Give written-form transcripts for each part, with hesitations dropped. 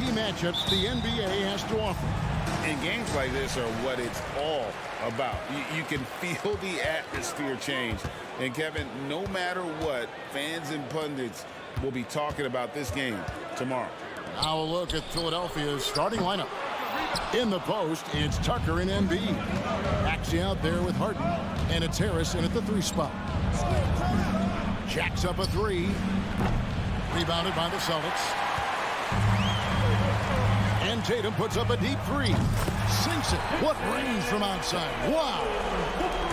matchups the NBA has to offer. And games like this are what it's all about. You can feel the atmosphere change. And, Kevin, no matter what, fans and pundits will be talking about this game tomorrow. Now a look at Philadelphia's starting lineup. In the post, it's Tucker and Embiid. Actually out there with Harden. And it's Harris in at the 3 spot. Jacks up a 3. Rebounded by the Celtics. And Tatum puts up a deep 3. Sinks it. What range from outside. Wow.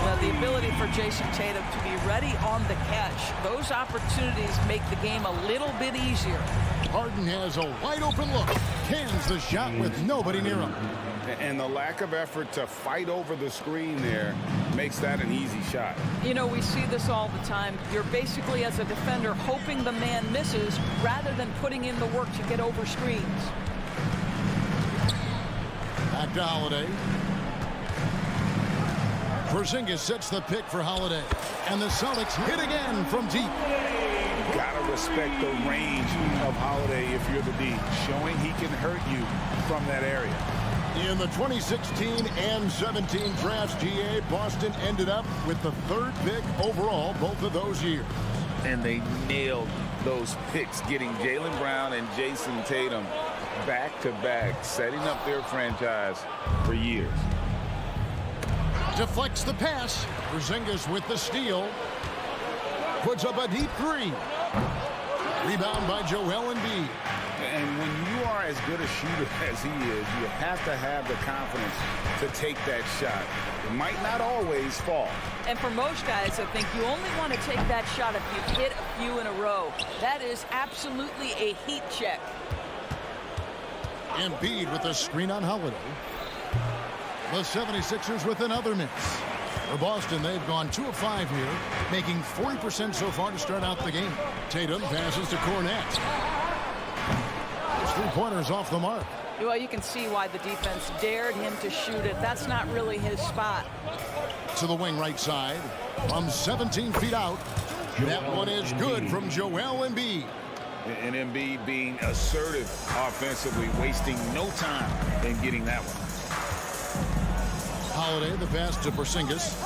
Well, the ability for Jason Tatum to be ready on the catch. Those opportunities make the game a little bit easier. Harden has a wide open look. Cans the shot with nobody near him. And the lack of effort to fight over the screen there makes that an easy shot. You know, we see this all the time. You're basically, as a defender, hoping the man misses rather than putting in the work to get over screens. Back to Holiday. Porzingis sets the pick for Holiday. And the Celtics hit again from deep. Gotta respect the range of Holiday if you're the D, showing he can hurt you from that area. In the 2016 and 17 drafts, GA, Boston ended up with the 3rd pick overall both of those years. And they nailed those picks, getting Jaylen Brown and Jason Tatum back-to-back, setting up their franchise for years. Deflects the pass. Porzingis with the steal. Puts up a deep 3. Rebound by Joel Embiid. And when you are as good a shooter as he is, you have to have the confidence to take that shot. It might not always fall. And for most guys, I think you only want to take that shot if you hit a few in a row. That is absolutely a heat check. Embiid with a screen on Holiday. The 76ers with another miss. For Boston, they've gone 2 of 5 here, making 40% so far to start out the game. Tatum passes to Cornette. 3-pointers off the mark. Well, you can see why the defense dared him to shoot it. That's not really his spot. To the wing right side. From 17 feet out. That one is good from Joel Embiid. And Embiid being assertive offensively, wasting no time in getting that one. Holiday, the pass to Porzingis.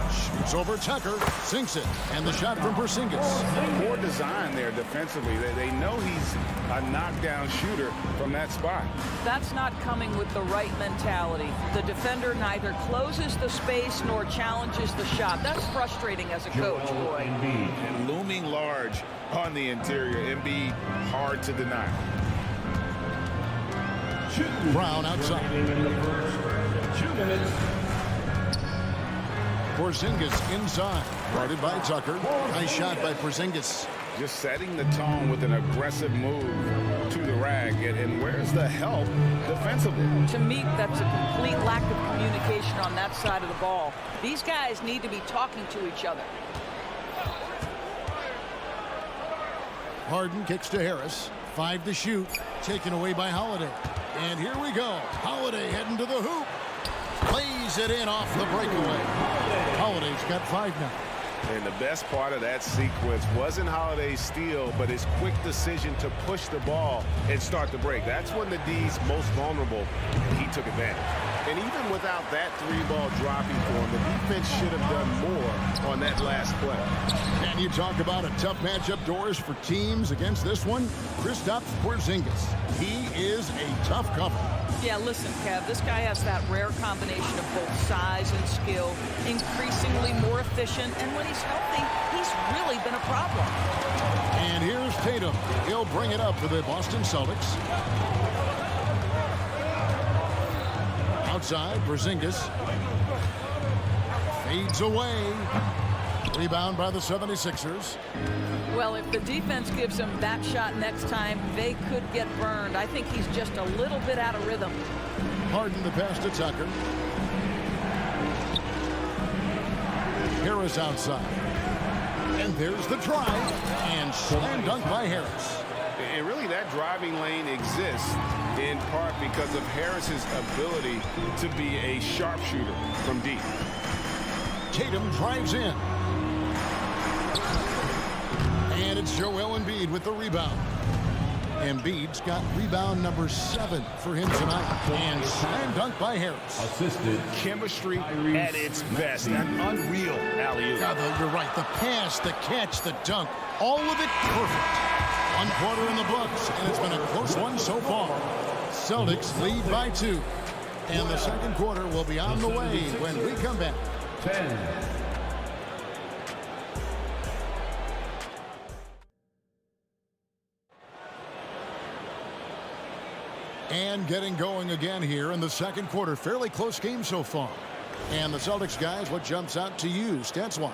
Shoots over Tucker, sinks it, and the shot from Porzingis. Poor design there defensively. They know he's a knockdown shooter from that spot. That's not coming with the right mentality. The defender neither closes the space nor challenges the shot. That's frustrating as a coach, boy. And looming large on the interior. Embiid, hard to deny. Brown outside. 2 minutes. Porzingis inside. Guarded by Tucker. Nice shot by Porzingis. Just setting the tone with an aggressive move to the rag. And where's the help defensively? To me, that's a complete lack of communication on that side of the ball. These guys need to be talking to each other. Harden kicks to Harris. 5 to shoot. Taken away by Holiday. And here we go. Holiday heading to the hoop. Lays it in off the breakaway. Holiday's got 5 now. And the best part of that sequence wasn't Holiday's steal, but his quick decision to push the ball and start the break. That's when the D's most vulnerable, and he took advantage. And even without that 3-ball dropping for him, the defense should have done more on that last play. And you talk about a tough matchup, Doris, for teams against this one. Kristaps Porzingis. He is a tough cover. Yeah, listen, Kev, this guy has that rare combination of both size and skill, increasingly more efficient, and when he's healthy, he's really been a problem. And here's Tatum. He'll bring it up for the Boston Celtics. Outside, Porzingis. Fades away. Rebound by the 76ers. Well, if the defense gives him that shot next time, they could get burned. I think he's just a little bit out of rhythm. Harden the pass to Tucker. Harris outside. And there's the drive. And slam dunk by Harris. And really, that driving lane exists in part because of Harris's ability to be a sharpshooter from deep. Tatum drives in. And it's Joel Embiid with the rebound. Embiid's got rebound number 7 for him tonight. And slam dunk by Harris. Assisted. Chemistry at its best. An unreal alley-oop. Yeah, you're right. The pass, the catch, the dunk, all of it perfect. 1 quarter in the books, and it's been a close one so far. Celtics lead by 2. And the second quarter will be on the way when we come back. 10. And getting going again here in the second quarter. Fairly close game so far. And the Celtics guys, what jumps out to you stats-wise?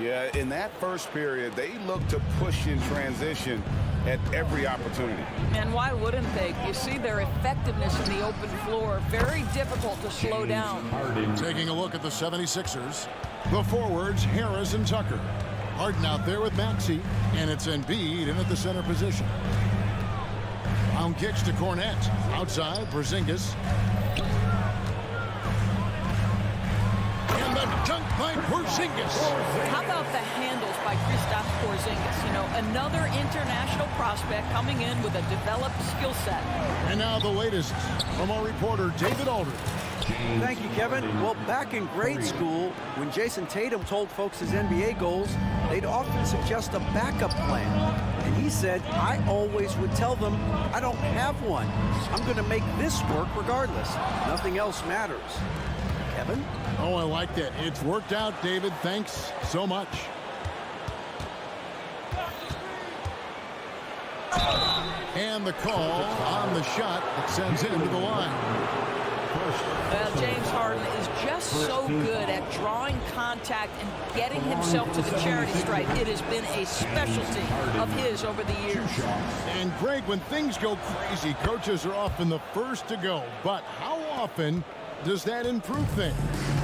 Yeah, in that first period, they looked to push in transition at every opportunity. And why wouldn't they? You see their effectiveness in the open floor. Very difficult to slow down. Taking a look at the 76ers. The forwards, Harris and Tucker. Harden out there with Maxey, and it's Embiid in at the center position. Round kicks to Cornette. Outside, Porzingis. And the dunk by Porzingis. How about the handles by Kristaps Porzingis? You know, another international prospect coming in with a developed skill set. And now the latest from our reporter, David Aldridge. Thank you, Kevin. Well, back in grade school, when Jason Tatum told folks his NBA goals, they'd often suggest a backup plan. And he said, I always would tell them, I don't have one. I'm going to make this work regardless. Nothing else matters. Kevin? Oh, I like that. It's worked out, David. Thanks so much. And the call on the shot that sends him to the line. Well, James Harden is just so good at drawing contact and getting himself to the charity stripe. It has been a specialty of his over the years. And Greg, when things go crazy, coaches are often the first to go. But how often does that improve things?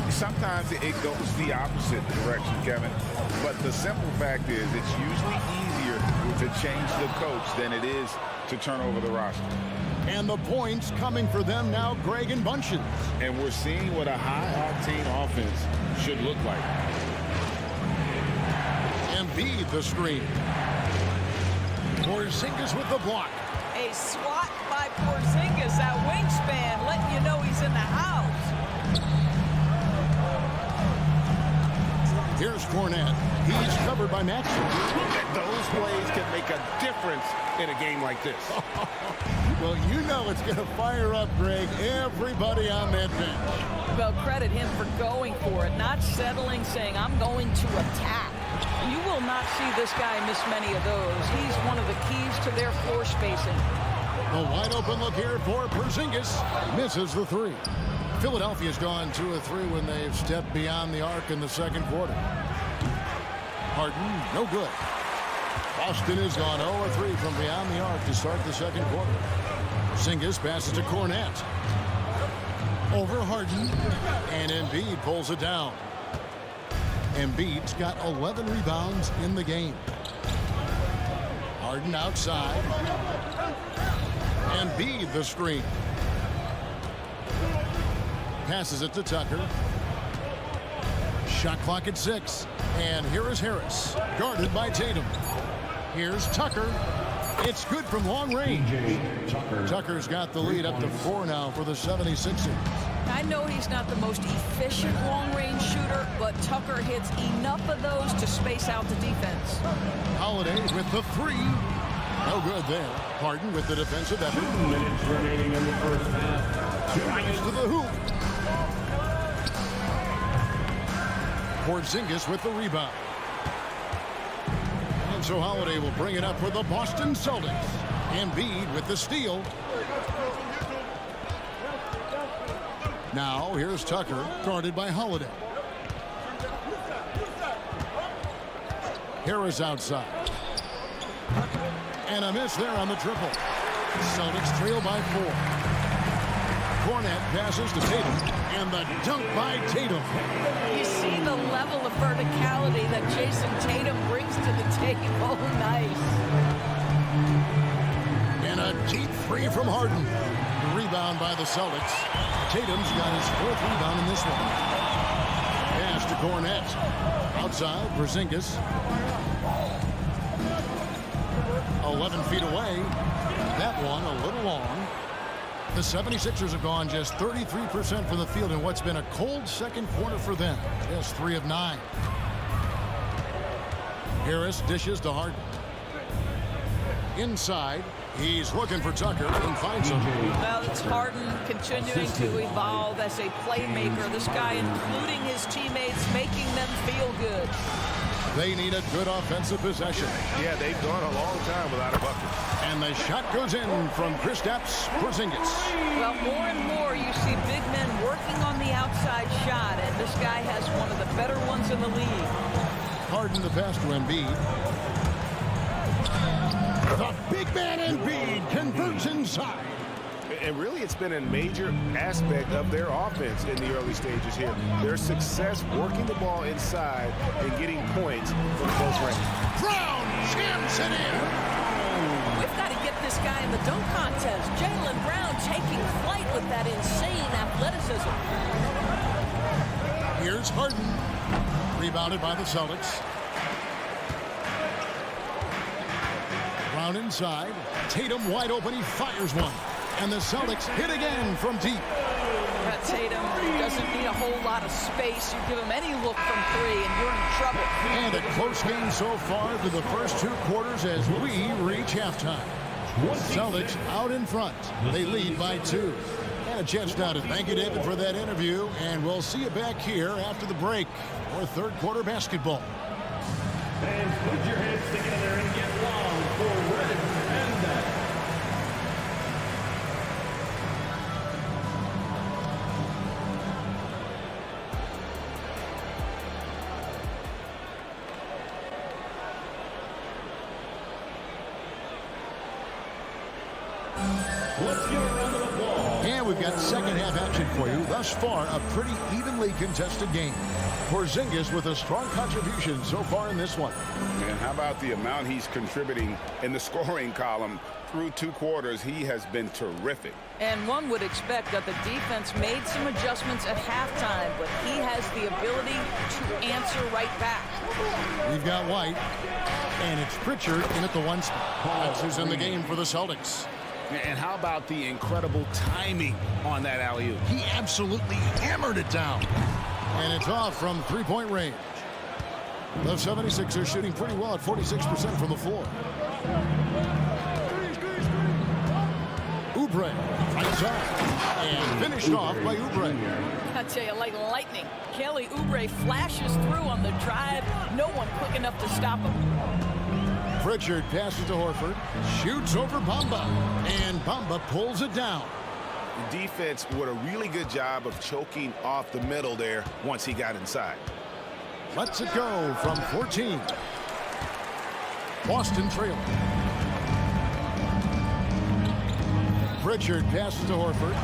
Sometimes it goes the opposite direction, Kevin. But the simple fact is it's usually easier to change the coach than it is to turn over the roster. And the points coming for them now, Greg, in bunches. And we're seeing what a high-octane offense should look like. Embiid the screen. Porzingis with the block. A swat by Porzingis, that wingspan, letting you know he's in the house. Here's Cornette. He's covered by Maxey. Those plays can make a difference in a game like this. Well, you know it's going to fire up, Greg, everybody on that bench. Well, credit him for going for it, not settling, saying, I'm going to attack. You will not see this guy miss many of those. He's one of the keys to their floor spacing. A wide open look here for Porzingis. Misses the 3. Philadelphia's gone 2 of 3 when they've stepped beyond the arc in the second quarter. Harden, no good. Boston has gone 0 of 3 from beyond the arc to start the second quarter. Porzingis passes to Cornette. Over Harden, and Embiid pulls it down. Embiid's got 11 rebounds in the game. Harden outside. Embiid the screen. Passes it to Tucker. Shot clock at 6. And here is Harris, guarded by Tatum. Here's Tucker. It's good from long range. Tucker's got the lead up to 4 now for the 76ers. I know he's not the most efficient long-range shooter, but Tucker hits enough of those to space out the defense. Holiday with the 3. No good there. Harden with the defensive effort. 2 minutes remaining in the first half. Drives to the hoop. Porzingis with the rebound. And so Holiday will bring it up for the Boston Celtics. Embiid with the steal. Now here's Tucker, guarded by Holiday. Harris outside. And a miss there on the triple. Celtics trail by 4. Cornette passes to Tatum, and the dunk by Tatum. You see the level of verticality that Jason Tatum brings to the table. Nice. And a deep 3 from Harden. Rebound by the Celtics. Tatum's got his 4th rebound in this one. Pass to Cornette. Outside, Porzingis. 11 feet away. The 76ers have gone just 33% from the field in what's been a cold second quarter for them. Just 3 of 9. Harris dishes to Harden. Inside, he's looking for Tucker and finds him. Well, it's Harden continuing to evolve as a playmaker. This guy, including his teammates, making them feel good. They need a good offensive possession. Yeah, they've gone a long time without a bucket. And the shot goes in from Kristaps Porzingis. Well, more and more you see big men working on the outside shot, and this guy has one of the better ones in the league. Harden the pass to Embiid. The big man Embiid converts inside. And really, it's been a major aspect of their offense in the early stages here. Their success working the ball inside and getting points from close range. Brown jams it in. We've got to get this guy in the dunk contest. Jaylen Brown taking flight with that insane athleticism. Here's Harden. Rebounded by the Celtics. Brown inside. Tatum wide open. He fires one. And the Celtics hit again from deep. Tatum doesn't need a whole lot of space. You give him any look from 3 and you're in trouble. And a close game so far through the first 2 quarters as we reach halftime. Celtics out in front. They lead by 2. And a chance now to thank you, David, for that interview. And we'll see you back here after the break for third quarter basketball. Fans, put your hands together and get loud for Red Panda. Let's get a round of applause. And we've got second half action for you. Thus far, a pretty evenly contested game. Porzingis with a strong contribution so far in this one. And how about the amount he's contributing in the scoring column? Through 2 quarters, he has been terrific. And one would expect that the defense made some adjustments at halftime, but he has the ability to answer right back. We've got White, and it's Pritchard in at the 1 spot. That's who's in the game for the Celtics. And how about the incredible timing on that alley-oop? He absolutely hammered it down. And it's off from 3-point range. The 76ers shooting pretty well at 46% from the floor. Oubre fights off and finished off by Oubre. I tell you, like lightning, Kelly Oubre flashes through on the drive. No one quick enough to stop him. Pritchard passes to Horford, shoots over Bamba, and Bamba pulls it down. The defense did a really good job of choking off the middle there once he got inside. Lets it go from 14. Boston trailing. Pritchard passes to Horford.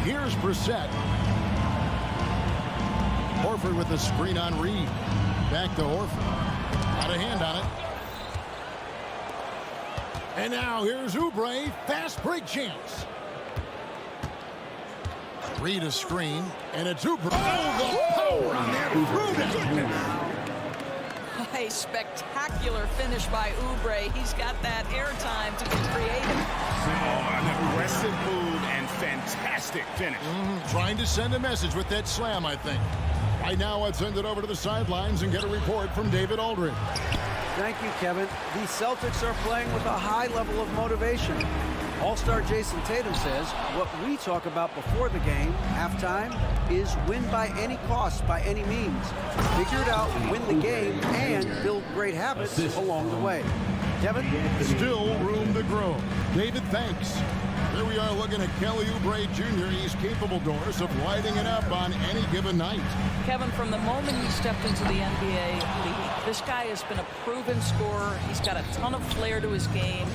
Here's Brissett. Horford with the screen on Reed. Back to Horford. Got a hand on it. And now here's Oubre. Fast break chance. Reed a screen. And it's Oubre. Oh, the power on that. A spectacular finish by Oubre. He's got that airtime to be creative. Oh, an aggressive move and fantastic finish. Trying to send a message with that slam, I think. Right now, let's send it over to the sidelines and get a report from David Aldridge. Thank you, Kevin. The Celtics are playing with a high level of motivation. All-star Jason Tatum says what we talk about before the game, halftime, is win by any cost, by any means. Figure it out, win the game, and build great habits along the way. Kevin? Still room to grow. David, thanks. Here we are looking at Kelly Oubre Jr. He's capable, Doris, of lighting it up on any given night. Kevin, from the moment he stepped into the NBA league, this guy has been a proven scorer. He's got a ton of flair to his game.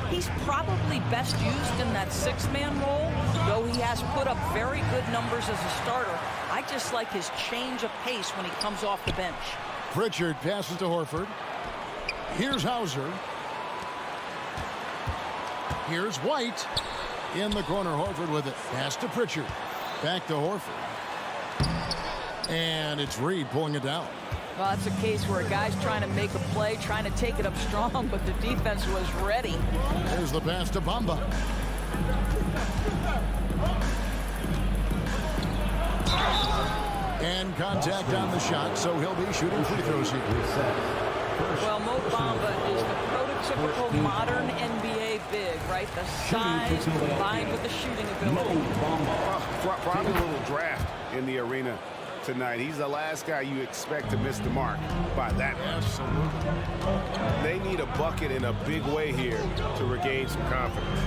He's probably best used in that 6-man role, though he has put up very good numbers as a starter. I just like his change of pace when he comes off the bench. Pritchard passes to Horford. Here's Hauser. Here's White. In the corner, Horford with it. Pass to Pritchard. Back to Horford. And it's Reed pulling it down. Well, that's a case where a guy's trying to make a play, trying to take it up strong, but the defense was ready. There's the pass to Bamba. And contact on the shot, so he'll be shooting free throws here. Well, Mo Bamba is the prototypical modern NBA big, right? The size combined with the shooting ability. Probably a little draft in the arena tonight. He's the last guy you expect to miss the mark by that much. Absolutely. They need a bucket in a big way here to regain some confidence.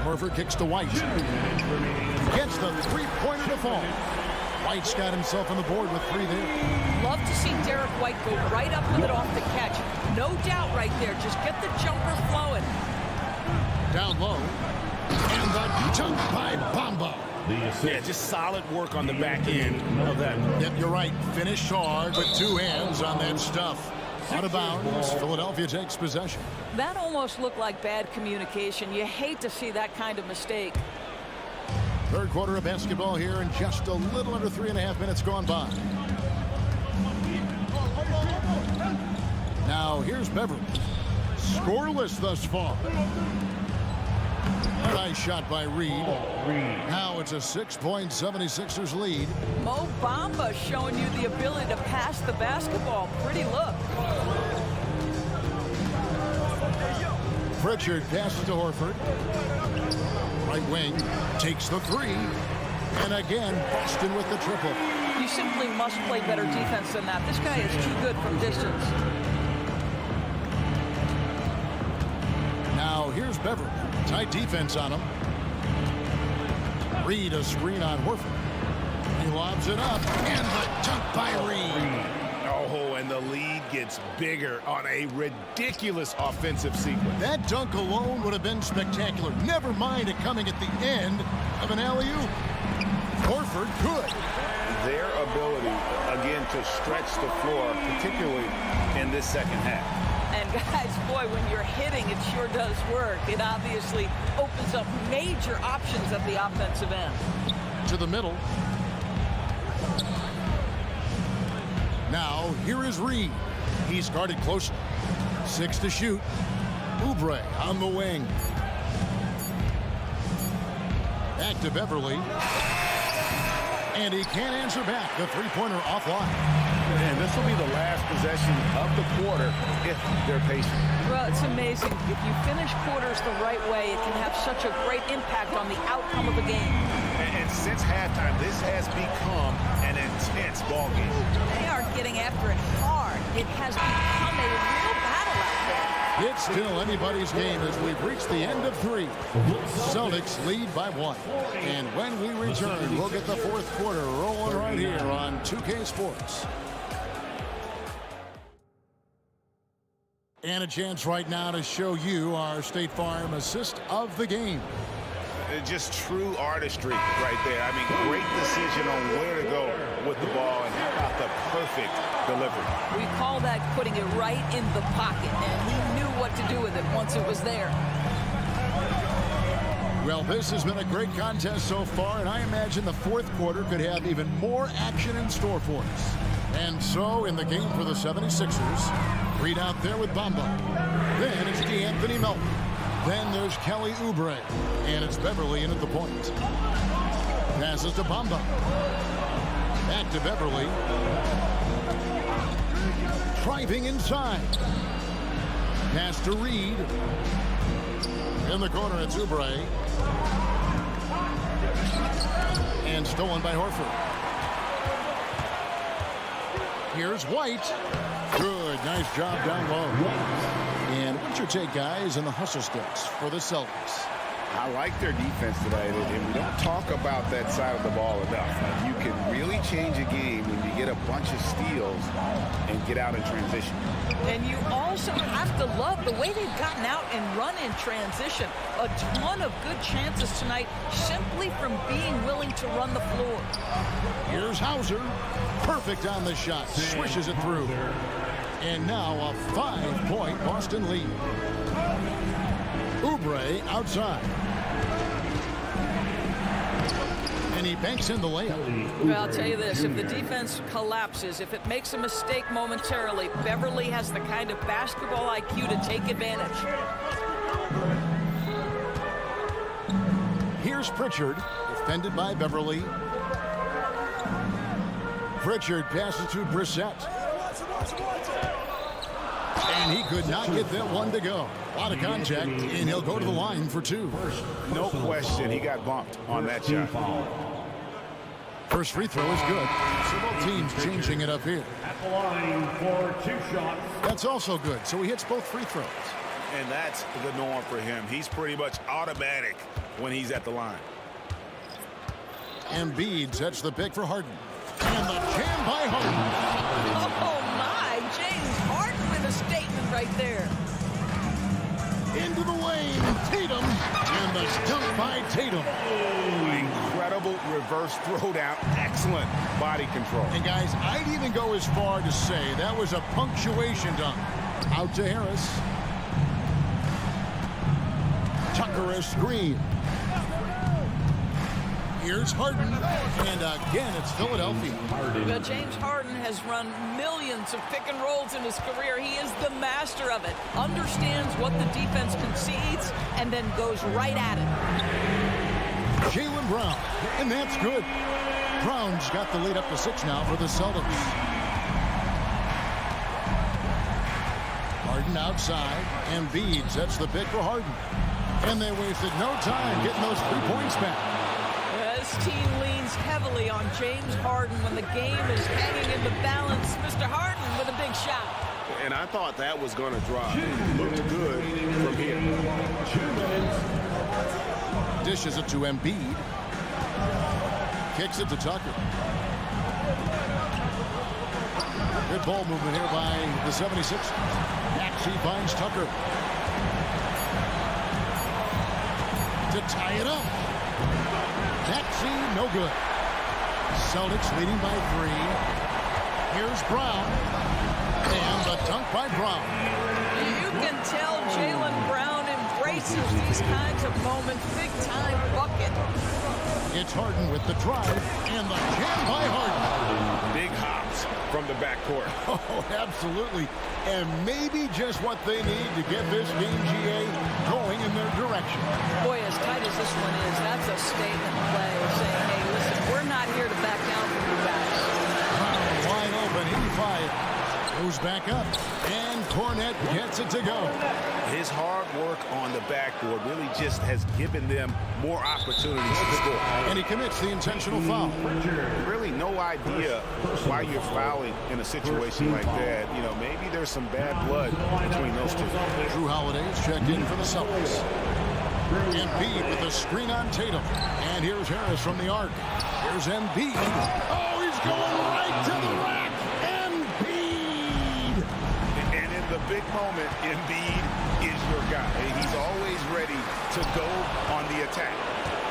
Horford kicks to White. Gets the three-pointer to fall. White's got himself on the board with 3 there. Love to see Derek White go right up with it off the catch. No doubt right there. Just get the jumper flowing. Down low. And the dunk by Bamba. Yeah, just solid work on the back end of that. Yep, you're right. Finished hard with 2 hands on that stuff. Out of bounds. Philadelphia takes possession. That almost looked like bad communication. You hate to see that kind of mistake. Third quarter of basketball here, and just a little under 3.5 minutes gone by. Now here's Beverly. Scoreless thus far. Nice shot by Reed. Now it's a 6-point 76ers lead. Mo Bamba showing you the ability to pass the basketball. Pretty look. Pritchard passes to Horford. Right wing takes the 3. And again, Boston with the triple. You simply must play better defense than that. This guy is too good from distance. Now here's Beverly. Tight defense on him. Reed a screen on Horford. He lobs it up. And the dunk by Reed. Oh, and the lead gets bigger on a ridiculous offensive sequence. That dunk alone would have been spectacular. Never mind it coming at the end of an alley-oop. Horford good. Their ability, again, to stretch the floor, particularly in this second half. And guys, boy, when you're hitting, it sure does work. It obviously opens up major options at the offensive end. To the middle. Now, here is Reed. He's guarded closely. 6 to shoot. Oubre on the wing. Back to Beverly. And he can't answer back. The three-pointer offline. And this will be the last possession of the quarter if they're patient. Well, it's amazing. If you finish quarters the right way, it can have such a great impact on the outcome of a game. And since halftime, this has become an intense ball game. They are getting after it hard. It has become a real battle out there. It's still anybody's game as we've reached the end of 3. Celtics lead by 1. And when we return, we'll get the fourth quarter rolling right here on 2K Sports. And a chance right now to show you our State Farm assist of the game. Just true artistry right there. I mean, great decision on where to go with the ball, and how about the perfect delivery. We call that putting it right in the pocket, and he knew what to do with it once it was there. Well, this has been a great contest so far, and I imagine the fourth quarter could have even more action in store for us. And so, in the game for the 76ers, Reed out there with Bamba. Then it's D'Anthony Melton. Then there's Kelly Oubre. And it's Beverly in at the point. Passes to Bamba. Back to Beverly. Driving inside. Pass to Reed. In the corner, it's Oubre. And stolen by Horford. Here's White. Good, nice job down low. And what's your take, guys, in the hustle skills for the Celtics? I like their defense tonight, and we don't talk about that side of the ball enough. You can really change a game when you get a bunch of steals and get out in transition. And you also have to love the way they've gotten out and run in transition. A ton of good chances tonight simply from being willing to run the floor. Here's Hauser. Perfect on the shot. Swishes it through. And now a 5-point Boston lead. Oubre outside. And he banks in the layup. Well, I'll tell you this, if the defense collapses, if it makes a mistake momentarily, Beverly has the kind of basketball IQ to take advantage. Here's Pritchard, defended by Beverly. Pritchard passes to Brissett. And he could not get that one to go. A lot of contact, and he'll go to the line for two. No question, he got bumped on that shot. First free throw is good. So both teams changing it up here. At the line for 2 shots. That's also good. So he hits both free throws. And that's the norm for him. He's pretty much automatic when he's at the line. Embiid sets the pick for Harden. And the jam by Harden. Oh, my. James Harden with a statement right there. Into the lane, Tatum. And the dunk by Tatum. Incredible reverse throwdown. Excellent body control. And guys, I'd even go as far to say that was a punctuation dunk. Out to Harris. Tucker a screen. Here's Harden. And again, it's Philadelphia. Well, James Harden has run millions of pick and rolls in his career. He is the master of it. Understands what the defense concedes and then goes right at it. Jaylen Brown. And that's good. Brown's got the lead up to 6 now for the Celtics. Harden outside. Embiid sets the pick for Harden. And they wasted no time getting those 3 points back. This team leans heavily on James Harden when the game is hanging in the balance. Mr. Harden with a big shot. And I thought that was going to drop. Looked good from here. 2 minutes. Dishes it to Embiid. Kicks it to Tucker. Good ball movement here by the 76ers. Maxey finds Tucker. To tie it up. Maxey, no good. Celtics leading by 3. Here's Brown. And the dunk by Brown. You can tell Jaylen Brown embraces these kinds of moments. Big time bucket. It's Harden with the drive. And the jam by Harden. Big hops from the backcourt. Oh, absolutely. And maybe just what they need to get this game, GA, going in their direction. Boy, as tight as this one is, that's a statement play saying, hey, listen, we're not here to back down from you guys. Wide open, 85. Goes back up. And Cornette gets it to go. His hard work on the backboard really just has given them more opportunities to score. And he commits the intentional foul. Really no idea why you're fouling in a situation like that. You know, maybe there's some bad blood between those two. Drew Holiday's checked in for the Celtics. Embiid with a screen on Tatum. And here's Harris from the arc. Here's Embiid. Oh, he's going right to the rack. Embiid! And in the big moment, Embiid is your guy. He's always ready to go on the attack.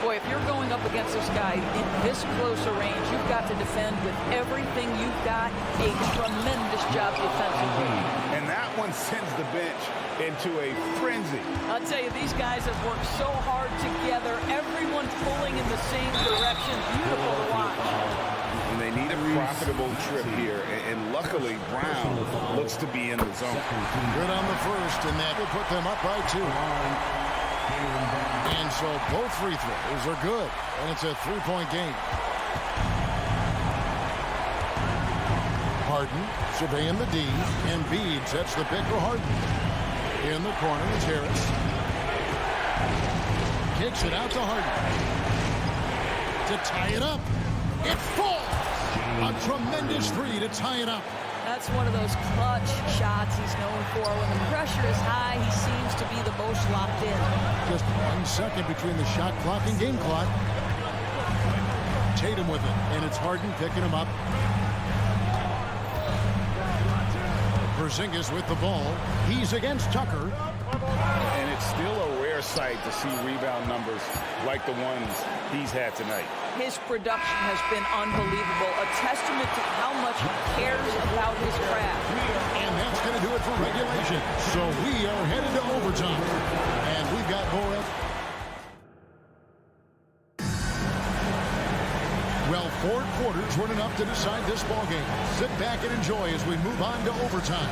Boy, if you're going up against this guy in this close a range, you've got to defend with everything you've got. A tremendous job defensively. And that one sends the bench into a frenzy. I'll tell you, these guys have worked so hard together. Everyone pulling in the same direction. Beautiful to watch. And they need a profitable trip here. And luckily, Brown looks to be in the zone. Good on the first, and that will put them up by 2. And so both free throws are good. And it's a 3-point game. Harden surveying the D. Embiid sets the pick for Harden. In the corner, it's Harris. Kicks it out to Harden. To tie it up. It falls. A tremendous 3 to tie it up. That's one of those clutch shots he's known for. When the pressure is high, he seems to be the most locked in. Just 1 second between the shot clock and game clock. Tatum with it, and it's Harden picking him up. Porzingis with the ball. He's against Tucker. And it's still a rare sight to see rebound numbers like the ones he's had tonight. His production has been unbelievable. A testament to how much he cares about his craft. And that's going to do it for regulation. So we are headed to overtime. And we've got more up. Well, 4 quarters weren't enough to decide this ballgame. Sit back and enjoy as we move on to overtime.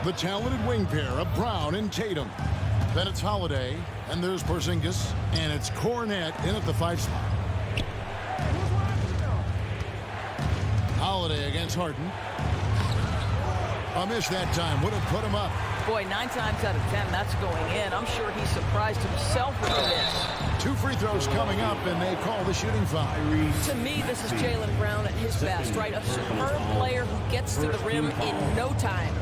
The talented wing pair of Brown and Tatum. Then it's Holiday, and there's Porzingis, and it's Cornet in at the 5 spot. Holiday against Harden. A miss that time. Would have put him up. Boy, 9 times out of 10, that's going in. I'm sure he surprised himself with the miss. 2 free throws coming up, and they call the shooting foul. To me, this is Jaylen Brown at his best, right? A superb player who gets to the rim in no time.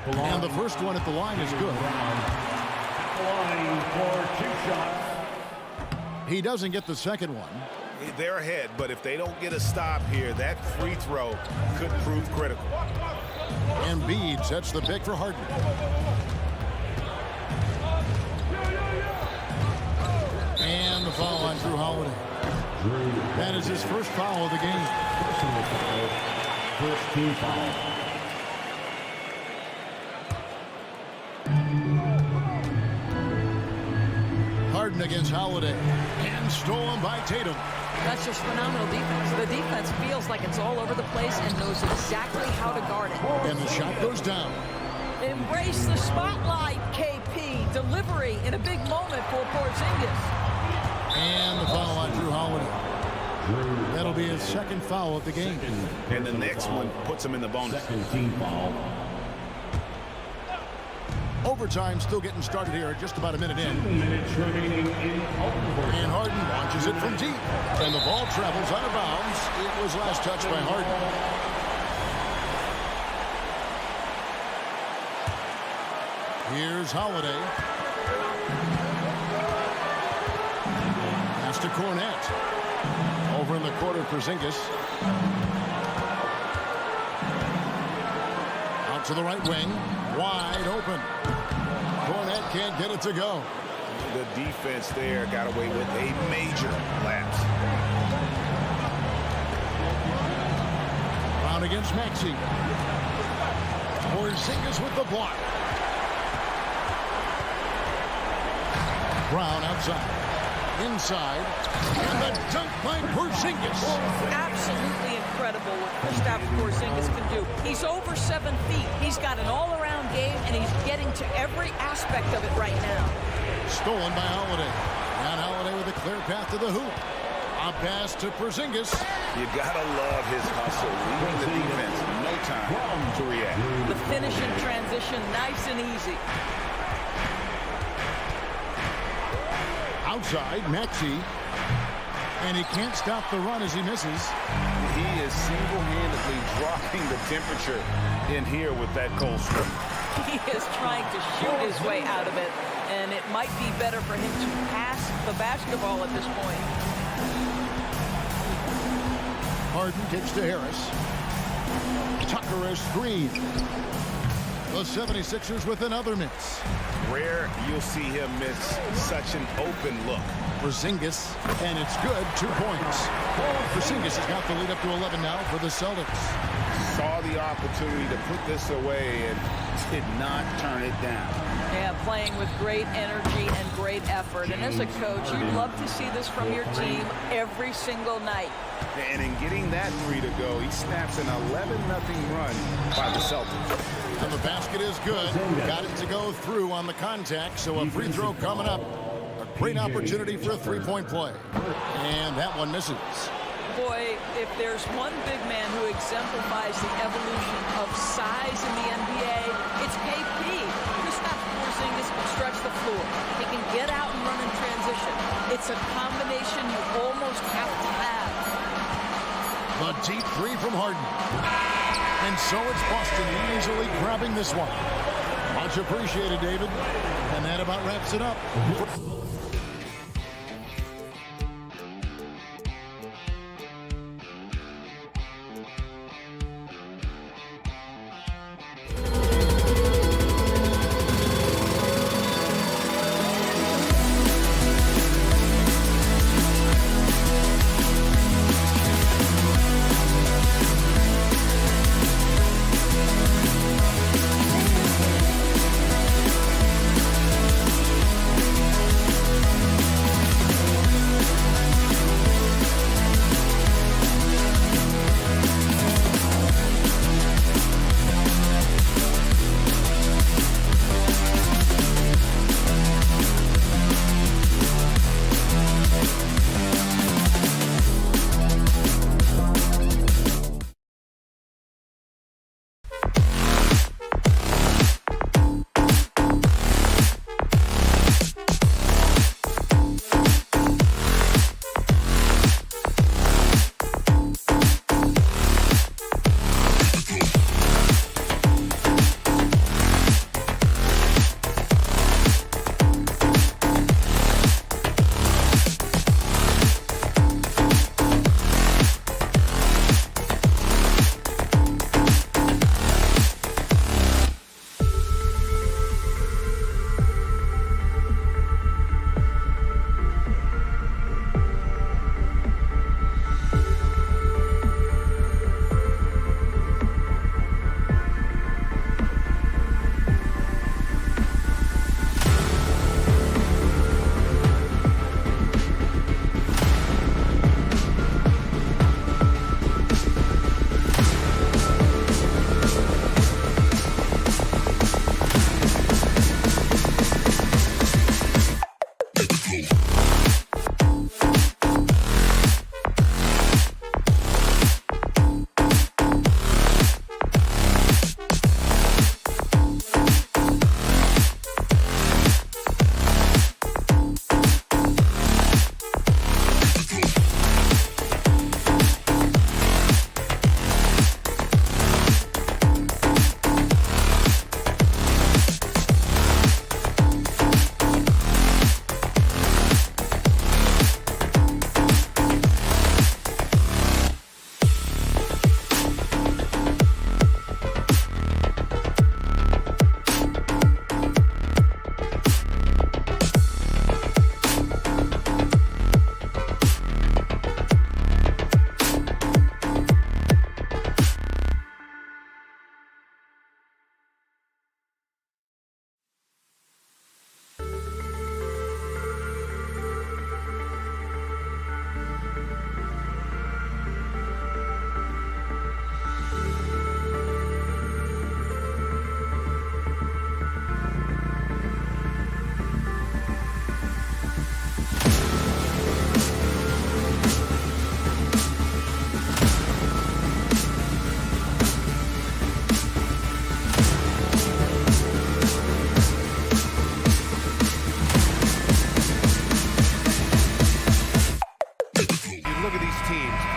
And the first one at the line is good. At the line for 2 shots. He doesn't get the second one. They're ahead, but if they don't get a stop here, that free throw could prove critical. Embiid sets the pick for Harden. And the foul on Drew Holiday. That is his first foul of the game. First team foul. Harden against Holiday. And stolen by Tatum. That's just phenomenal defense. The defense feels like it's all over the place and knows exactly how to guard it. And the shot goes down. Embrace the spotlight, KP. Delivery in a big moment for Porzingis. And the foul on Drew Holiday. That'll be his second foul of the game. And the next one puts him in the bonus. Second team foul. Overtime still getting started here at just about a minute in. 2 minutes remaining in overtime. And Harden launches it from deep. And the ball travels out of bounds. It was last touched by Harden. Here's Holiday. Pass to Cornet. Over in the corner, Porzingis. Out to the right wing. Wide open. Cornet can't get it to go. The defense there got away with a major lapse. Brown against Maxey. Porzingis with the block. Brown outside. Inside. And the dunk by Porzingis. Absolutely incredible what Kristaps Porzingis can do. He's over 7 feet. He's got an all-around game, and he's getting to every aspect of it right now. Stolen by Holiday. And Holiday with a clear path to the hoop. A pass to Porzingis. You gotta love his hustle, leaving the defense no time to react. The finish in transition, nice and easy. Outside, Maxey. And he can't stop the run as he misses. He is single-handedly dropping the temperature in here with that cold streak. He is trying to shoot his way out of it, and it might be better for him to pass the basketball at this point. Harden kicks to Harris. Tucker is screen. The 76ers with another miss. Rare you'll see him miss such an open look. Porzingis, and it's good, 2 points. Porzingis has got the lead up to 11 now for the Celtics. Saw the opportunity to put this away and did not turn it down. Yeah, playing with great energy and great effort. And as a coach, you'd love to see this from your team every single night. And in getting that 3 to go, he snaps an 11-0 run by the Celtics. And the basket is good. Got it to go through on the contact, so a free throw coming up. A great opportunity for a three-point play. And that one misses. Boy, if there's one big man who exemplifies the evolution of size in the NBA, it's KP. Kristaps Porzingis can stretch the floor. He can get out and run in transition. It's a combination you almost have to have. The deep three from Harden. And so it's Boston easily grabbing this one. Much appreciated, David. And that about wraps it up.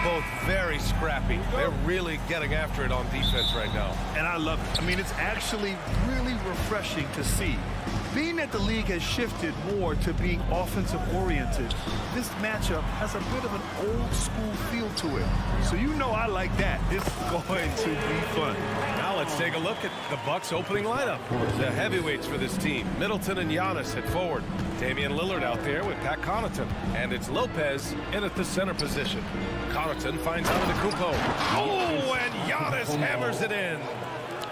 Both very scrappy. They're really getting after it on defense right now. And I love it. I mean, it's actually really refreshing to see. Being that the league has shifted more to being offensive-oriented, this matchup has a bit of an old-school feel to it. So you know I like that. This is going to be fun. Now let's take a look at the Bucks opening lineup. The heavyweights for this team, Middleton and Giannis at forward. Damian Lillard out there with Pat Connaughton. And it's Lopez in at the center position. Connaughton finds Antetokounmpo. Oh, and Giannis hammers it in.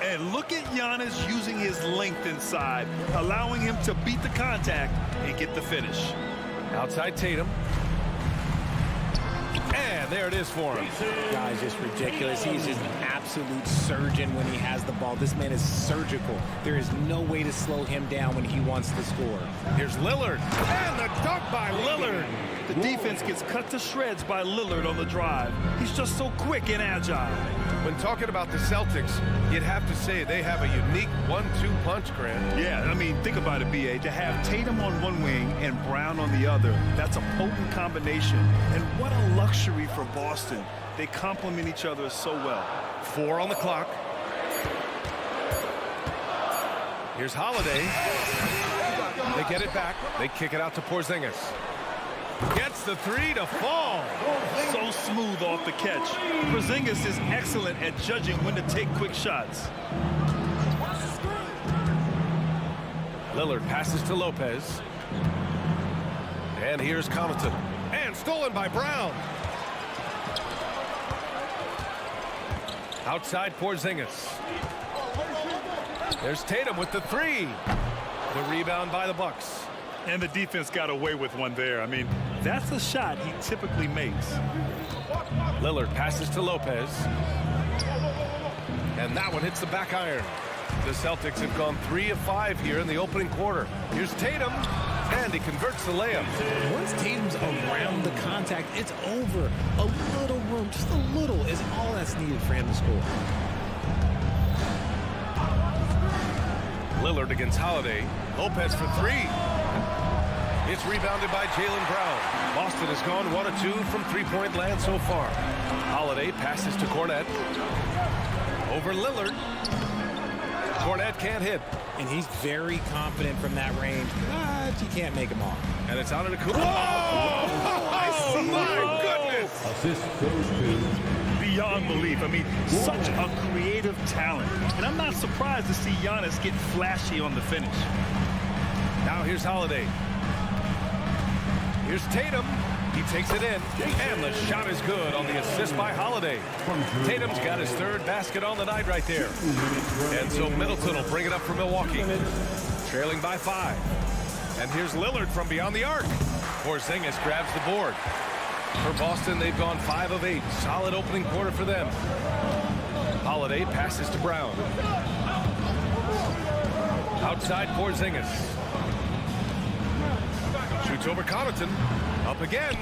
And look at Giannis using his length inside, allowing him to beat the contact and get the finish. Outside Tatum. And there it is for him. Guy's just ridiculous. He's just an absolute surgeon when he has the ball. This man is surgical. There is no way to slow him down when he wants to score. Here's Lillard. And the dunk by Lillard. The defense gets cut to shreds by Lillard on the drive. He's just so quick and agile. When talking about the Celtics, you'd have to say they have a unique 1-2 punch, Grant. Yeah, I mean, think about it, B.A. To have Tatum on one wing and Brown on the other, that's a potent combination. And what a luxury for Boston. They complement each other so well. 4 on the clock. Here's Holiday. They get it back. They kick it out to Porzingis. Gets the 3 to fall. So smooth off the catch. Porzingis is excellent at judging when to take quick shots. Lillard passes to Lopez. And here's Connaughton. And stolen by Brown. Outside Porzingis. There's Tatum with the 3. The rebound by the Bucks. And the defense got away with one there. I mean, that's a shot he typically makes. Lillard passes to Lopez. And that one hits the back iron. The Celtics have gone 3 of 5 here in the opening quarter. Here's Tatum. And he converts the layup. Once Tatum's around the contact, it's over. A little room, just a little, is all that's needed for him to score. Lillard against Holiday. Lopez for 3. It's rebounded by Jaylen Brown. Boston has gone 1 of 2 from three-point land so far. Holiday passes to Cornette. Over Lillard. Cornette can't hit. And he's very confident from that range, but you can't make him all. And it's out of the cool. Oh, my goodness! Assist goes to Beyond belief. I mean, such a creative talent. And I'm not surprised to see Giannis get flashy on the finish. Now here's Holiday. Here's Tatum. He takes it in. And the shot is good on the assist by Holiday. Tatum's got his 3rd basket on the night right there. And so Middleton will bring it up for Milwaukee. Trailing by 5. And here's Lillard from beyond the arc. Porzingis grabs the board. For Boston, they've gone 5 of 8. Solid opening quarter for them. Holiday passes to Brown. Outside Porzingis. Shoots over Connaughton. Up again.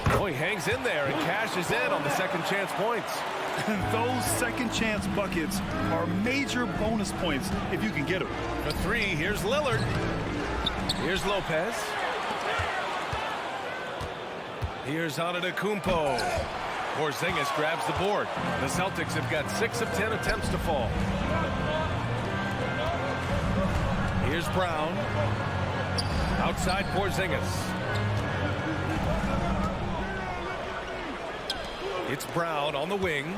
Oh, he hangs in there and cashes in on the second chance points. And those second chance buckets are major bonus points if you can get them. For 3, here's Lillard. Here's Lopez. Here's Antetokounmpo. Porzingis grabs the board. The Celtics have got 6 of 10 attempts to fall. Here's Brown. Outside Porzingis. It's Brown on the wing.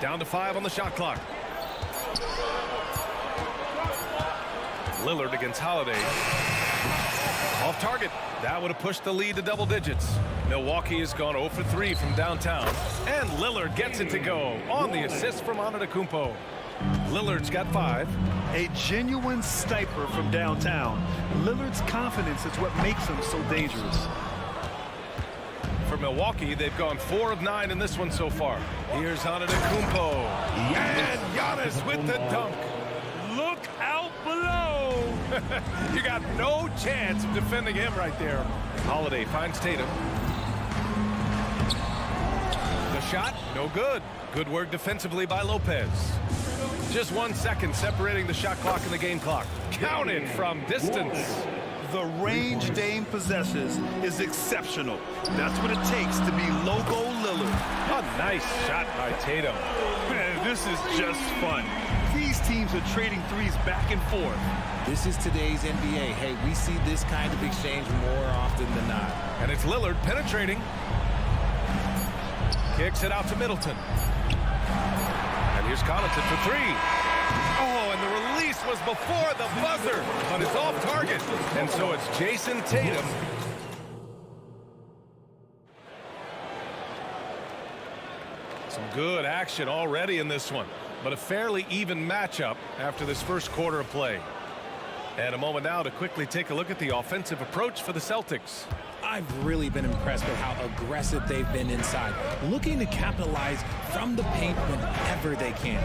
Down to 5 on the shot clock. Lillard against Holiday. Off target. That would have pushed the lead to double digits. Milwaukee has gone 0 for 3 from downtown. And Lillard gets it to go on the assist from Antetokounmpo. Lillard's got 5. A genuine sniper from downtown. Lillard's confidence is what makes him so dangerous. For Milwaukee, they've gone 4 of 9 in this one so far. Here's Antetokounmpo. And Giannis with the dunk. Look out below. You got no chance of defending him right there. Holiday finds Tatum. The shot, no good. Good work defensively by Lopez. Just 1 second separating the shot clock and the game clock. Counted from distance. The range Dame possesses is exceptional. That's what it takes to be Logo Lillard. Nice shot by Tatum. Man, this is just fun. These teams are trading threes back and forth. This is today's NBA. Hey, we see this kind of exchange more often than not. And it's Lillard penetrating. Kicks it out to Middleton. And here's Connaughton for three. Oh, and the release was before the buzzer, but it's off target. And so it's Jason Tatum. Some good action already in this one, but a fairly even matchup after this first quarter of play. And a moment now to quickly take a look at the offensive approach for the Celtics. I've really been impressed with how aggressive they've been inside, looking to capitalize from the paint whenever they can.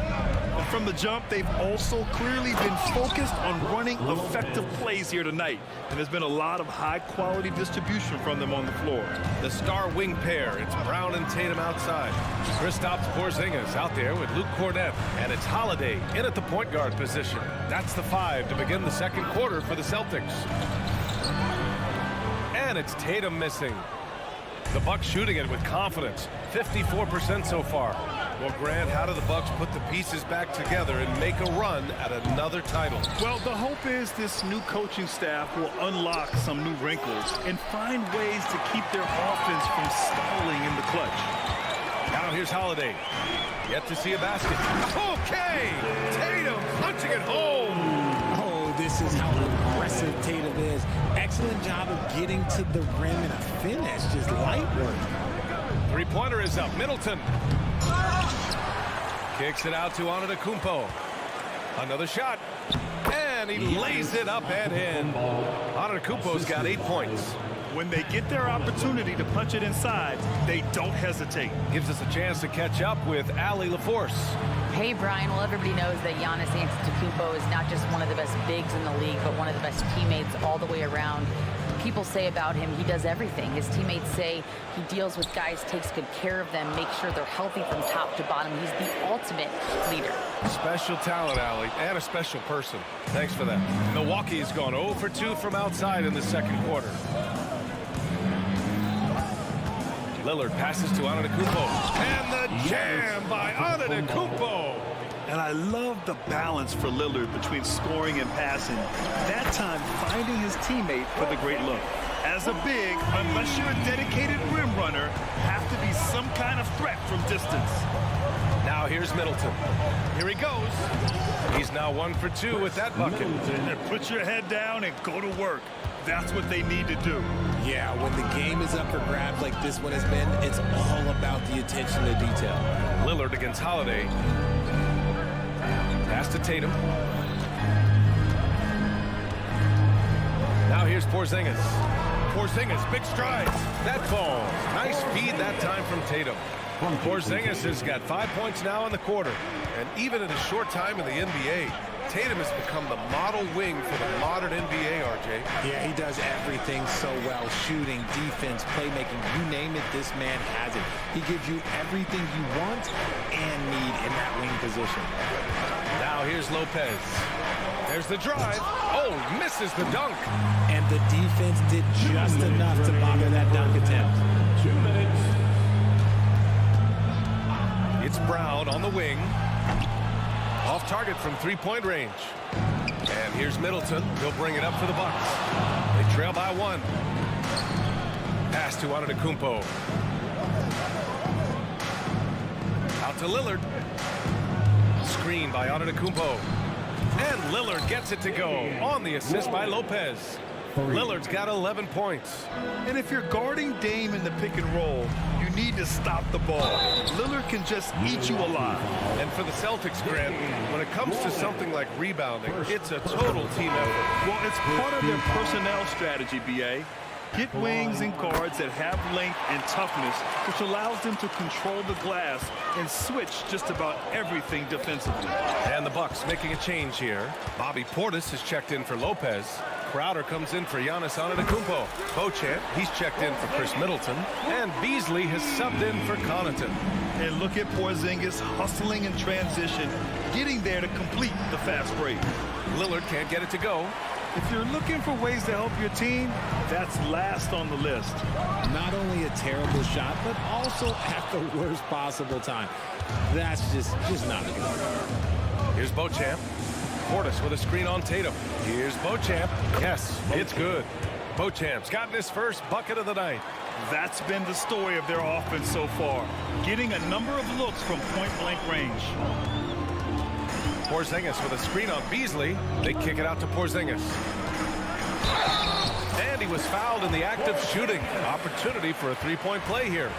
And from the jump, they've also clearly been focused on running effective plays here tonight. And there's been a lot of high-quality distribution from them on the floor. The star wing pair, it's Brown and Tatum outside. Kristaps Porzingis out there with Luke Cornett. And it's Holiday in at the point guard position. That's the 5 to begin the second quarter for the Celtics. And it's Tatum missing. The Bucks shooting it with confidence. 54% so far. Well, Grant, how do the Bucks put the pieces back together and make a run at another title? Well, the hope is this new coaching staff will unlock some new wrinkles and find ways to keep their offense from stalling in the clutch. Now here's Holiday. Yet to see a basket. Okay! Tatum punching it home. This is how aggressive Tatum is. Excellent job of getting to the rim and a finish. Just light work. Three-pointer is up. Middleton. Kicks it out to Antetokounmpo. Another shot. And he lays it up and in. Antetokounmpo's got 8 points. When they get their opportunity to punch it inside, they don't hesitate. Gives us a chance to catch up with Allie LaForce. Hey, Brian. Well, everybody knows that Giannis Antetokounmpo is not just one of the best bigs in the league, but one of the best teammates all the way around. People say about him, he does everything. His teammates say he deals with guys, takes good care of them, makes sure they're healthy from top to bottom. He's the ultimate leader. Special talent, Allie, and a special person. Thanks for that. Milwaukee's gone 0 for 2 from outside in the second quarter. Lillard passes to Antetokounmpo. And the jam by Antetokounmpo. And I love the balance for Lillard between scoring and passing. That time, finding his teammate for the great look. As a big, unless you're a dedicated rim runner, have to be some kind of threat from distance. Now here's Middleton. Here he goes. He's now 1 for 2 with that bucket. And put your head down and go to work. That's what they need to do. Yeah, when the game is up for grabs like this one has been, it's all about the attention to detail. Lillard against Holiday. Pass to Tatum. Now here's Porzingis. Porzingis, big strides. That falls. Nice feed that time from Tatum. Porzingis has got 5 points now in the quarter. And even in a short time in the NBA, Tatum has become the model wing for the modern NBA, RJ. Yeah, he does everything so well. Shooting, defense, playmaking, you name it, this man has it. He gives you everything you want and need in that wing position. Now here's Lopez. There's the drive. Oh, misses the dunk. And the defense did just enough to bother that dunk attempt. 2 minutes. It's Brown on the wing. Off target from three-point range. And here's Middleton. He'll bring it up for the Bucks. They trail by 1. Pass to Antetokounmpo. Out to Lillard. Screen by Antetokounmpo. And Lillard gets it to go on the assist by Lopez. Lillard's got 11 points. And if you're guarding Dame in the pick and roll, you need to stop the ball. Lillard can just eat you alive. And for the Celtics, Grant, when it comes to something like rebounding, it's a total team effort. Well, it's part of their personnel strategy, B.A. Get wings and guards that have length and toughness, which allows them to control the glass and switch just about everything defensively. And the Bucks making a change here. Bobby Portis has checked in for Lopez. Crowder comes in for Giannis Antetokounmpo. Beauchamp, he's checked in for Chris Middleton. And Beasley has subbed in for Connaughton. And look at Porzingis hustling in transition, getting there to complete the fast break. Lillard can't get it to go. If you're looking for ways to help your team, that's last on the list. Not only a terrible shot, but also at the worst possible time. That's just not good. Here's Beauchamp. Portis with a screen on Tatum. Here's Beauchamp. Yes, it's good. Beauchamp's gotten his first bucket of the night. That's been the story of their offense so far, getting a number of looks from point-blank range. Porzingis with a screen on Beasley. They kick it out to Porzingis. And he was fouled in the act of shooting. Opportunity for a three-point play here.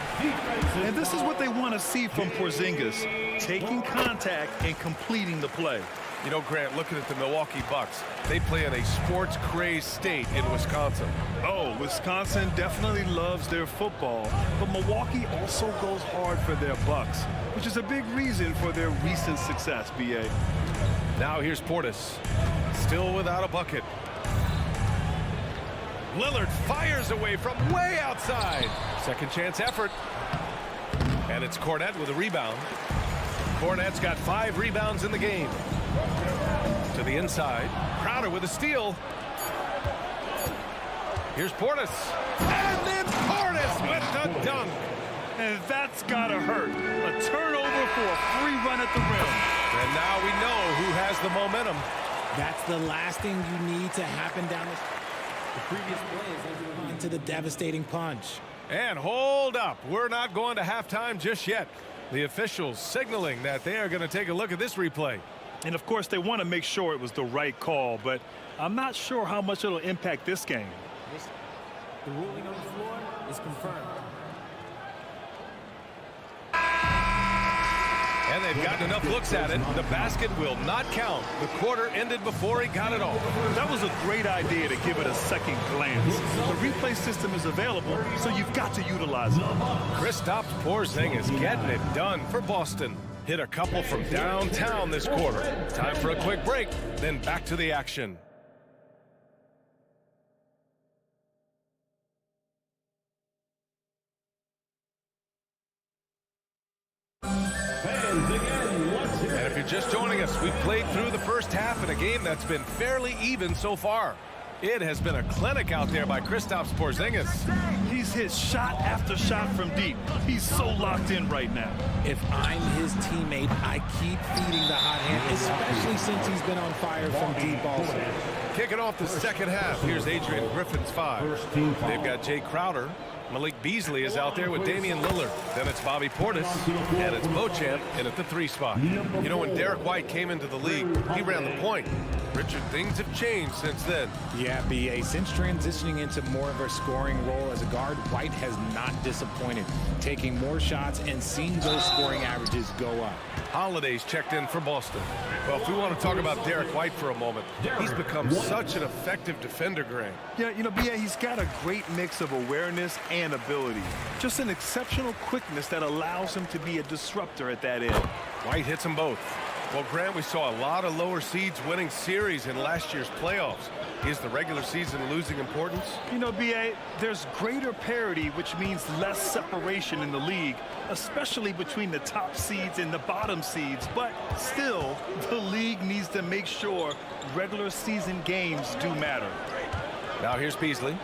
And this is what they want to see from Porzingis, taking contact and completing the play. You know, Grant, looking at the Milwaukee Bucks, they play in a sports-crazed state in Wisconsin. Oh, Wisconsin definitely loves their football, but Milwaukee also goes hard for their Bucks, which is a big reason for their recent success, B.A. Now here's Portis, still without a bucket. Lillard fires away from way outside. Second chance effort. And it's Cornette with a rebound. Cornette's got 5 rebounds in the game. To the inside. Crowder with a steal. Here's Portis. And then Portis with the dunk. And that's gotta hurt. A turnover for a free run at the rim. And now we know who has the momentum. That's the last thing you need to happen down the previous play is into the devastating punch. And hold up. We're not going to halftime just yet. The officials signaling that they are going to take a look at this replay. And of course, they want to make sure it was the right call, but I'm not sure how much it'll impact this game. The ruling on the floor is confirmed. And they've gotten enough looks at it. The basket will not count. The quarter ended before he got it all. That was a great idea to give it a second glance. The replay system is available, so you've got to utilize it. Kristaps Porzingis getting it done for Boston. Hit a couple from downtown this quarter. Time for a quick break, then back to the action. And if you're just joining us, we've played through the first half in a game that's been fairly even so far. It has been a clinic out there by Kristaps Porzingis. He's hit shot after shot from deep. He's so locked in right now. If I'm his teammate, I keep feeding the hot hand, especially since he's been on fire from deep also. Kicking off the second half, here's Adrian Griffin's 5. They've got Jay Crowder. Malik Beasley is out there with Damian Lillard. Then it's Bobby Portis, and it's Beauchamp in at the 3 spot. You know, when Derek White came into the league, he ran the point. Richard, things have changed since then. Yeah, B.A. Since transitioning into more of a scoring role as a guard, White has not disappointed, taking more shots and seeing those scoring averages go up. Holiday's checked in for Boston. Well, if we want to talk about Derek White for a moment, he's become such an effective defender, Grant. Yeah, you know, B.A., he's got a great mix of awareness and ability. Just an exceptional quickness that allows him to be a disruptor at that end. White hits them both. Well, Grant, we saw a lot of lower seeds winning series in last year's playoffs. Is the regular season losing importance? You know, B.A., there's greater parity, which means less separation in the league, especially between the top seeds and the bottom seeds. But still, the league needs to make sure regular season games do matter. Now here's Beasley.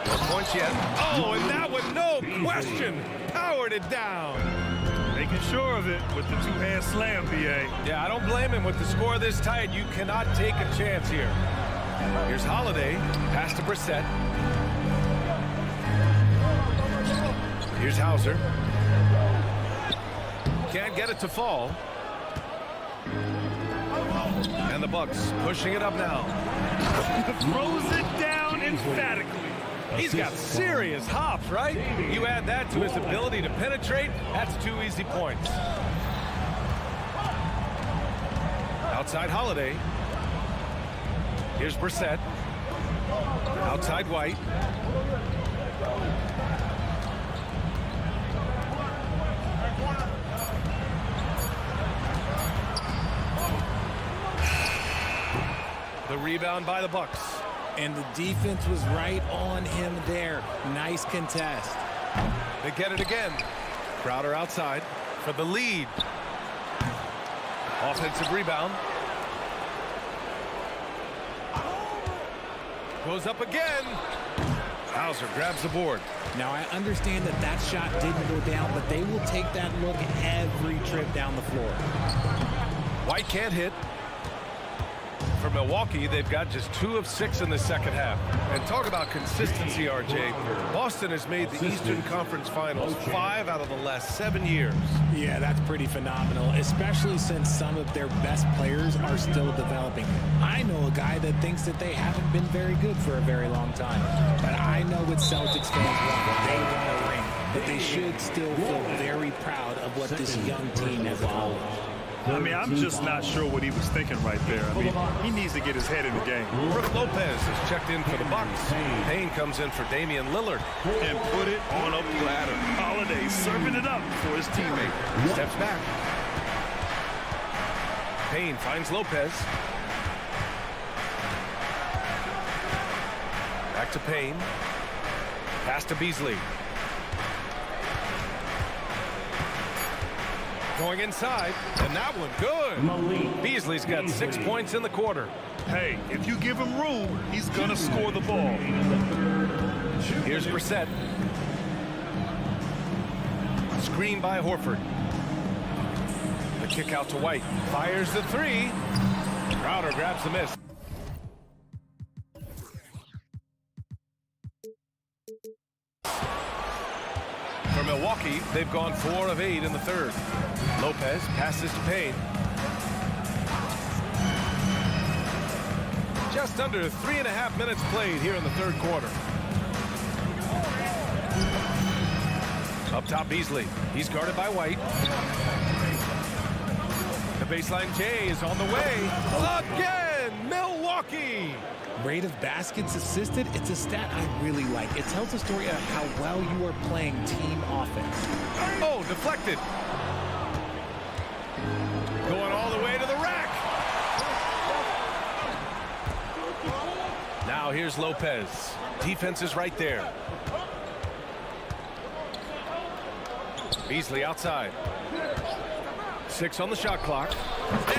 No points yet. Oh, and that one, no question, powered it down. Making sure of it with the two-hand slam, B.A. Yeah, I don't blame him. With the score this tight, you cannot take a chance here. Here's Holiday. Pass to Brissett. Here's Hauser. Can't get it to fall. And the Bucks pushing it up now. Throws it down emphatically. He's got serious hops, right? You add that to his ability to penetrate, that's 2 easy points. Outside Holiday. Here's Brissett. Outside White. The rebound by the Bucks. And the defense was right on him there. Nice contest. They get it again. Crowder outside for the lead. Offensive rebound. Goes up again. Hauser grabs the board. Now, I understand that that shot didn't go down, but they will take that look every trip down the floor. White can't hit. For Milwaukee, they've got just 2 of 6 in the second half. And talk about consistency, RJ. Boston has made the Eastern Conference Finals 5 out of the last 7 years. Yeah, that's pretty phenomenal, especially since some of their best players are still developing. I know a guy that thinks that they haven't been very good for a very long time. But I know what Celtics fans want. They want a ring. But they should still feel very proud of what this young team has accomplished. I mean, I'm just not sure what he was thinking right there. I mean, he needs to get his head in the game. Brook Lopez is checked in for the Bucks. Payne comes in for Damian Lillard. And put it on a platter. Holiday serving it up for his teammate. Steps back. Payne finds Lopez. Back to Payne. Pass to Beasley. Going inside, and that one good. Beasley's got 6 points in the quarter. Hey, if you give him room, he's going to score the ball. Here's Brissett. Screen by Horford. The kick out to White. Fires the 3. Crowder grabs the miss. For Milwaukee, they've gone 4 of 8 in the third. Lopez passes to Payne. Just under 3.5 minutes played here in the third quarter. Up top, Beasley. He's guarded by White. The baseline J is on the way. Again, Milwaukee. Rate of baskets assisted, it's a stat I really like. It tells a story of how well you are playing team offense. Oh, deflected. Going all the way to the rack. Now here's Lopez. Defense is right there. Beasley outside. 6 on the shot clock.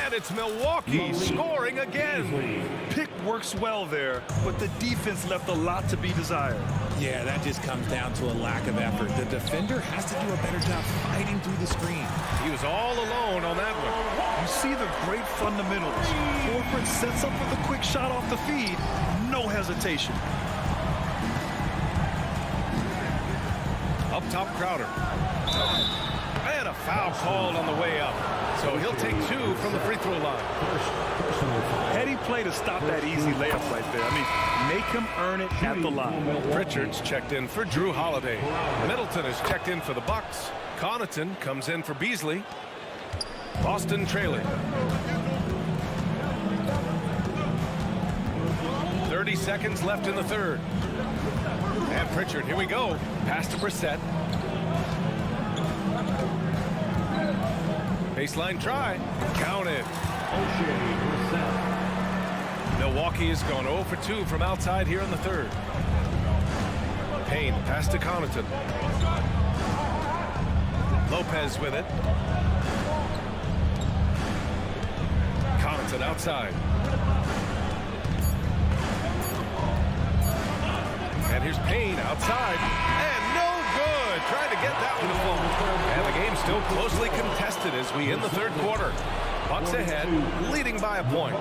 And it's Milwaukee scoring again. Pick works well there, but the defense left a lot to be desired. Yeah, that just comes down to a lack of effort. The defender has to do a better job fighting through the screen. He was all alone on that one. You see the great fundamentals. Horford sets up with a quick shot off the feed. No hesitation. Up top, Crowder. And a foul called on the way up. So he'll take 2 from the free throw line. Heady play to stop that easy layup right there. I mean, make him earn it at the line. Pritchard's checked in for Drew Holiday. Middleton is checked in for the Bucks. Connaughton comes in for Beasley. Boston trailing. 30 seconds left in the third. And Pritchard, here we go. Pass to Brissett. Baseline try. Counted. Milwaukee has gone 0 for 2 from outside here in the third. Payne pass to Connaughton. Lopez with it. Connaughton outside. And here's Payne outside. And no good. Trying to get that one to fall. And the game's still closely contested as we end the third quarter. Bucks ahead, leading by a point.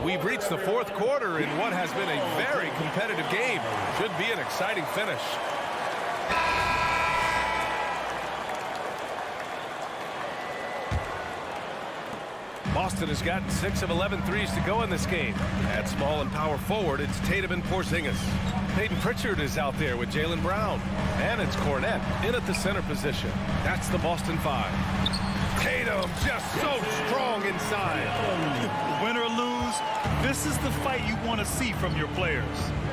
We've reached the fourth quarter in what has been a very competitive game. Should be an exciting finish. Boston has gotten 6 of 11 threes to go in this game. At small and power forward, it's Tatum and Porzingis. Peyton Pritchard is out there with Jaylen Brown. And it's Cornette in at the center position. That's the Boston 5. Tatum just so strong inside. Win or lose, this is the fight you want to see from your players.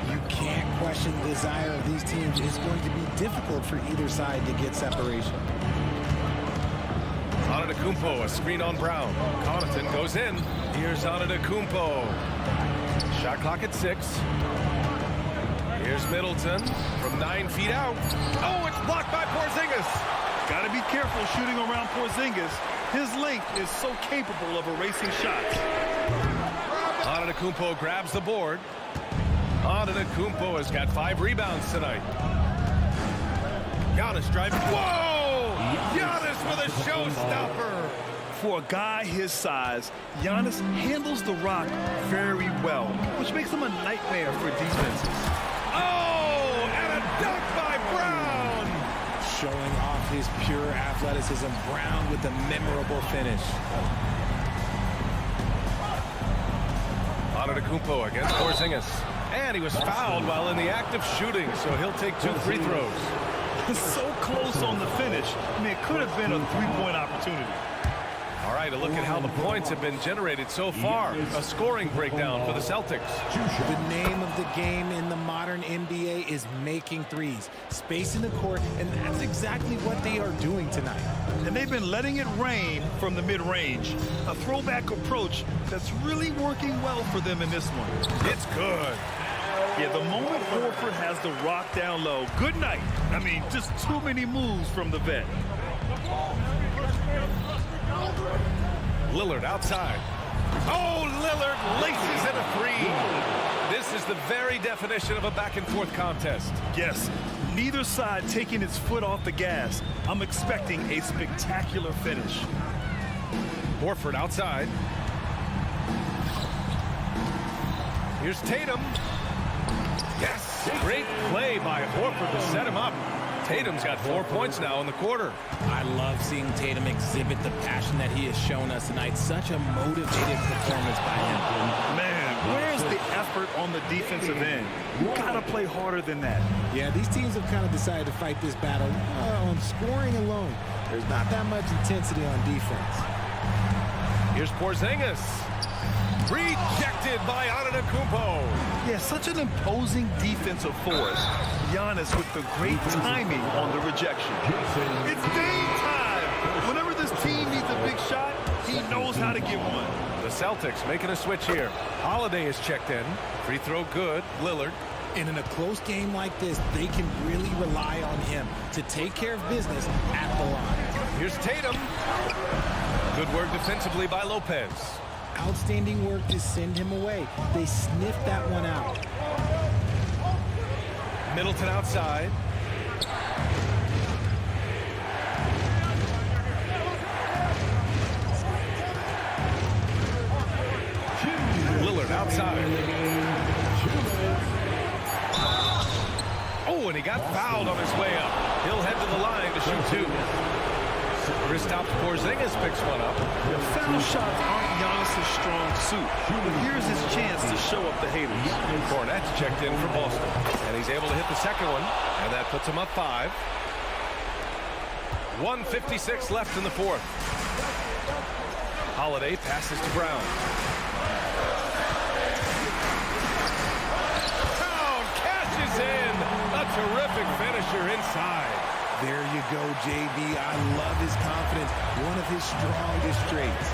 You can't question the desire of these teams. It's going to be difficult for either side to get separation. Antetokounmpo, a screen on Brown. Connaughton goes in. Here's Antetokounmpo. Shot clock at 6. Here's Middleton from 9 feet out. Oh, it's blocked by Porzingis. Got to be careful shooting around Porzingis. His length is so capable of erasing shots. Antetokounmpo grabs the board. Antetokounmpo has got 5 rebounds tonight. Giannis driving. Whoa! Giannis with a showstopper. For a guy his size, Giannis handles the rock very well, which makes him a nightmare for defenses. Oh, and a dunk by Brown. Showing off his pure athleticism. Brown with the memorable finish. Antetokounmpo against Porzingis. And he was fouled while in the act of shooting, so he'll take 2 free throws. So close on the finish. I mean, it could have been a 3-point opportunity. All right, a look at how the points have been generated so far. A scoring breakdown for the Celtics. The name of the game in the modern NBA is making threes, spacing the court, and that's exactly what they are doing tonight. And they've been letting it rain from the mid-range. A throwback approach that's really working well for them in this one. It's good. Yeah, the moment Horford has the rock down low, good night. I mean, just too many moves from the vet. Lillard outside. Oh, Lillard laces in a 3. This is the very definition of a back-and-forth contest. Yes, neither side taking its foot off the gas. I'm expecting a spectacular finish. Horford outside. Here's Tatum. Yes, great play by Horford to set him up. Tatum's got 4 points now in the quarter. I love seeing Tatum exhibit the passion that he has shown us tonight. Such a motivated performance by him. Man, where's the effort on the defensive end? You gotta play harder than that. Yeah, these teams have kind of decided to fight this battle on scoring alone. There's not that much intensity on defense. Here's Porzingis. Rejected by Antetokounmpo. Yeah, such an imposing defensive force. Giannis with the great timing on the rejection. It's game time. Whenever this team needs a big shot, he knows how to get one. The Celtics making a switch here. Holiday is checked in. Free throw good. Lillard. And in a close game like this, they can really rely on him to take care of business at the line. Here's Tatum. Good work defensively by Lopez. Outstanding work to send him away. They sniffed that one out. Middleton outside. Lillard outside. Oh, and he got fouled on his way up. He'll head to the line to shoot 2. Kristaps Porzingis picks one up. The foul shots aren't Giannis' strong suit, but here's his chance to show up the haters. Cornette's checked in for Boston, and he's able to hit the second one, and that puts him up 5. 1:56 left in the fourth. Holiday passes to Brown. Brown cashes in. A terrific finisher inside. There you go, JB. I love his confidence. One of his strongest traits.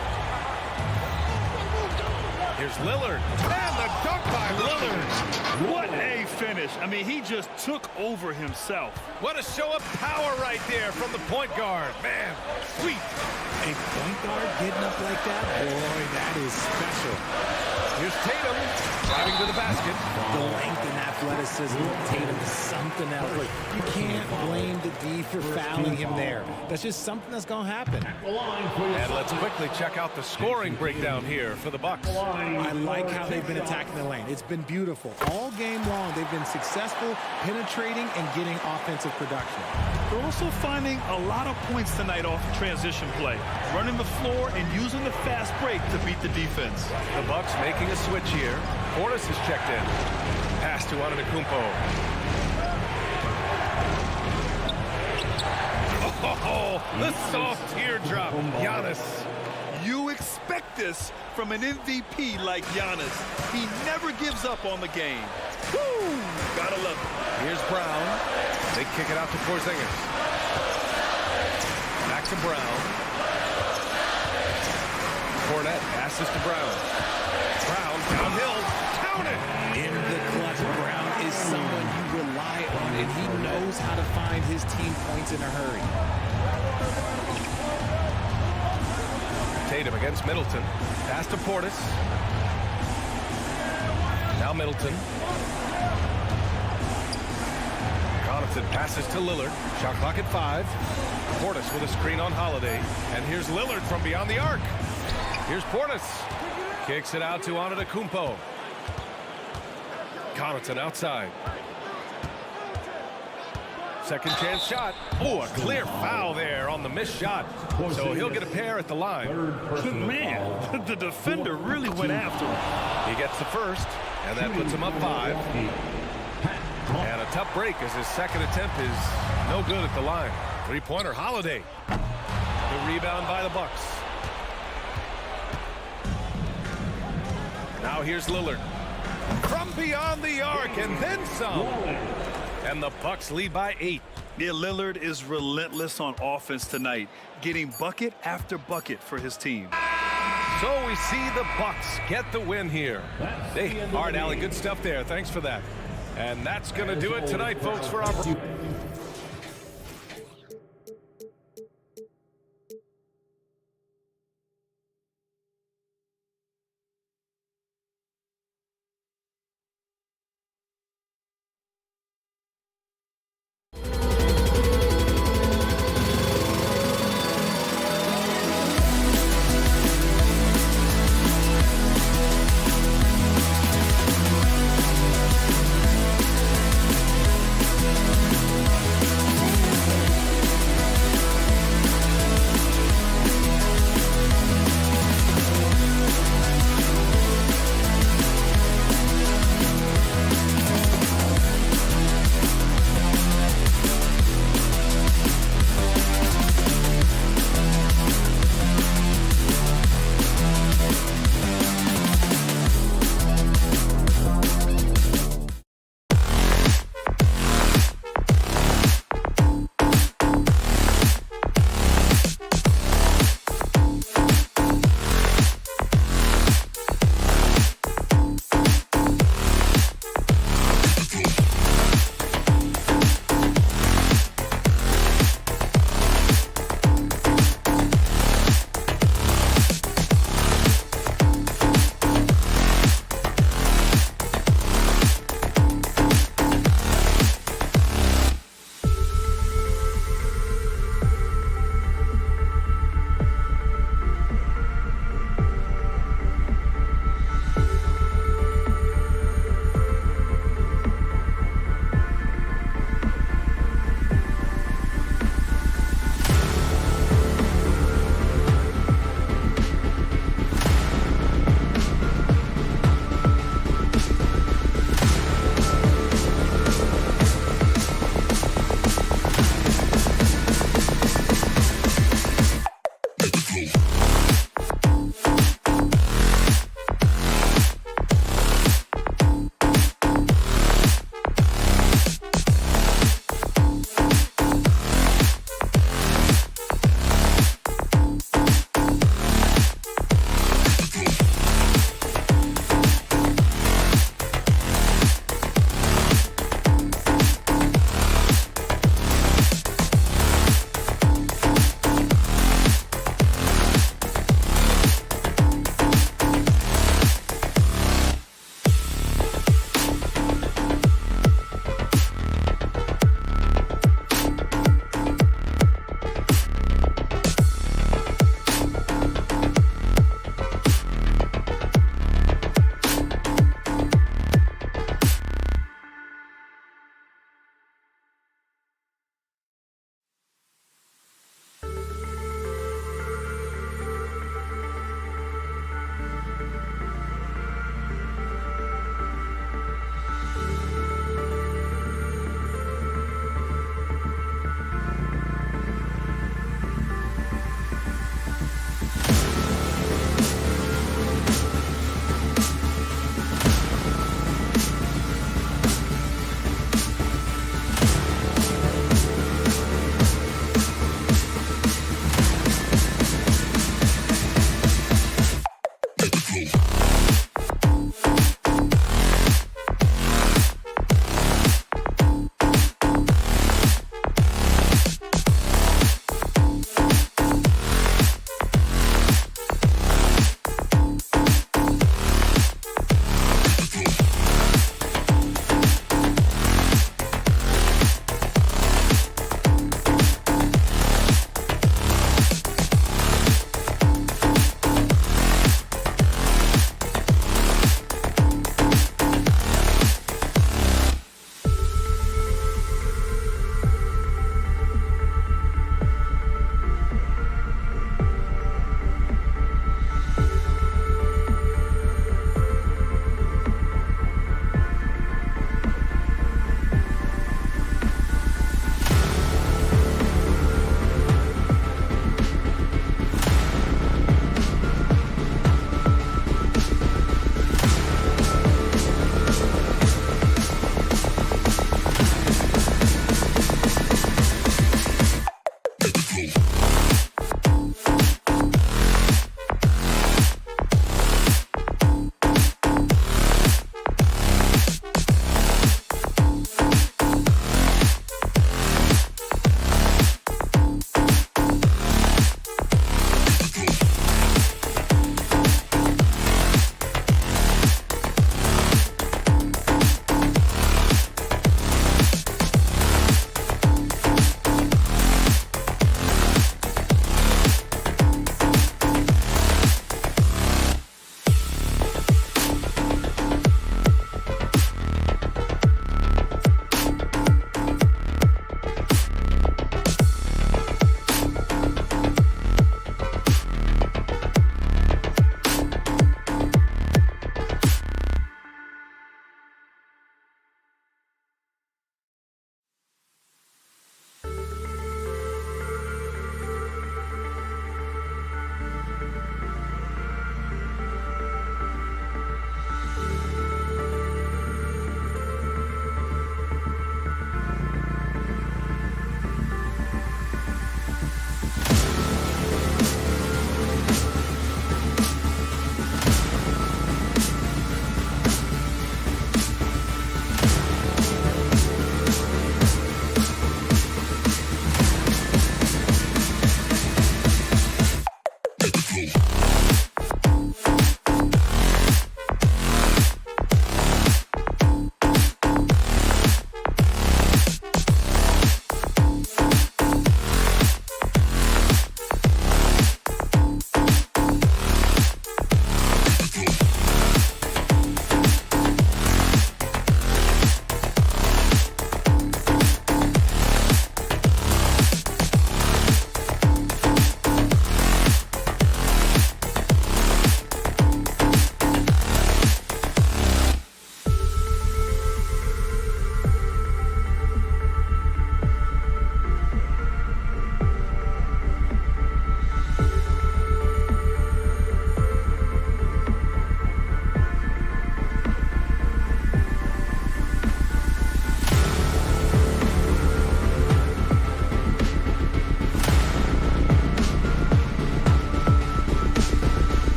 Here's Lillard. And the dunk by Lillard. What a finish. I mean, he just took over himself. What a show of power right there from the point guard. Man, sweet. A point guard getting up like that? Boy, that is special. Here's Tatum driving to the basket. The length and athleticism of Tatum is something else. You can't blame the D for fouling him there. That's just something that's going to happen. And let's quickly check out the scoring breakdown here for the Bucks. I like how they've been attacking the lane. It's been beautiful. All game long, they've been successful penetrating and getting offensive production. They're also finding a lot of points tonight off transition play, running the floor and using the fast break to beat the defense. The Bucks making a switch here. Portis is checked in. Pass to Antetokounmpo. Oh, the soft teardrop. Giannis. You expect this from an MVP like Giannis. He never gives up on the game. Woo! Gotta love it. Here's Brown. They kick it out to Porzingis. Back to Brown. Cornette passes to Brown. Brown downhill. Count it! In the clutch, Brown is someone you rely on, and he knows how to find his team points in a hurry. Tatum against Middleton. Pass to Portis. Now Middleton. Connaughton passes to Lillard. Shot clock at 5. Portis with a screen on Holiday. And here's Lillard from beyond the arc. Here's Portis. Kicks it out to Antetokounmpo. Connaughton outside. Second chance shot. Oh, a clear foul there on the missed shot. So he'll get a pair at the line. Man, the defender really went after him. He gets the first, and that puts him up 5. And a tough break as his second attempt is no good at the line. Three-pointer, Holiday. The rebound by the Bucks. Now here's Lillard. From beyond the arc, and then some. And the Bucks lead by 8. Yeah, Lillard is relentless on offense tonight, getting bucket after bucket for his team. So we see the Bucks get the win here. All right, Allie, good stuff there. Thanks for that. And that's going to do it tonight, folks, for our...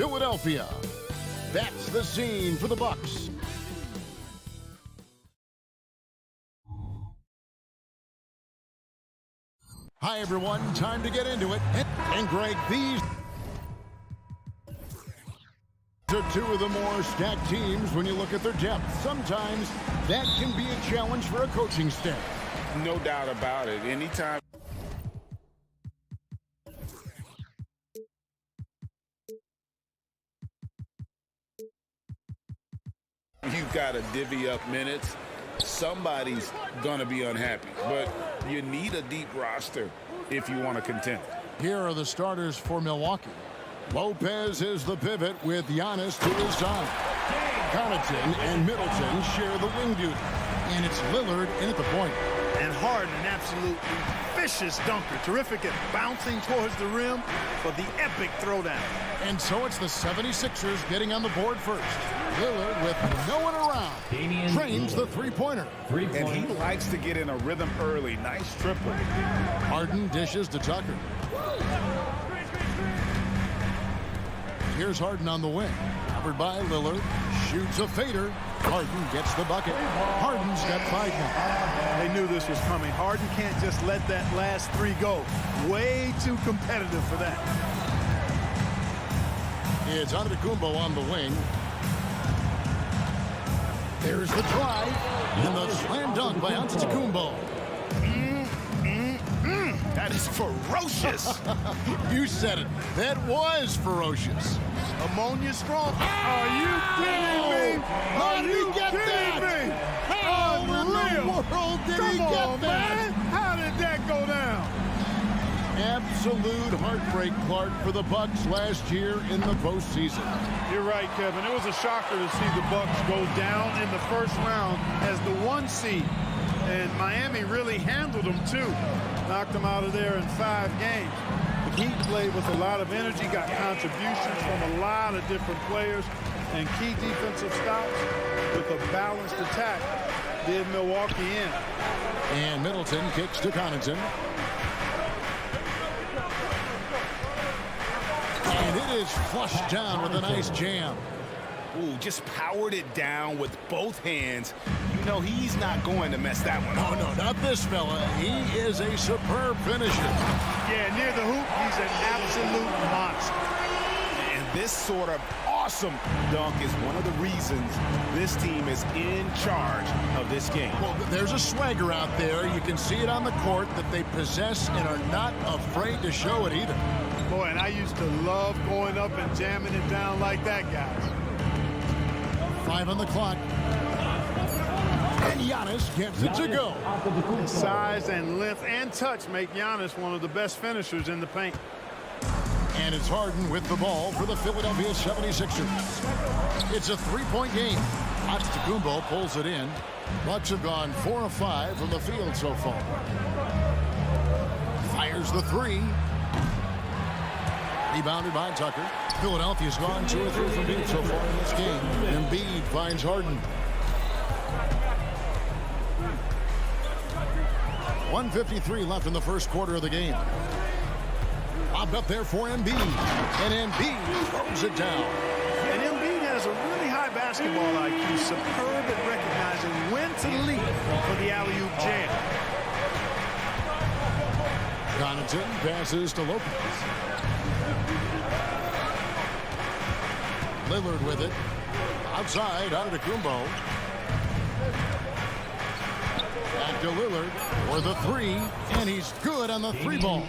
Philadelphia. That's the scene for the Bucks. Hi, everyone. Time to get into it. And Greg, these are two of the more stacked teams when you look at their depth. Sometimes that can be a challenge for a coaching staff. No doubt about it. Anytime you've got to divvy up minutes, somebody's going to be unhappy. But you need a deep roster if you want to contend. Here are the starters for Milwaukee. Lopez is the pivot with Giannis to his side. Connaughton and Middleton share the wing duty. And it's Lillard in at the point. And Harden, an absolutely vicious dunker. Terrific at bouncing towards the rim for the epic throwdown. And so it's the 76ers getting on the board first. Lillard, with no one around, trains the three-pointer. And he likes to get in a rhythm early. Nice triple. Harden dishes to Tucker. Here's Harden on the wing. Covered by Lillard. Shoots a fader. Harden gets the bucket. Harden's got 5 now. They knew this was coming. Harden can't just let that last 3 go. Way too competitive for that. It's Antetokounmpo on the wing. There's the drive. And the slam dunk by Antetokounmpo. That is ferocious. You said it. That was ferocious. Ammonia strong. Are you kidding me? How did he get that? How in the world did he get that? Man. How did that go down? Absolute heartbreak, Clark, for the Bucks last year in the postseason. You're right, Kevin. It was a shocker to see the Bucks go down in the first round as the 1 seed. And Miami really handled them, too. Knocked them out of there in 5 games. The Heat played with a lot of energy, got contributions from a lot of different players, and key defensive stops with a balanced attack did Milwaukee in. And Middleton kicks to Connaughton. And it is flushed down with a nice jam. Ooh, just powered it down with both hands. You know he's not going to mess that one up. Oh, no, not this fella. He is a superb finisher. Yeah, near the hoop, he's an absolute monster. And this sort of awesome dunk is one of the reasons this team is in charge of this game. Well, there's a swagger out there. You can see it on the court that they possess and are not afraid to show it either. Boy, and I used to love going up and jamming it down like that, guys. 5 on the clock. And Giannis gets it to go. His size and length and touch make Giannis one of the best finishers in the paint. And it's Harden with the ball for the Philadelphia 76ers. It's a 3-point game. Antetokounmpo pulls it in. Bucks have gone 4 of 5 from the field so far. Fires the 3. Rebounded by Tucker. Philadelphia's gone 2 or 3 from deep so far in this game. Embiid finds Harden. 1:53 left in the first quarter of the game. Lobbed up there for Embiid. And Embiid throws it down. And Embiid has a really high basketball IQ. Superb at recognizing when to leap for the alley-oop jam. Connaughton passes to Lopez. Lillard with it. Outside, Antetokounmpo. Back to Lillard for the 3, and he's good on the 3 ball.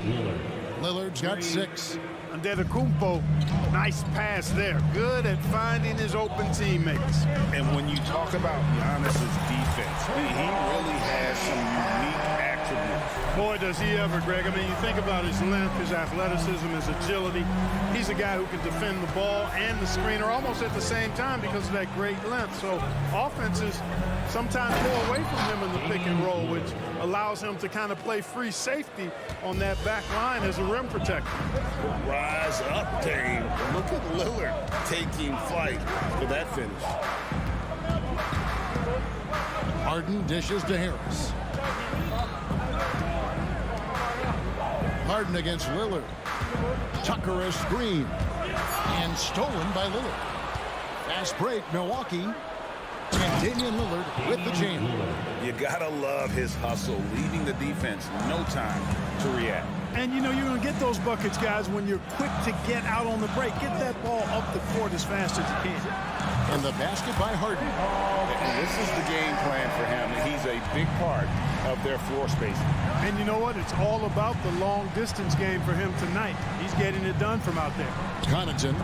Lillard's got 6. Antetokounmpo, nice pass there. Good at finding his open teammates. And when you talk about Giannis's defense, he really has some unique attributes. Boy, does he ever, Greg. I mean, you think about his length, his athleticism, his agility. He's a guy who can defend the ball and the screener almost at the same time because of that great length. So offenses sometimes go away from him in the pick and roll, which allows him to kind of play free safety on that back line as a rim protector. Rise up, Dame. Look at Lillard taking flight for that finish. Harden dishes to Harris. Harden against Lillard. Tucker a screen. And stolen by Lillard. Fast break, Milwaukee. And Damian Lillard with the jam. You gotta love his hustle, leaving the defense no time to react. And, you know, you're going to get those buckets, guys, when you're quick to get out on the break. Get that ball up the court as fast as you can. And the basket by Harden. And this is the game plan for him. He's a big part of their floor spacing. And you know what? It's all about the long-distance game for him tonight. He's getting it done from out there. Connaughton.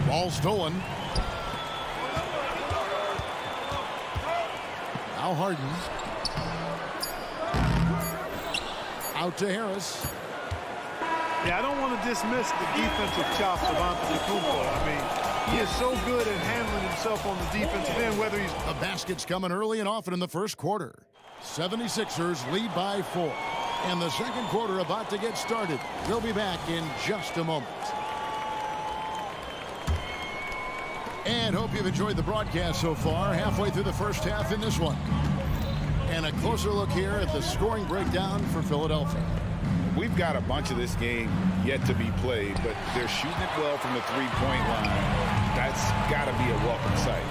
Ball stolen. Now Harden. Out to Harris. Yeah, I don't want to dismiss the defensive chops of Antetokounmpo. I mean, he is so good at handling himself on the defensive end, whether he's... The basket's coming early and often in the first quarter. 76ers lead by 4. And the second quarter about to get started. We'll be back in just a moment. And hope you've enjoyed the broadcast so far. Halfway through the first half in this one. And a closer look here at the scoring breakdown for Philadelphia. We've got a bunch of this game yet to be played, but they're shooting it well from the three-point line. That's got to be a welcome sight.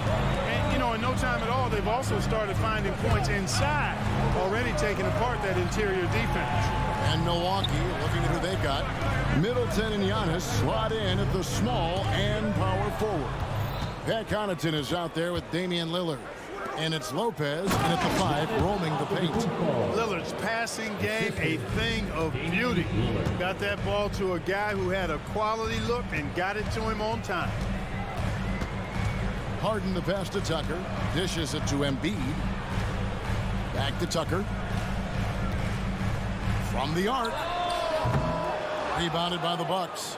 And, you know, in no time at all, they've also started finding points inside, already taking apart that interior defense. And Milwaukee, looking at who they've got. Middleton and Giannis slot in at the small and power forward. Pat Connaughton is out there with Damian Lillard. And it's Lopez, and at the 5, roaming the paint. Lillard's passing game, a thing of beauty. Got that ball to a guy who had a quality look and got it to him on time. Harden the pass to Tucker. Dishes it to Embiid. Back to Tucker. From the arc. Rebounded by the Bucks.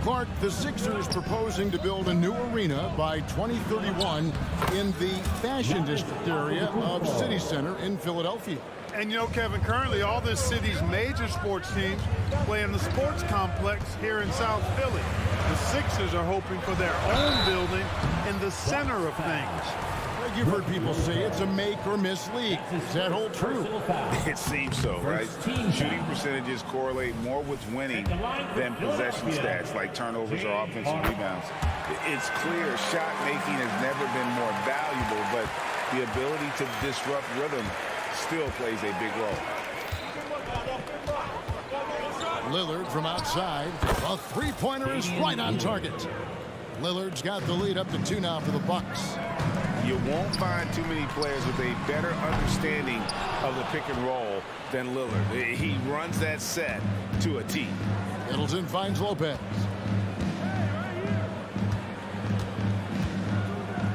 Clark, the Sixers proposing to build a new arena by 2031 in the Fashion District area of City Center in Philadelphia. And you know, Kevin, currently all this city's major sports teams play in the sports complex here in South Philly. The Sixers are hoping for their own building in the center of things. You've heard people say it's a make or miss league. Does that hold true? It seems so, right? Shooting percentages correlate more with winning than possession stats like turnovers or offensive rebounds. It's clear shot making has never been more valuable, but the ability to disrupt rhythm still plays a big role. Lillard from outside. A three-pointer is right on target. Lillard's got the lead up to 2 now for the Bucks. You won't find too many players with a better understanding of the pick and roll than Lillard. He runs that set to a T. Middleton finds Lopez.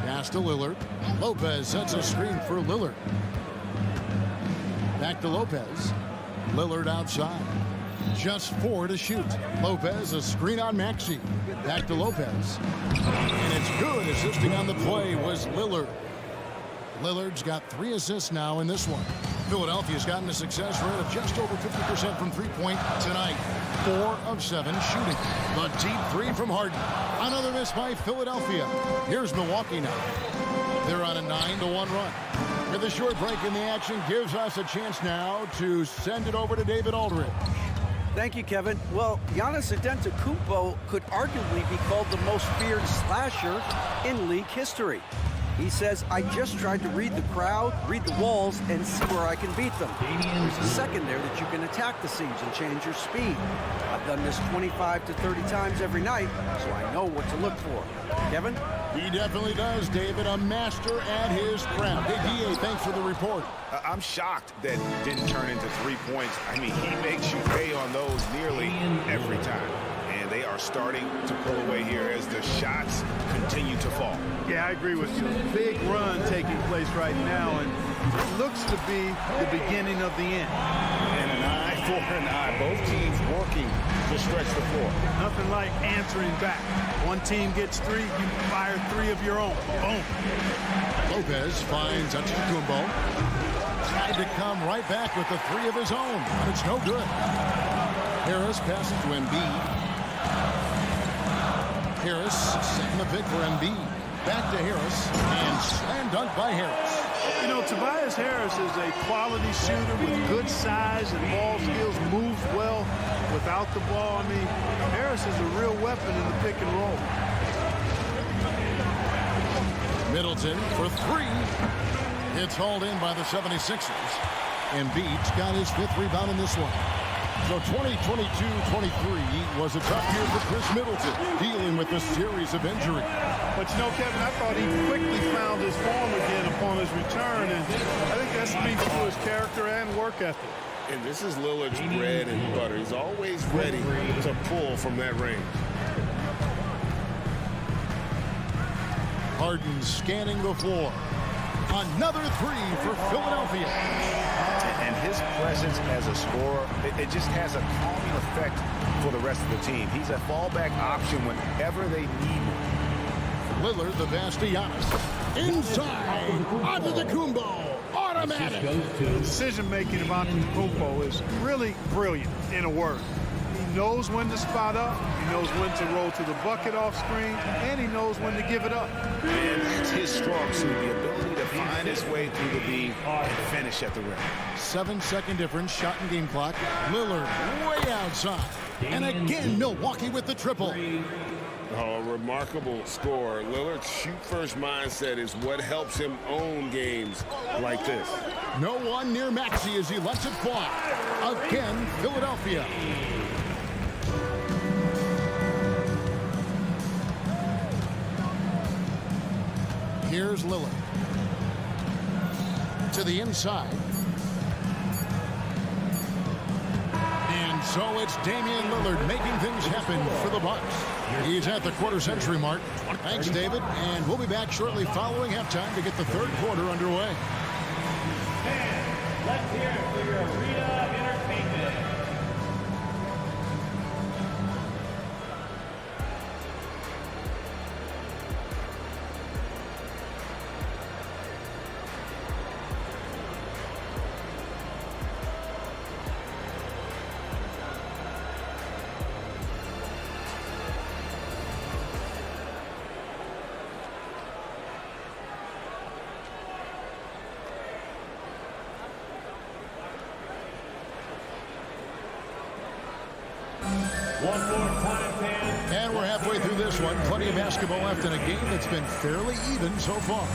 Pass to Lillard. Lopez sets a screen for Lillard. Back to Lopez. Lillard outside. Just 4 to shoot. Lopez, a screen on Maxey. Back to Lopez. And it's good. Assisting on the play was Lillard. Lillard's got 3 assists now in this one. Philadelphia's gotten a success rate of just over 50% from three-point tonight. 4 of 7 shooting. The deep 3 from Harden. Another miss by Philadelphia. Here's Milwaukee now. They're on a 9-1 run. With a short break in the action, gives us a chance now to send it over to David Aldridge. Thank you, Kevin. Well, Giannis Antetokounmpo could arguably be called the most feared slasher in league history. He says, I just tried to read the crowd, read the walls, and see where I can beat them. There's a second there that you can attack the seams and change your speed. I've done this 25 to 30 times every night, so I know what to look for. Kevin? He definitely does, David. A master at his craft. Hey, DA, thanks for the report. I'm shocked that didn't turn into 3 points. I mean, he makes you pay on those nearly every time. And they are starting to pull away here as the shots continue to fall. Yeah, I agree with you. Big run taking place right now, and it looks to be the beginning of the end. And an eye for an eye. Both teams working to stretch the floor. Nothing like answering back. One team gets 3, you fire 3 of your own. Boom. Lopez finds Antetokounmpo. Tried to come right back with the 3 of his own, but it's no good. Harris passes to Embiid. Harris setting the pick for Embiid. Back to Harris, and slam dunk by Harris. You know, Tobias Harris is a quality shooter with good size and ball skills, moves well without the ball. I mean, Harris is a real weapon in the pick and roll. Middleton for three. It's hauled in by the 76ers. Embiid's got his 5th rebound in this one. So 2022-23 was a tough year for Chris Middleton, dealing with a series of injuries. But you know, Kevin, I thought he quickly found his form again upon his return, and I think that speaks to his character and work ethic. And this is Lillard's bread and butter. He's always ready to pull from that range. Harden scanning the floor. Another three for Philadelphia. And his presence as a scorer, it just has a calming effect for the rest of the team. He's a fallback option whenever they need him. Lillard, the pass to Giannis. Inside, Antetokounmpo, automatic. The decision-making of Antetokounmpo is really brilliant, in a word. He knows when to spot up, he knows when to roll to the bucket off screen, and he knows when to give it up. And that's his strong suit, the ability to find his way through the beam and finish at the rim. 7-second difference, shot and game clock. Lillard way outside. And again, Milwaukee with the triple. Oh, a remarkable score. Lillard's shoot-first mindset is what helps him own games like this. No one near Maxey as he lets it fly. Again, Philadelphia. Here's Lillard. To the inside. And so it's Damian Lillard making things happen for the Bucks. He's at the quarter-century mark. Thanks, David. And we'll be back shortly following halftime to get the third quarter underway. And let's hear it for your arena entertainment. One more time, fans. And we're halfway through this one. Plenty of basketball left in a game that's been fairly even so far.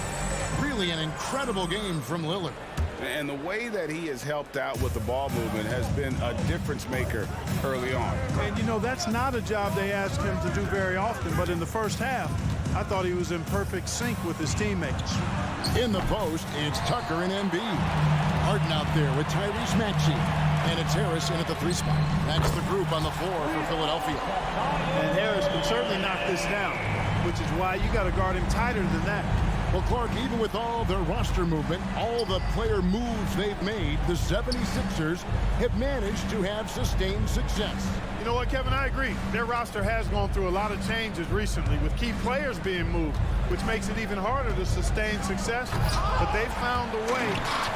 Really an incredible game from Lillard. And the way that he has helped out with the ball movement has been a difference maker early on. And, you know, that's not a job they ask him to do very often, but in the first half, I thought he was in perfect sync with his teammates. In the post, it's Tucker and Embiid. Harden out there with Tyrese Maxey. And it's Harris in at the 3 spot. That's the group on the floor for Philadelphia. And Harris can certainly knock this down, which is why you got to guard him tighter than that. Well, Clark, even with all their roster movement, all the player moves they've made, the 76ers have managed to have sustained success. You know what, Kevin? I agree. Their roster has gone through a lot of changes recently with key players being moved, which makes it even harder to sustain success. But they've found a way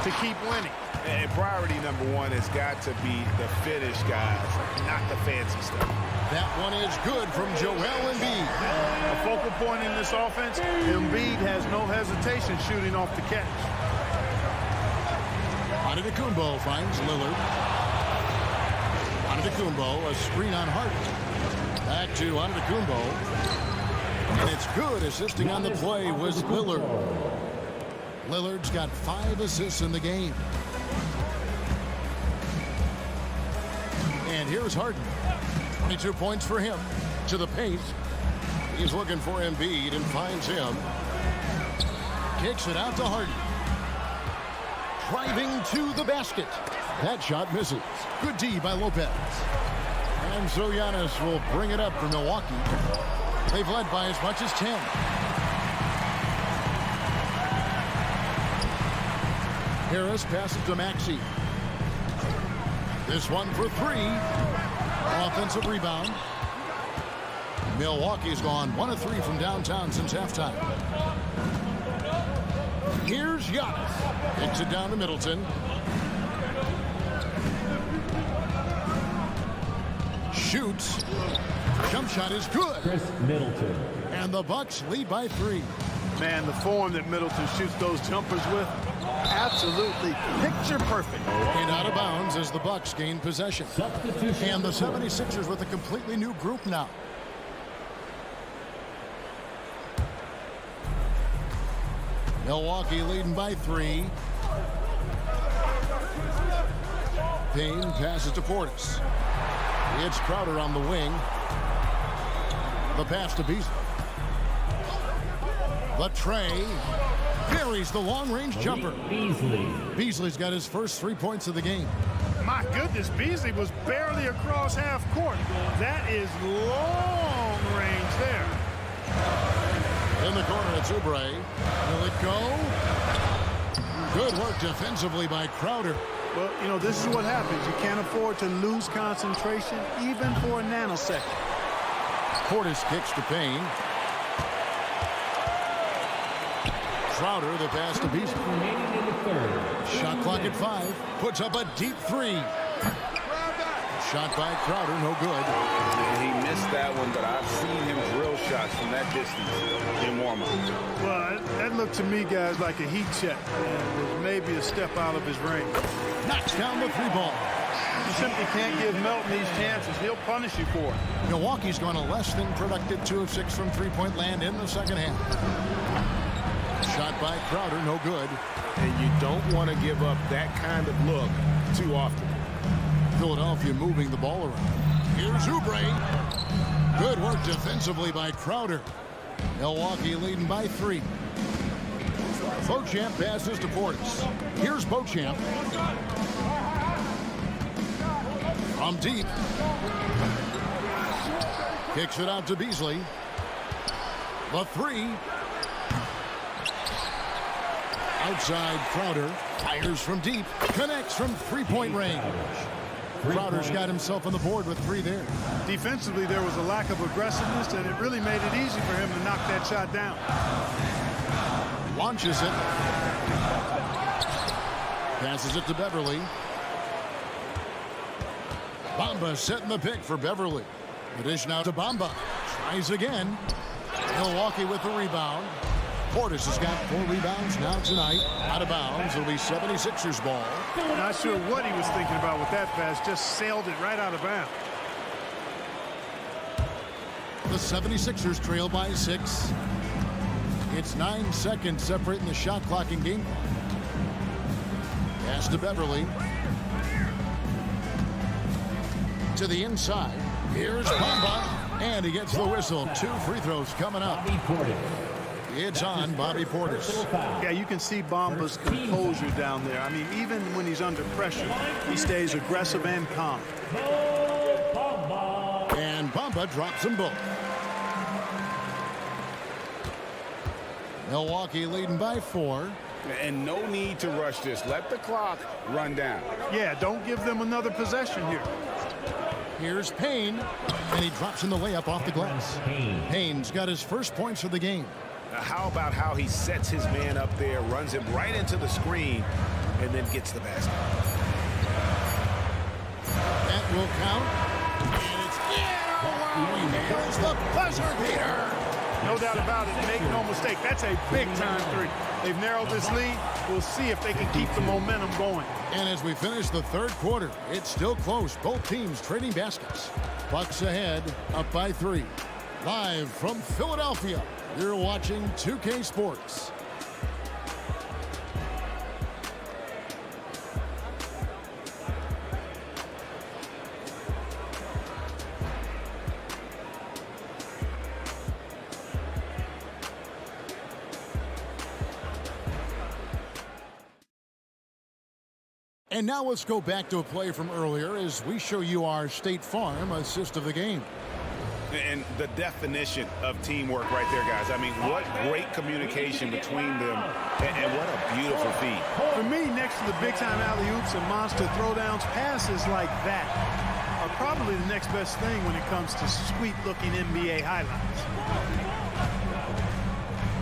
to keep winning. And priority number one has got to be the finish, guys, not the fancy stuff. That one is good from Joel Embiid. A focal point in this offense, Embiid has no hesitation shooting off the catch. Antetokounmpo finds Lillard. Antetokounmpo, a screen on Harden. Back to Antetokounmpo. And it's good. Assisting on the play was Lillard. Lillard's got 5 assists in the game. And here's Harden. 22 points for him. To the paint. He's looking for Embiid and finds him. Kicks it out to Harden. Driving to the basket. That shot misses. Good D by Lopez. And so Giannis will bring it up for Milwaukee. They've led by as much as 10. Harris passes to Maxey. This one for 3. Offensive rebound. Milwaukee's gone 1 of 3 from downtown since halftime. Here's Giannis. Kicks it down to Middleton. Shoots. Jump shot is good. Chris Middleton. And the Bucks lead by 3. Man, the form that Middleton shoots those jumpers with, Absolutely picture perfect. And out of bounds as the Bucks gain possession. And the 76ers with a completely new group now. Milwaukee leading by 3. Payne passes to Portis. It's Crowder on the wing. The pass to Beasley. The tray buries the long-range jumper. Beasley's got his first 3 points of the game. My goodness, Beasley was barely across half court. That is long range there. In the corner, it's Oubre. Will it go? Good work defensively by Crowder. Well, you know, this is what happens. You can't afford to lose concentration even for a nanosecond. Portis kicks to Payne. Crowder, the pass to Beasley. Shot clock at 5. Puts up a deep 3. Shot by Crowder, no good. He missed that one, but I've seen him drill shots from that distance in warm-up. Well, that looked to me, guys, like a heat check. And was maybe a step out of his range. Knocks down the 3 ball. You simply can't give Melton these chances. He'll punish you for it. Milwaukee's gone a less than productive 2 of 6 from three-point land in the second half. Shot by Crowder, no good. And you don't want to give up that kind of look too often. Philadelphia moving the ball around. Here's Oubre. Good work defensively by Crowder. Milwaukee leading by 3. Beauchamp passes to Portis. Here's Beauchamp. From deep. Kicks it out to Beasley. The 3. Outside Crowder. Fires from deep. Connects from three-point range. Crowder's got himself on the board with 3 there. Defensively, there was a lack of aggressiveness, and it really made it easy for him to knock that shot down. Launches it. Passes it to Beverly. Bamba setting the pick for Beverly. The dish now to Bamba. Tries again. Milwaukee with the rebound. Portis has got 4 rebounds now tonight. Out of bounds. It'll be 76ers ball. Not sure what he was thinking about with that pass. Just sailed it right out of bounds. The 76ers trail by 6. It's 9 seconds separating the shot clock and game clock. Pass to Beverly. To the inside. Here's Bamba. And he gets the whistle. 2 free throws coming up. It's on Bobby Portis. Yeah, you can see Bamba's composure down there. I mean, even when he's under pressure, he stays aggressive and calm. And Bamba drops them both. Milwaukee leading by 4. And no need to rush this. Let the clock run down. Yeah, don't give them another possession here. Here's Payne. And he drops in the layup off the glass. Payne's got his first points of the game. Now, how about how he sets his man up there, runs him right into the screen, and then gets the basket. That will count. And it's Here's the buzzer beater. No doubt about it. Make no mistake. That's a big-time 3. They've narrowed this lead. We'll see if they can keep the momentum going. And as we finish the 3rd quarter, it's still close. Both teams trading baskets. Bucks ahead, up by 3. Live from Philadelphia, you're watching 2K Sports. And now let's go back to a play from earlier as we show you our State Farm assist of the game. And the definition of teamwork right there, guys. I mean, what great communication between them, and what a beautiful feed. For me, next to the big-time alley-oops and monster throwdowns, passes like that are probably the next best thing when it comes to sweet-looking NBA highlights.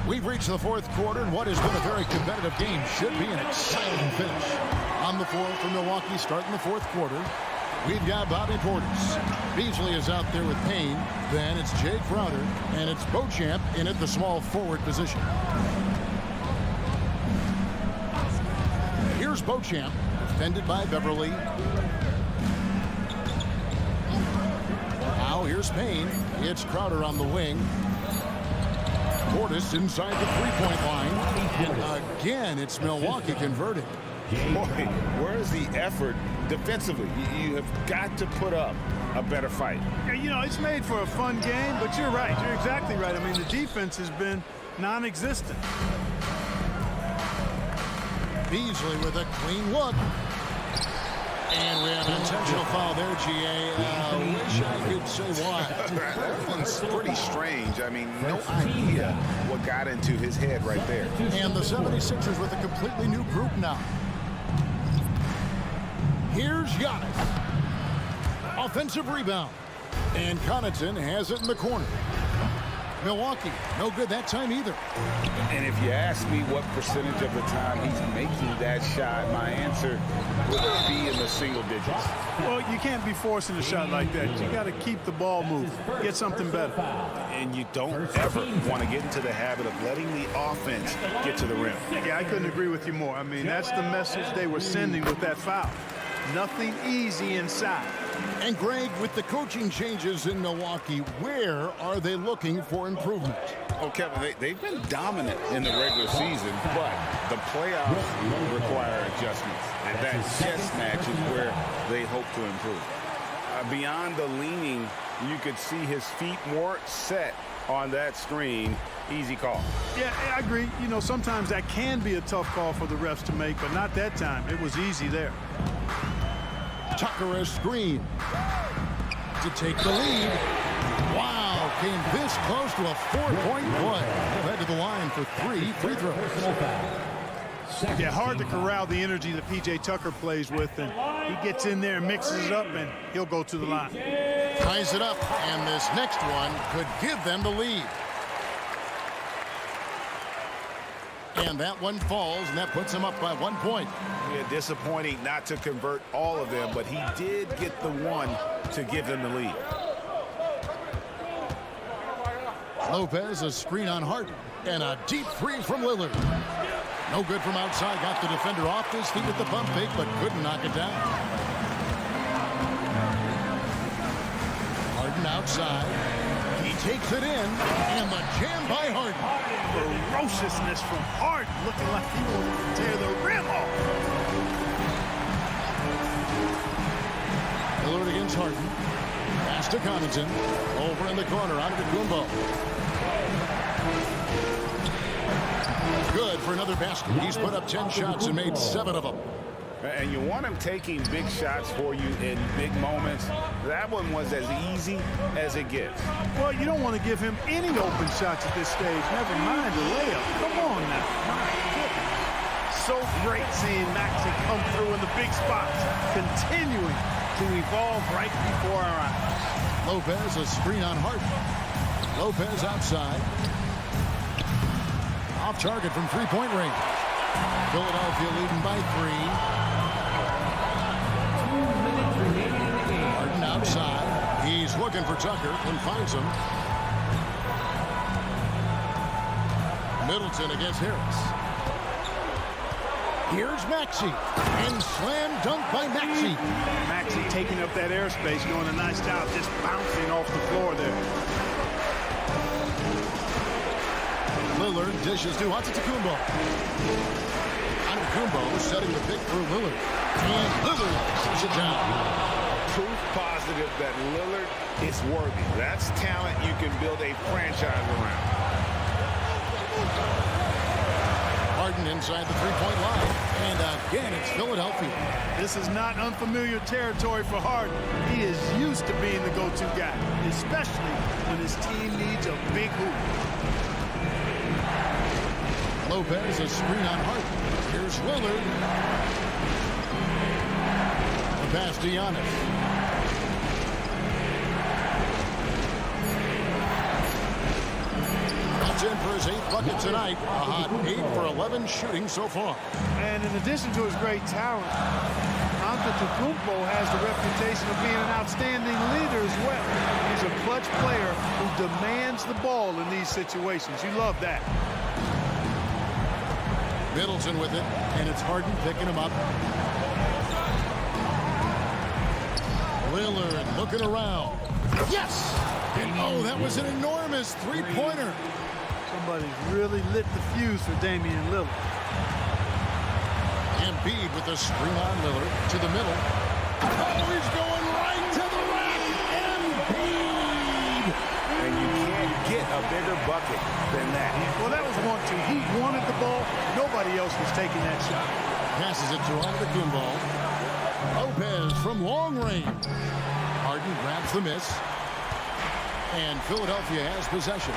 We've reached the 4th quarter, and what has been a very competitive game should be an exciting finish. On the floor for Milwaukee starting the 4th quarter, we've got Bobby Portis. Beasley is out there with Payne. Then it's Jay Crowder, and it's Beauchamp in at the small forward position. Here's Beauchamp, defended by Beverly. Now here's Payne. It's Crowder on the wing. Portis inside the three-point line. And again, it's Milwaukee converted. Boy, where's the effort defensively? You have got to put up a better fight. Yeah, you know, it's made for a fun game, but you're right. You're exactly right. I mean, the defense has been non-existent. Beasley with a clean look. And we have an intentional foul there, GA. Wish I could say why. That one's pretty strange. I mean, no idea what got into his head right there. And the 76ers with a completely new group now. Here's Giannis. Offensive rebound. And Connaughton has it in the corner. Milwaukee, no good that time either. And if you ask me what percentage of the time he's making that shot, my answer would be in the single digits. Well, you can't be forcing a shot like that. You got to keep the ball moving. Get something better. And you don't ever want to get into the habit of letting the offense get to the rim. Yeah, I couldn't agree with you more. I mean, that's the message they were sending with that foul. Nothing easy inside. And Greg, with the coaching changes in Milwaukee, where are they looking for improvement? Oh, Kevin, they've been dominant in the regular season, but the playoffs require adjustments. And that chess match is where they hope to improve. Beyond the leaning, you could see his feet more set on that screen. Easy call. Yeah, I agree. You know, sometimes that can be a tough call for the refs to make, but not that time. It was easy there. Tucker a screen to take the lead. Wow, came this close to a four-point play. Head to the line for 3 free throws. Yeah, hard to corral the energy that P.J. Tucker plays with, and he gets in there and mixes it up, and he'll go to the line. Ties it up, and this next one could give them the lead. And that one falls, and that puts him up by 1 point. Yeah, disappointing not to convert all of them, but he did get the one to give them the lead. Lopez, a screen on Harden, and a deep three from Lillard. No good from outside. Got the defender off his feet with the pump fake, but couldn't knock it down. Harden outside. He takes it in, and the jam by Harden. Ferociousness from Harden, looking like he wanted to tear the rim off. Lillard against Harden. Pass to Connaughton. Over in the corner, onto Kumbo. Good for another basket. He's put up 10 shots and made 7 of them. And you want him taking big shots for you in big moments. That one was as easy as it gets. Well, you don't want to give him any open shots at this stage. Never mind a layup. Come on now. My goodness. So great seeing Maxey come through in the big spots, continuing to evolve right before our eyes. Lopez, a screen on Harden. Lopez outside. Off target from three-point range. Philadelphia leading by 3. Harden outside. He's looking for Tucker and finds him. Middleton against Harris. Here's Maxey. And slam dunk by Maxey. Maxey taking up that airspace, doing a nice job just bouncing off the floor there. Lillard dishes to Antetokounmpo. Antetokounmpo setting the pick for Lillard. And Lillard sits it down. Proof positive that Lillard is worthy. That's talent you can build a franchise around. Harden inside the three-point line. And again, it's Philadelphia. This is not unfamiliar territory for Harden. He is used to being the go-to guy, especially when his team needs a big hoop. Lopez, a screen on Harden. Here's Lillard. The pass to Giannis. That's in for his 8th bucket tonight. A hot 8 for 11 shooting so far. And in addition to his great talent, Antetokounmpo has the reputation of being an outstanding leader as well. He's a clutch player who demands the ball in these situations. You love that. Middleton with it, and it's Harden picking him up. Lillard looking around. Yes! And oh, that was an enormous three-pointer. Somebody's really lit the fuse for Damian Lillard. Embiid with the screen on Lillard to the middle. Oh, he's going right to the rack. Embiid! And you can't get a bigger bucket than that. Well, that was 1-2. He wanted the ball. Nobody else was taking that shot. Passes it to Antetokounmpo. Lopez from long range. Harden grabs the miss. And Philadelphia has possession.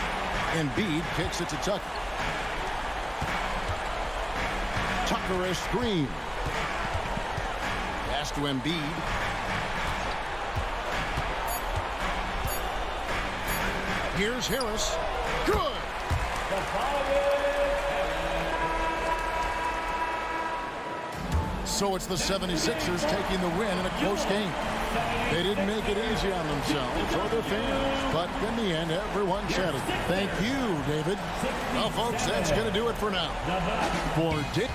Embiid kicks it to Tucker. Tucker a screen. Pass to Embiid. Here's Harris. Good. So it's the 76ers taking the win in a close game. They didn't make it easy on themselves or their fans, but in the end, everyone chatted. Thank you, David. Well, folks, that's going to do it for now. For Dick.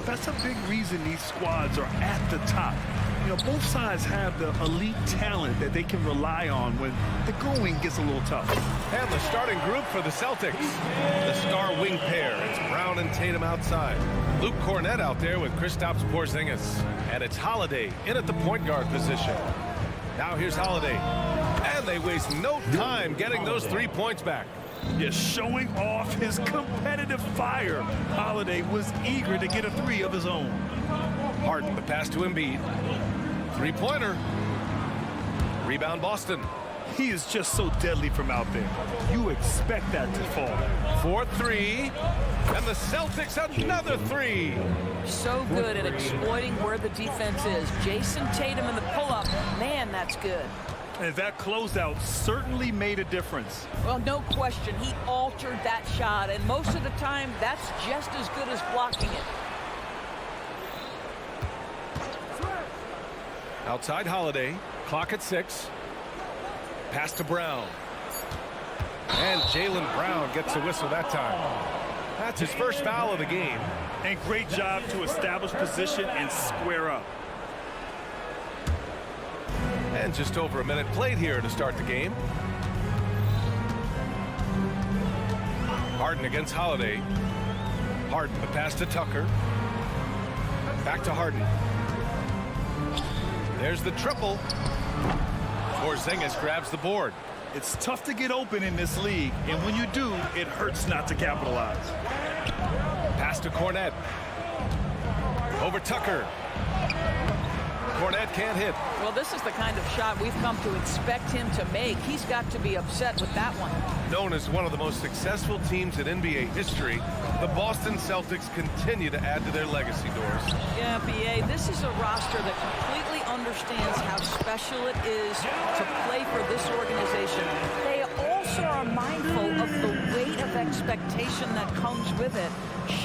That's a big reason these squads are at the top. You know, both sides have the elite talent that they can rely on when the going gets a little tough. And the starting group for the Celtics. The star wing pair. It's Brown and Tatum outside. Luke Cornett out there with Kristaps Porzingis. And it's Holiday in at the point guard position. Now here's Holiday. And they waste no time getting those 3 points back. Just showing off his competitive fire. Holiday was eager to get a 3 of his own. Harden, the pass to Embiid. Three-pointer. Rebound Boston. He is just so deadly from out there. You expect that to fall. 4-3. And the Celtics another 3. So good at exploiting where the defense is. Jason Tatum in the pull-up. Man, that's good. And that closeout certainly made a difference. Well, no question. He altered that shot. And most of the time, that's just as good as blocking it. Outside Holiday. Clock at 6. Pass to Brown. And Jaylen Brown gets a whistle that time. That's his first foul of the game. And great job to establish position and square up. And just over a minute played here to start the game. Harden against Holiday. Harden, the pass to Tucker. Back to Harden. There's the triple. Porzingis grabs the board. It's tough to get open in this league, and when you do, it hurts not to capitalize. Pass to Cornett. Over Tucker. Cornett can't hit. Well, this is the kind of shot we've come to expect him to make. He's got to be upset with that one. Known as one of the most successful teams in NBA history, the Boston Celtics continue to add to their legacy, Doris. Yeah, B.A., this is a roster that completely understands how special it is to play for this organization. They also are mindful of the weight of expectation that comes with it.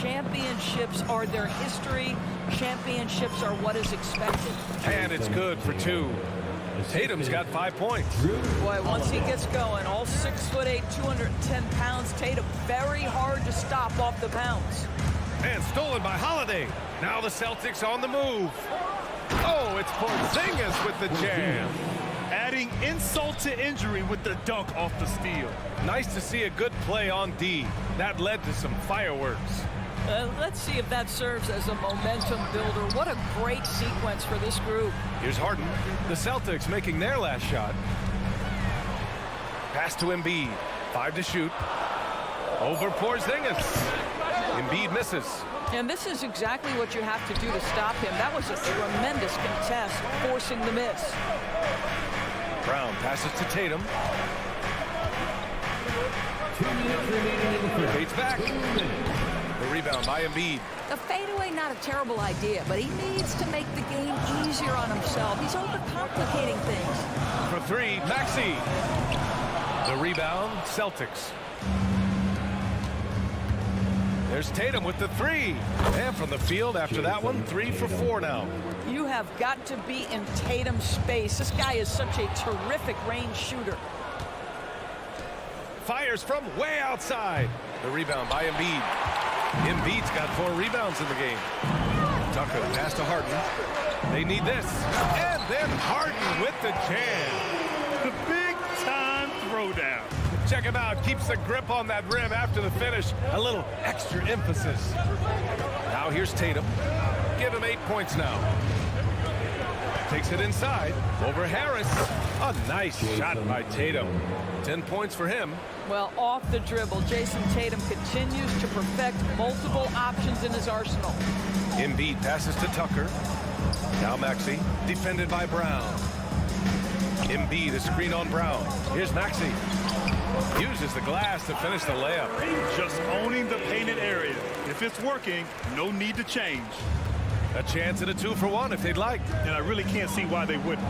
Championships are their history. Championships are what is expected. And it's good for 2. Tatum's got 5 points. Boy, once he gets going, all 6'8", 210 pounds, Tatum very hard to stop off the bounce. And stolen by Holiday. Now the Celtics on the move. Oh, it's Porzingis with the jam. Adding insult to injury with the dunk off the steal. Nice to see a good play on D. That led to some fireworks. Let's see if that serves as a momentum builder. What a great sequence for this group. Here's Harden. The Celtics making their last shot. Pass to Embiid. 5 to shoot. Over Porzingis. Embiid misses. And this is exactly what you have to do to stop him. That was a tremendous contest, forcing the miss. Brown passes to Tatum. Bates back. The rebound by Embiid. A fadeaway, not a terrible idea, but he needs to make the game easier on himself. He's overcomplicating things. For 3, Maxey. The rebound, Celtics. There's Tatum with the 3. And from the field after that one, 3 for 4 now. You have got to be in Tatum's space. This guy is such a terrific range shooter. Fires from way outside. The rebound by Embiid. Embiid's got 4 rebounds in the game. Tucker pass to Harden. They need this. And then Harden with the jam. The big-time throwdown. Check him out. Keeps the grip on that rim after the finish. A little extra emphasis. Now here's Tatum. Give him 8 points now. Takes it inside. Over Harris. A nice shot by Tatum. 10 points for him. Well, off the dribble, Jason Tatum continues to perfect multiple options in his arsenal. Embiid passes to Tucker. Now Maxey, defended by Brown. Embiid, a screen on Brown. Here's Maxey. Uses the glass to finish the layup. Just owning the painted area. If it's working, no need to change. A chance at a 2 for 1 if they'd like. And I really can't see why they wouldn't.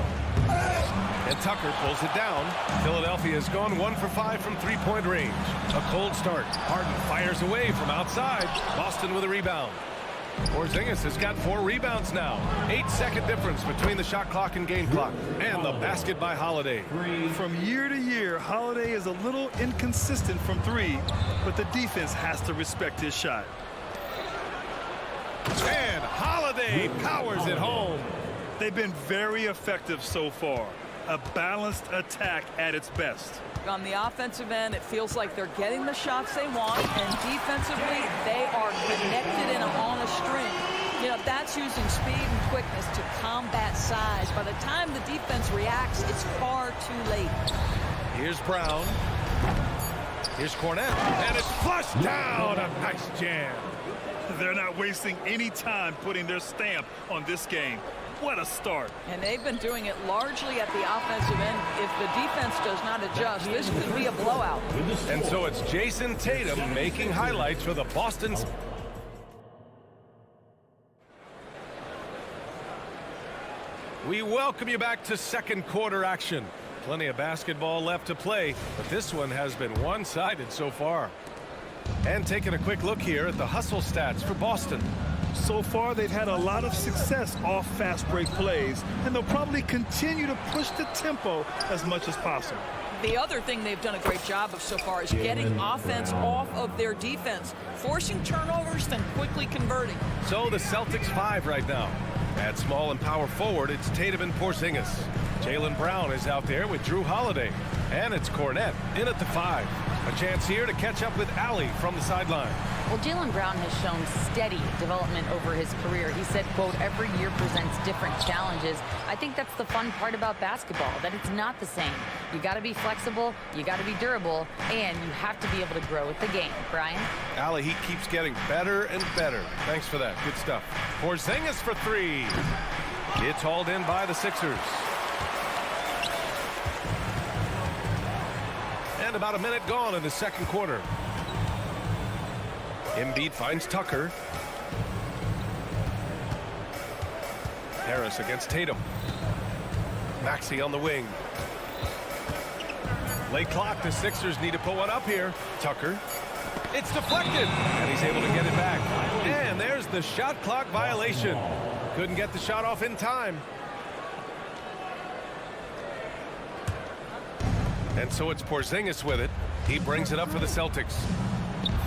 And Tucker pulls it down. Philadelphia has gone 1 for 5 from 3-point range. A cold start. Harden fires away from outside. Boston with a rebound. Porzingis has got 4 rebounds now. 8-second difference between the shot clock and game clock. And the basket by Holiday. From year to year, Holiday is a little inconsistent from 3, but the defense has to respect his shot. And Holiday powers it home. They've been very effective so far. A balanced attack at its best. On the offensive end, it feels like they're getting the shots they want, and defensively, they are connected and on a string. You know, that's using speed and quickness to combat size. By the time the defense reacts, it's far too late. Here's Brown. Here's Cornette, and it's flushed down. A nice jam. They're not wasting any time putting their stamp on this game. What a start. And they've been doing it largely at the offensive end. If the defense does not adjust, this could be a blowout. And so it's Jason Tatum making highlights for the Boston. We welcome you back to second quarter action. Plenty of basketball left to play, but this one has been one-sided so far. And taking a quick look here at the hustle stats for Boston. So far, they've had a lot of success off fast break plays, and they'll probably continue to push the tempo as much as possible. The other thing they've done a great job of so far is getting offense off of their defense, forcing turnovers, then quickly converting. So the Celtics 5 right now. At small and power forward, it's Tatum and Porzingis. Jaylen Brown is out there with Drew Holiday. And it's Cornette in at the 5. A chance here to catch up with Allie from the sideline. Well, Jaylen Brown has shown steady development over his career. He said, quote, every year presents different challenges. I think that's the fun part about basketball, that it's not the same. You got to be flexible, you got to be durable, and you have to be able to grow with the game. Brian? Allie, he keeps getting better and better. Thanks for that. Good stuff. Porzingis for 3. It's hauled in by the Sixers. And about a minute gone in the second quarter. Embiid finds Tucker. Harris against Tatum. Maxey on the wing. Late clock. The Sixers need to put one up here. Tucker. It's deflected. And he's able to get it back. And there's the shot clock violation. Couldn't get the shot off in time. And so it's Porzingis with it. He brings it up for the Celtics.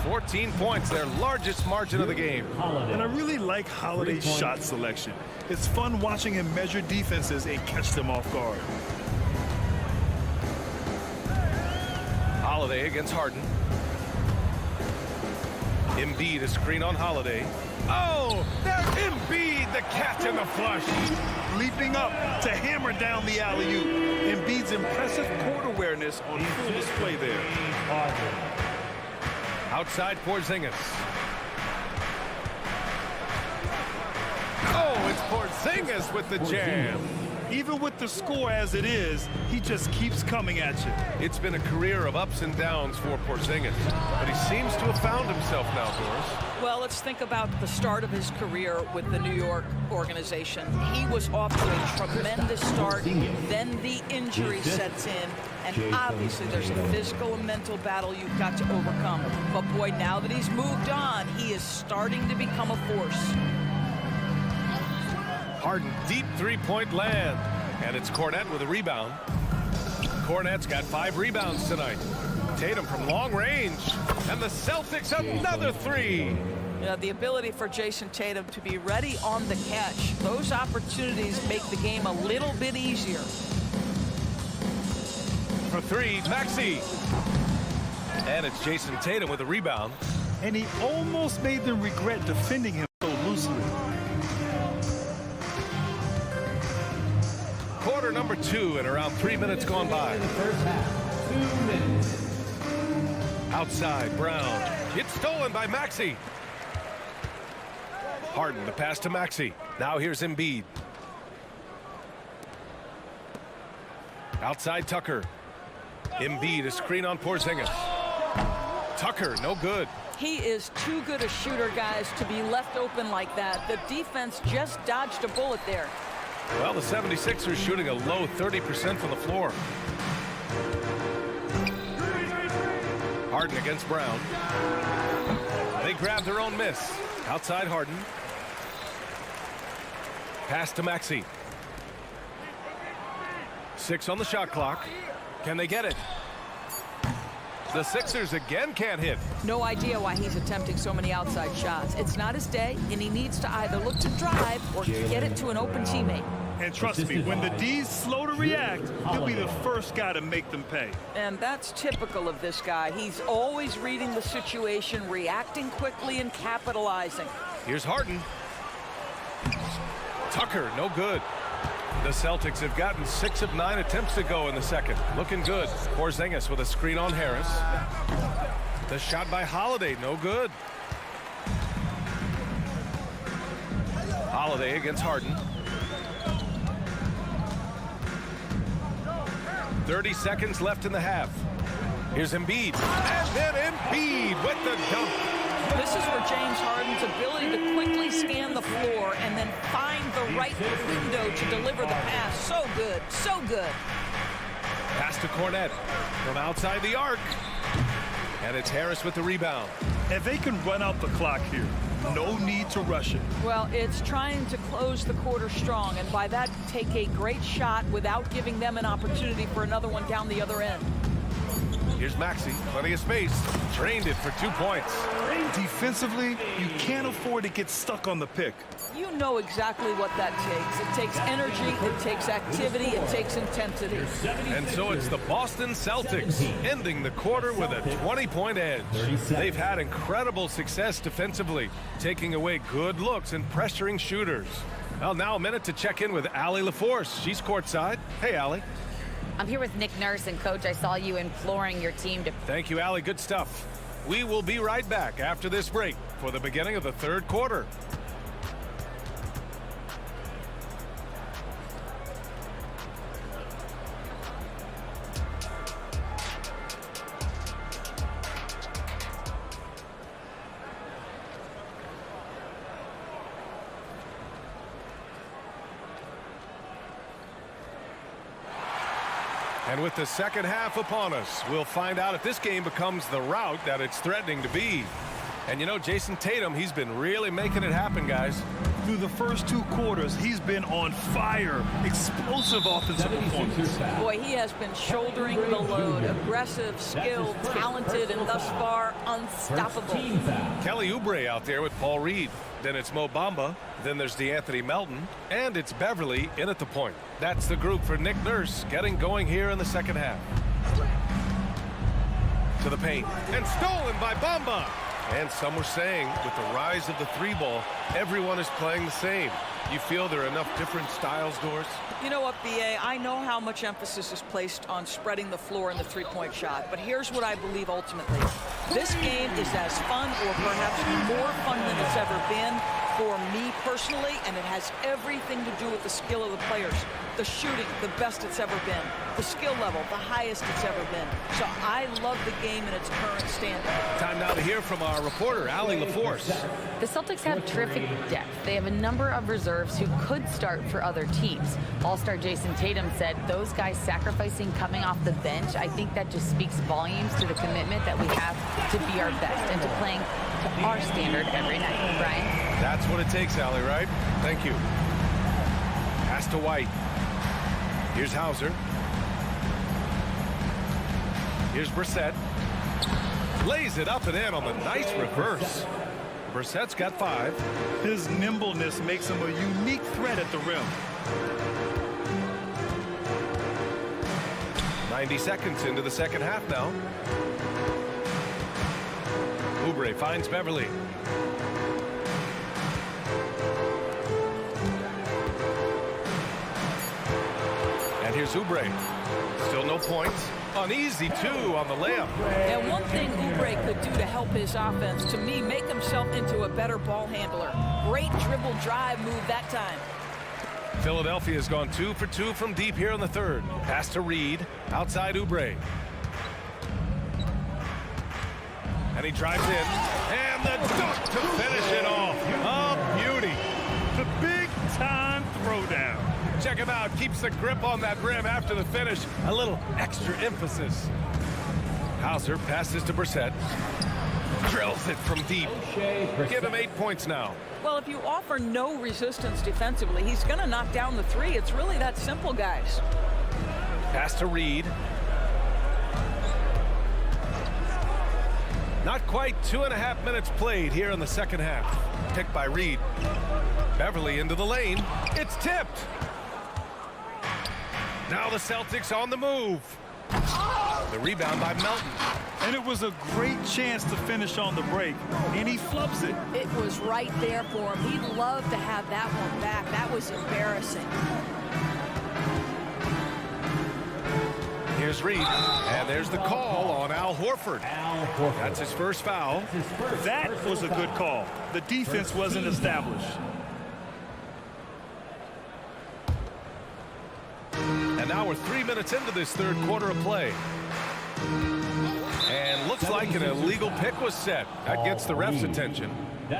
14 points, their largest margin of the game. And I really like Holiday's shot selection. It's fun watching him measure defenses and catch them off guard. Holiday against Harden. Embiid, a screen on Holiday. Oh, there's Embiid, the catch and the flush. Leaping up to hammer down the alley-oop. Embiid's impressive court awareness on full display there. Outside Porzingis. Oh, it's Porzingis with the jam. Even with the score as it is, he just keeps coming at you. It's been a career of ups and downs for Porzingis, but he seems to have found himself now, Doris. Well, let's think about the start of his career with the New York organization. He was off to a tremendous start, then the injury sets in, and obviously there's a physical and mental battle you've got to overcome. But boy, now that he's moved on, he is starting to become a force. Harden, deep three-point land. And it's Cornette with a rebound. Cornette's got 5 rebounds tonight. Tatum from long range. And the Celtics another 3. You know, the ability for Jason Tatum to be ready on the catch, those opportunities make the game a little bit easier. For 3, Maxey. And it's Jason Tatum with a rebound. And he almost made them regret defending him so loosely. Quarter number 2 and around 3 minutes gone by. First half, 2 minutes. Outside, Brown. It's stolen by Maxey. Harden, the pass to Maxey. Now here's Embiid. Outside Tucker. Embiid, a screen on Porzingis. Tucker, no good. He is too good a shooter, guys, to be left open like that. The defense just dodged a bullet there. Well, the 76ers shooting a low 30% from the floor. Harden against Brown. They grab their own miss. Outside Harden. Pass to Maxey. 6 on the shot clock. Can they get it? The Sixers again can't hit. No idea why he's attempting so many outside shots. It's not his day, and he needs to either look to drive or get it to an open teammate. And trust me, when the D's slow to react, he'll be the first guy to make them pay. And that's typical of this guy. He's always reading the situation, reacting quickly, and capitalizing. Here's Harden. Tucker, no good. The Celtics have gotten 6 of 9 attempts to go in the second. Looking good. Porzingis with a screen on Harris. The shot by Holiday, no good. Holiday against Harden. 30 seconds left in the half. Here's Embiid. And then Embiid with the dunk. This is where James Harden's ability to quickly scan the floor and then find the right window to deliver the pass. So good, so good. Pass to Cornette from outside the arc. And it's Harris with the rebound. And they can run out the clock here. No need to rush it. Well, it's trying to close the quarter strong, and by that, take a great shot without giving them an opportunity for another one down the other end. Here's Maxey, plenty of space. Drained it for 2 points. Defensively, you can't afford to get stuck on the pick. You know exactly what that takes. It takes energy, it takes activity, it takes intensity. And so it's the Boston Celtics ending the quarter with a 20-point edge. They've had incredible success defensively, taking away good looks and pressuring shooters. Well, now a minute to check in with Allie LaForce. She's courtside. Hey, Allie. I'm here with Nick Nurse, and Coach, I saw you imploring your team to... Thank you, Allie. Good stuff. We will be right back after this break for the beginning of the third quarter. And with the second half upon us, we'll find out if this game becomes the rout that it's threatening to be. And you know, Jason Tatum, he's been really making it happen, guys. Through the first 2 quarters, he's been on fire. Explosive offensive performance. Boy, he has been shouldering the load. Aggressive, skilled, talented, and thus far unstoppable. Kelly Oubre out there with Paul Reed. Then it's Mo Bamba. Then there's DeAnthony Melton. And it's Beverly in at the point. That's the group for Nick Nurse getting going here in the second half. To the paint. And stolen by Bamba. And some were saying with the rise of the 3-ball, everyone is playing the same. You feel there are enough different styles, Doris? You know what, B.A., I know how much emphasis is placed on spreading the floor in the three-point shot, but here's what I believe ultimately. This game is as fun or perhaps more fun than it's ever been for me personally, and it has everything to do with the skill of the players. The shooting, the best it's ever been. The skill level, the highest it's ever been. So I love the game in its current standing. Time now to hear from our reporter, Allie LaForce. The Celtics have terrific depth. They have a number of reserves who could start for other teams. All-star Jason Tatum said those guys sacrificing coming off the bench, I think that just speaks volumes to the commitment that we have to be our best and to playing to our standard every night. Brian? That's what it takes, Allie, right? Thank you. Pass to White. Here's Hauser. Here's Brissett. Lays it up and in on the nice reverse. Brissett's got 5. His nimbleness makes him a unique threat at the rim. 90 seconds into the second half now. Oubre finds Beverly. And here's Oubre. Still no points. Uneasy, 2 on the layup. And one thing Oubre could do to help his offense, to me, make himself into a better ball handler. Great dribble drive move that time. Philadelphia's gone 2 for 2 from deep here in the third. Pass to Reed. Outside Oubre. And he drives in. And the dunk to finish it off. A beauty. The big-time throwdown. Check him out. Keeps the grip on that rim after the finish. A little extra emphasis. Hauser passes to Brissett. Drills it from deep. Give him 8 points now. Well, if you offer no resistance defensively, he's going to knock down the 3. It's really that simple, guys. Pass to Reed. quite 2.5 minutes played here in the second half. Picked by Reed. Beverly into the lane. It's tipped. Now the Celtics on the move. The rebound by Melton. And it was a great chance to finish on the break, and he flubs it. It was right there for him. He'd love to have that one back. That was embarrassing. Here's Reed, and there's the call on Al Horford. That's his first foul. That was a good call. The defense wasn't established. And now we're 3 minutes into this third quarter of play. And looks like an illegal pick was set. That gets the ref's attention.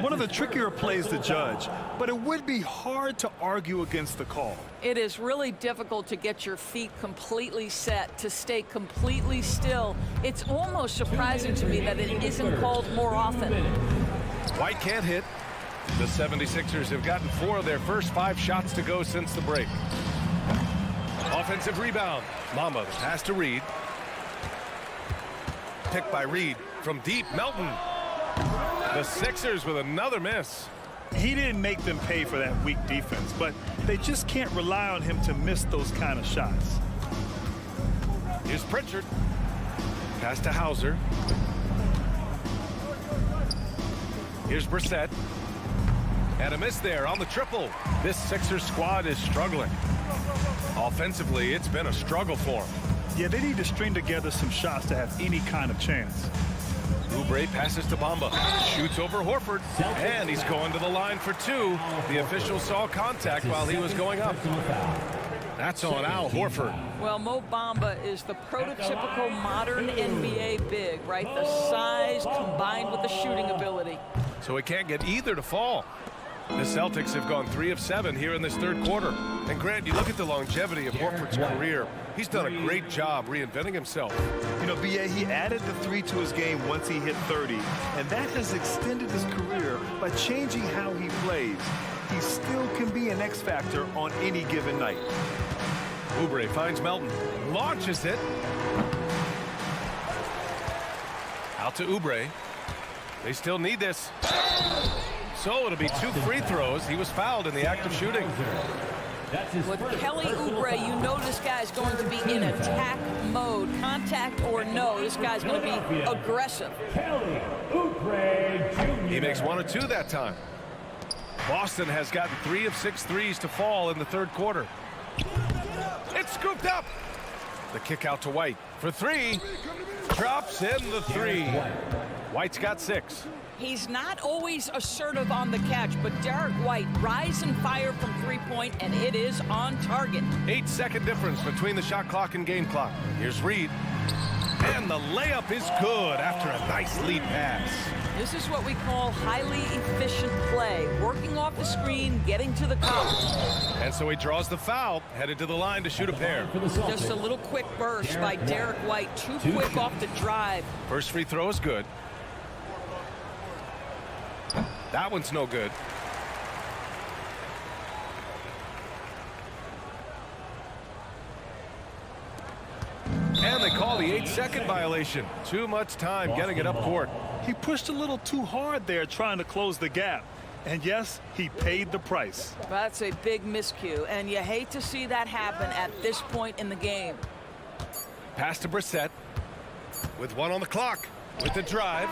One of the trickier plays to judge, but it would be hard to argue against the call. It is really difficult to get your feet completely set, to stay completely still. It's almost surprising to me that it isn't called more often. White can't hit. The 76ers have gotten 4 of their first 5 shots to go since the break. Offensive rebound. Mamba, the pass to Reed. Picked by Reed from deep. Melton. The Sixers with another miss. He didn't make them pay for that weak defense, but they just can't rely on him to miss those kind of shots. Here's Pritchard. Pass to Hauser. Here's Brissett. And a miss there on the triple. This Sixers squad is struggling. Offensively, it's been a struggle for them. Yeah, they need to string together some shots to have any kind of chance. Oubre passes to Bamba. Shoots over Horford. And he's going to the line for 2. The official saw contact while he was going up. That's on Al Horford. Well, Mo Bamba is the prototypical modern NBA big, right? The size combined with the shooting ability. So he can't get either to fall. The Celtics have gone 3 of 7 here in this third quarter. And Grant, you look at the longevity of Horford's career. He's done a great job reinventing himself. You know, B.A., he added the 3 to his game once he hit 30, and that has extended his career by changing how he plays. He still can be an X factor on any given night. Oubre finds Melton, launches it. Out to Oubre. They still need this. So it'll be 2 free throws. He was fouled in the act of shooting. With Kelly Oubre, you know this guy's going to be in attack mode. Contact or no, this guy's going to be aggressive. Kelly Oubre Jr. He makes 1 of 2 that time. Boston has gotten 3 of 6 threes to fall in the third quarter. It's scooped up. The kick out to White for 3. Drops in the 3. White's got 6. He's not always assertive on the catch, but Derek White rise and fire from 3-point, and it is on target. 8-second difference between the shot clock and game clock. Here's Reed. And the layup is good after a nice lead pass. This is what we call highly efficient play. Working off the screen, getting to the cup. And so he draws the foul, headed to the line to shoot a pair. Just a little quick burst by Derek White. Too quick off the drive. First free throw is good. That one's no good. And they call the 8-second violation. Too much time getting it up court. He pushed a little too hard there trying to close the gap. And yes, he paid the price. That's a big miscue, and you hate to see that happen at this point in the game. Pass to Brissett. With 1 on the clock. With the drive.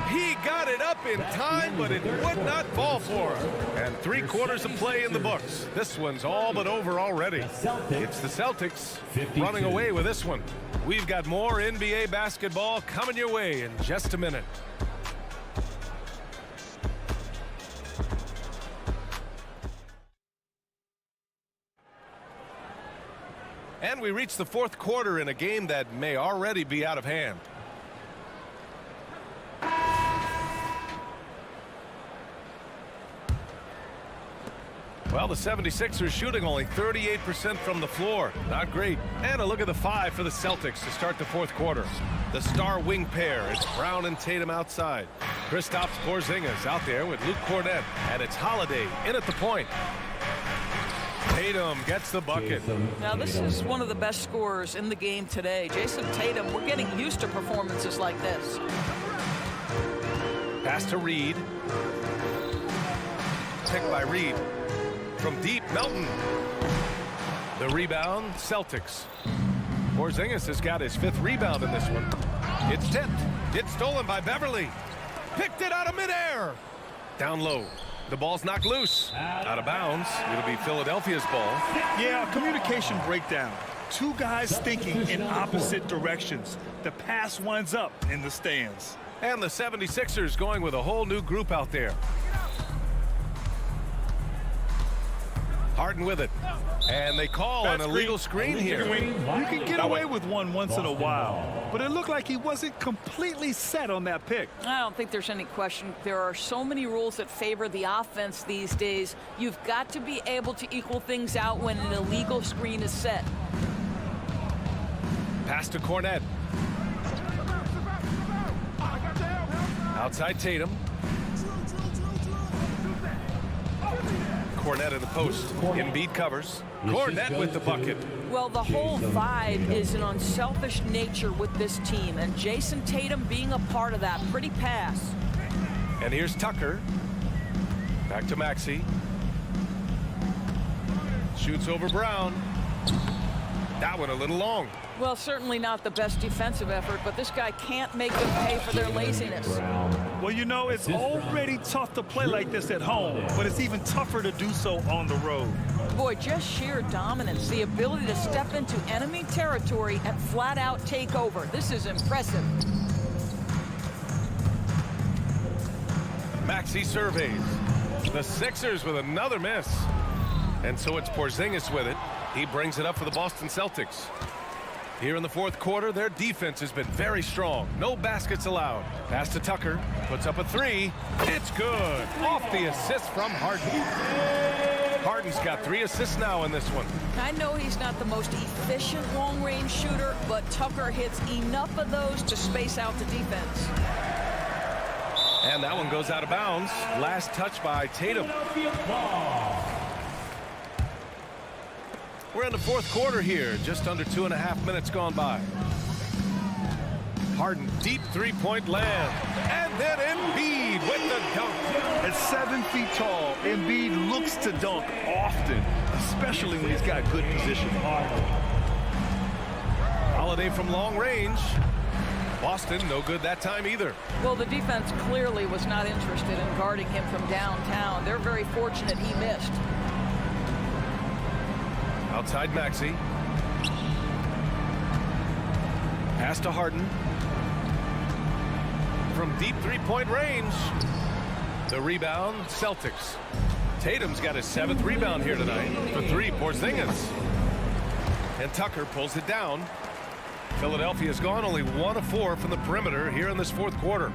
He got it up in time, but it would not fall for him. And 3 quarters of play in the books. This one's all but over already. It's the Celtics running away with this one. We've got more NBA basketball coming your way in just a minute. And we reach the fourth quarter in a game that may already be out of hand. Well, the 76ers shooting only 38% from the floor. Not great. And a look at the 5 for the Celtics to start the fourth quarter. The star wing pair. It's Brown and Tatum outside. Kristaps Porzingis out there with Luke Cornett. And it's Holiday in at the point. Tatum gets the bucket. Now, this is one of the best scorers in the game today. Jason Tatum, we're getting used to performances like this. Pass to Reed. Picked by Reed. From deep, Melton. The rebound, Celtics. Porzingis has got his 5th rebound in this one. It's tipped. It's stolen by Beverly. Picked it out of midair. Down low. The ball's knocked loose. Out of bounds. It'll be Philadelphia's ball. Yeah, communication breakdown. Two guys thinking in opposite directions. The pass winds up in the stands. And the 76ers going with a whole new group out there. Harden with it. And they call an illegal screen here. You can get away with one once in a while, but it looked like he wasn't completely set on that pick. I don't think there's any question. There are so many rules that favor the offense these days. You've got to be able to equal things out when an illegal screen is set. Pass to Cornet. Outside Tatum. Cornet in the post. Embiid covers. Cornet with the bucket. Well, the whole vibe is an unselfish nature with this team, and Jason Tatum being a part of that. Pretty pass. And here's Tucker. Back to Maxey. Shoots over Brown. That one a little long. Well, certainly not the best defensive effort, but this guy can't make them pay for their laziness. Well, you know, it's already tough to play like this at home, but it's even tougher to do so on the road. Boy, just sheer dominance, the ability to step into enemy territory and flat out take over. This is impressive. Maxey surveys. The Sixers with another miss. And so it's Porzingis with it. He brings it up for the Boston Celtics. Here in the 4th quarter, their defense has been very strong. No baskets allowed. Pass to Tucker. Puts up a 3. It's good. Off the assist from Harden. Harden's got 3 assists now in this one. I know he's not the most efficient long-range shooter, but Tucker hits enough of those to space out the defense. And that one goes out of bounds. Last touch by Tatum. We're in the 4th quarter here. Just under 2.5 minutes gone by. Harden, deep 3-point land. And then Embiid with the dunk. At 7 feet tall, Embiid looks to dunk often, especially when he's got good position. Holiday from long range. Boston, no good that time either. Well, the defense clearly was not interested in guarding him from downtown. They're very fortunate he missed. Outside Maxey. Pass to Harden. From deep 3-point range. The rebound, Celtics. Tatum's got his 7th rebound here tonight. For 3, Porzingis. And Tucker pulls it down. Philadelphia's gone only 1 of 4 from the perimeter here in this 4th quarter.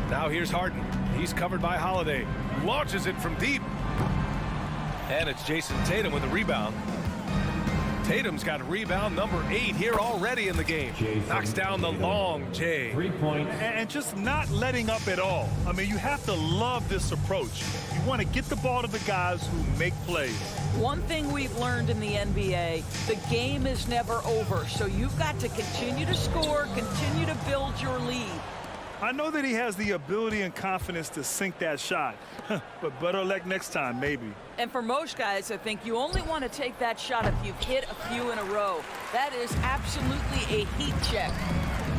Now here's Harden. He's covered by Holiday. Launches it from deep. And it's Jason Tatum with the rebound. Tatum's got rebound number 8 here already in the game. Knocks down the long J. 3-point. And just not letting up at all. I mean, you have to love this approach. You want to get the ball to the guys who make plays. One thing we've learned in the NBA, the game is never over. So you've got to continue to score, continue to build your lead. I know that he has the ability and confidence to sink that shot, but better luck next time, maybe. And for most guys, I think you only want to take that shot if you've hit a few in a row. That is absolutely a heat check.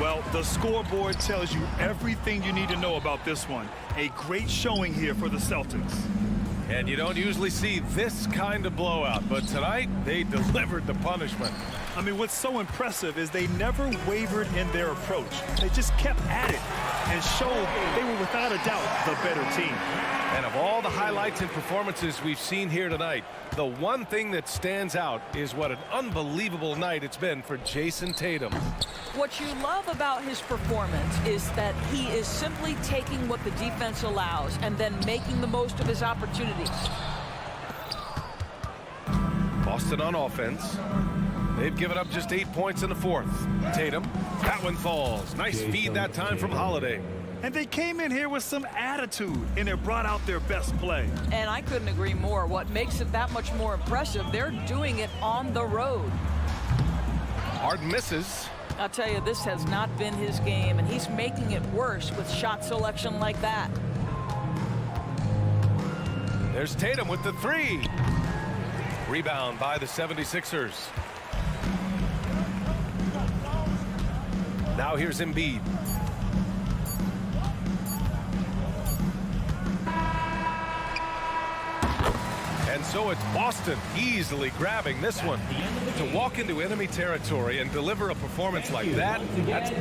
Well, the scoreboard tells you everything you need to know about this one. A great showing here for the Celtics. And you don't usually see this kind of blowout, but tonight they delivered the punishment. I mean, what's so impressive is they never wavered in their approach. They just kept at it and showed they were without a doubt the better team. And of all the highlights and performances we've seen here tonight, the one thing that stands out is what an unbelievable night it's been for Jason Tatum. What you love about his performance is that he is simply taking what the defense allows and then making the most of his opportunities. Boston on offense. They've given up just 8 points in the 4th. Tatum, that one falls. Nice feed that time from Holiday. And they came in here with some attitude, and it brought out their best play. And I couldn't agree more. What makes it that much more impressive, they're doing it on the road. Harden misses. I'll tell you, this has not been his game, and he's making it worse with shot selection like that. There's Tatum with the three. Rebound by the 76ers. Now here's Embiid. And so it's Boston easily grabbing this one. To walk into enemy territory and deliver a performance like that, that's...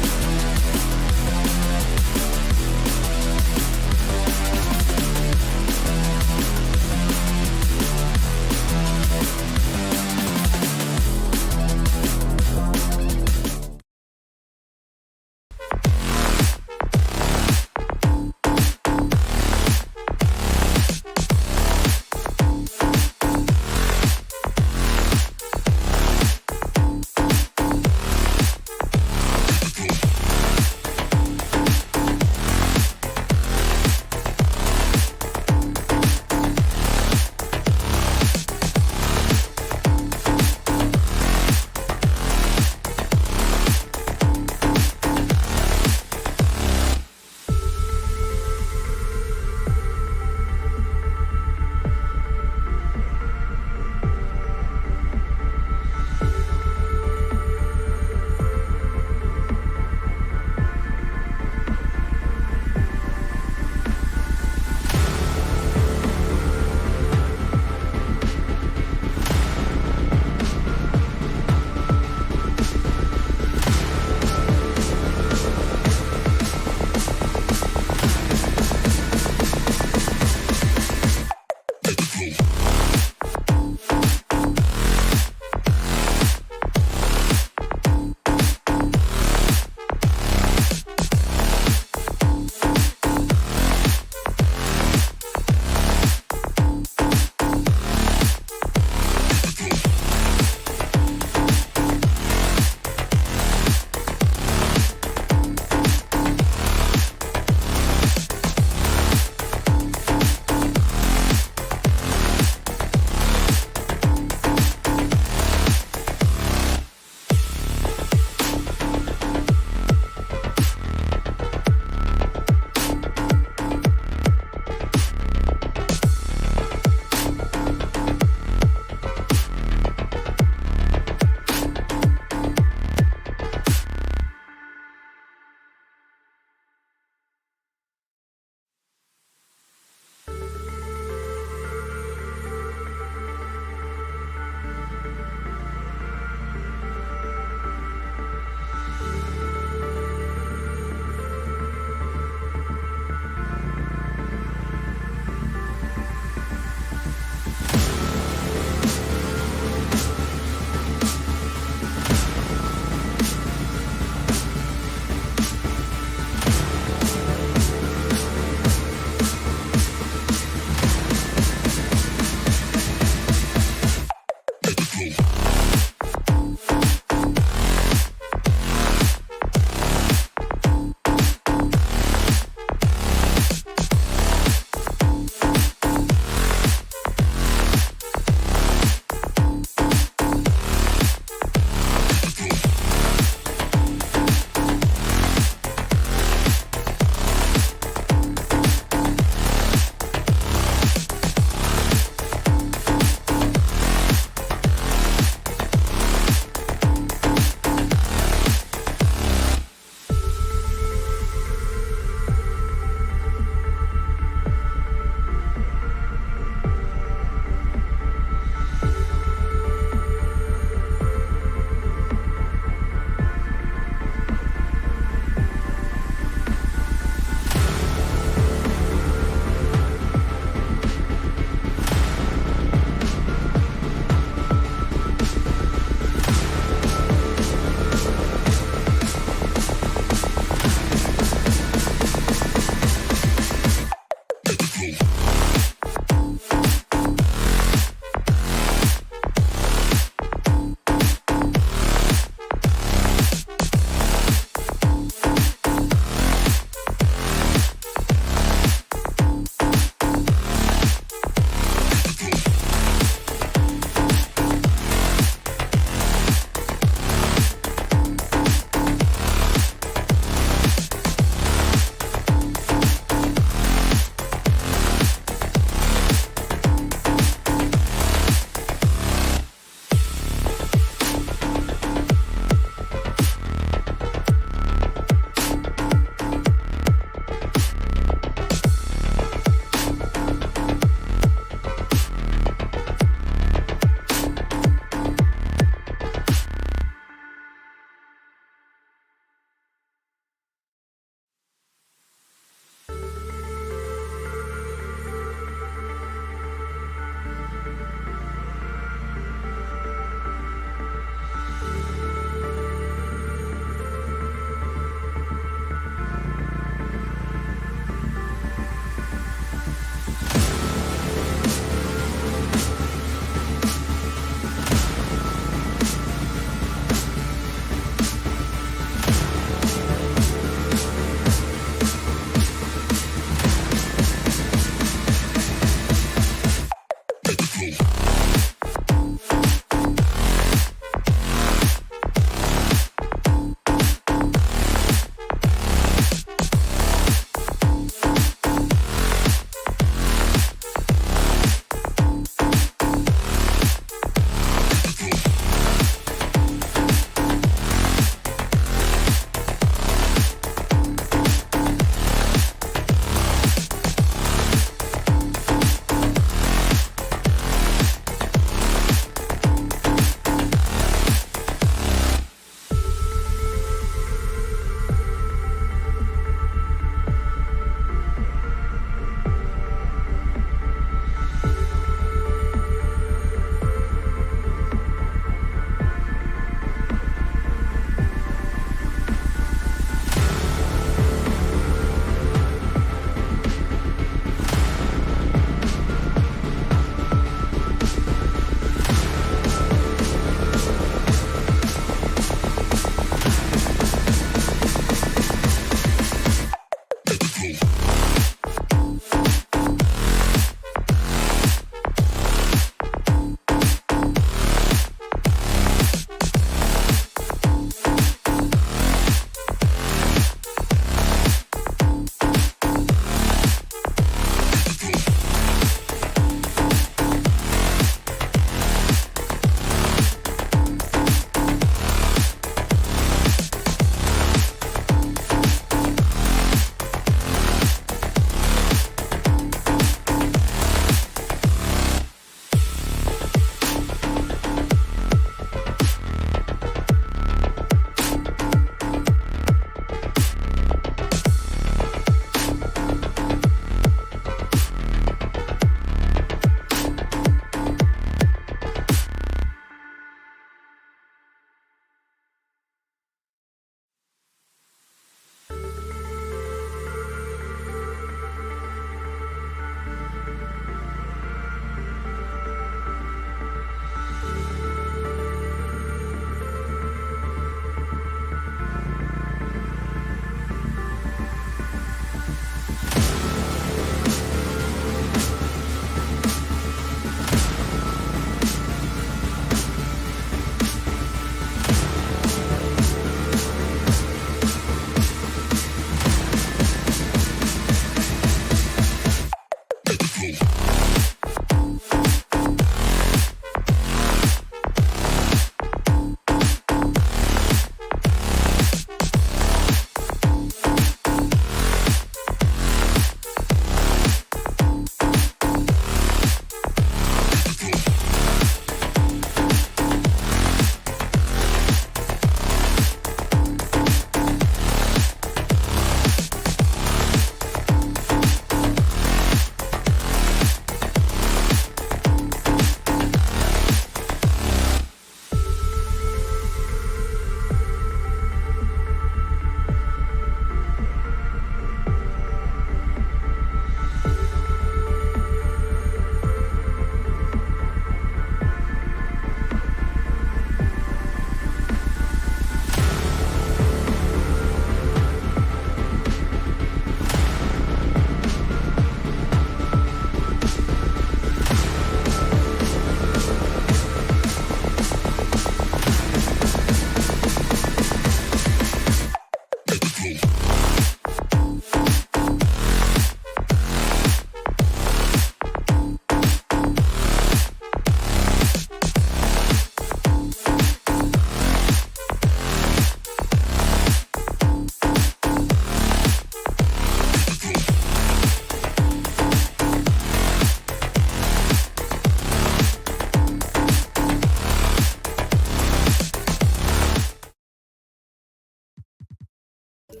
If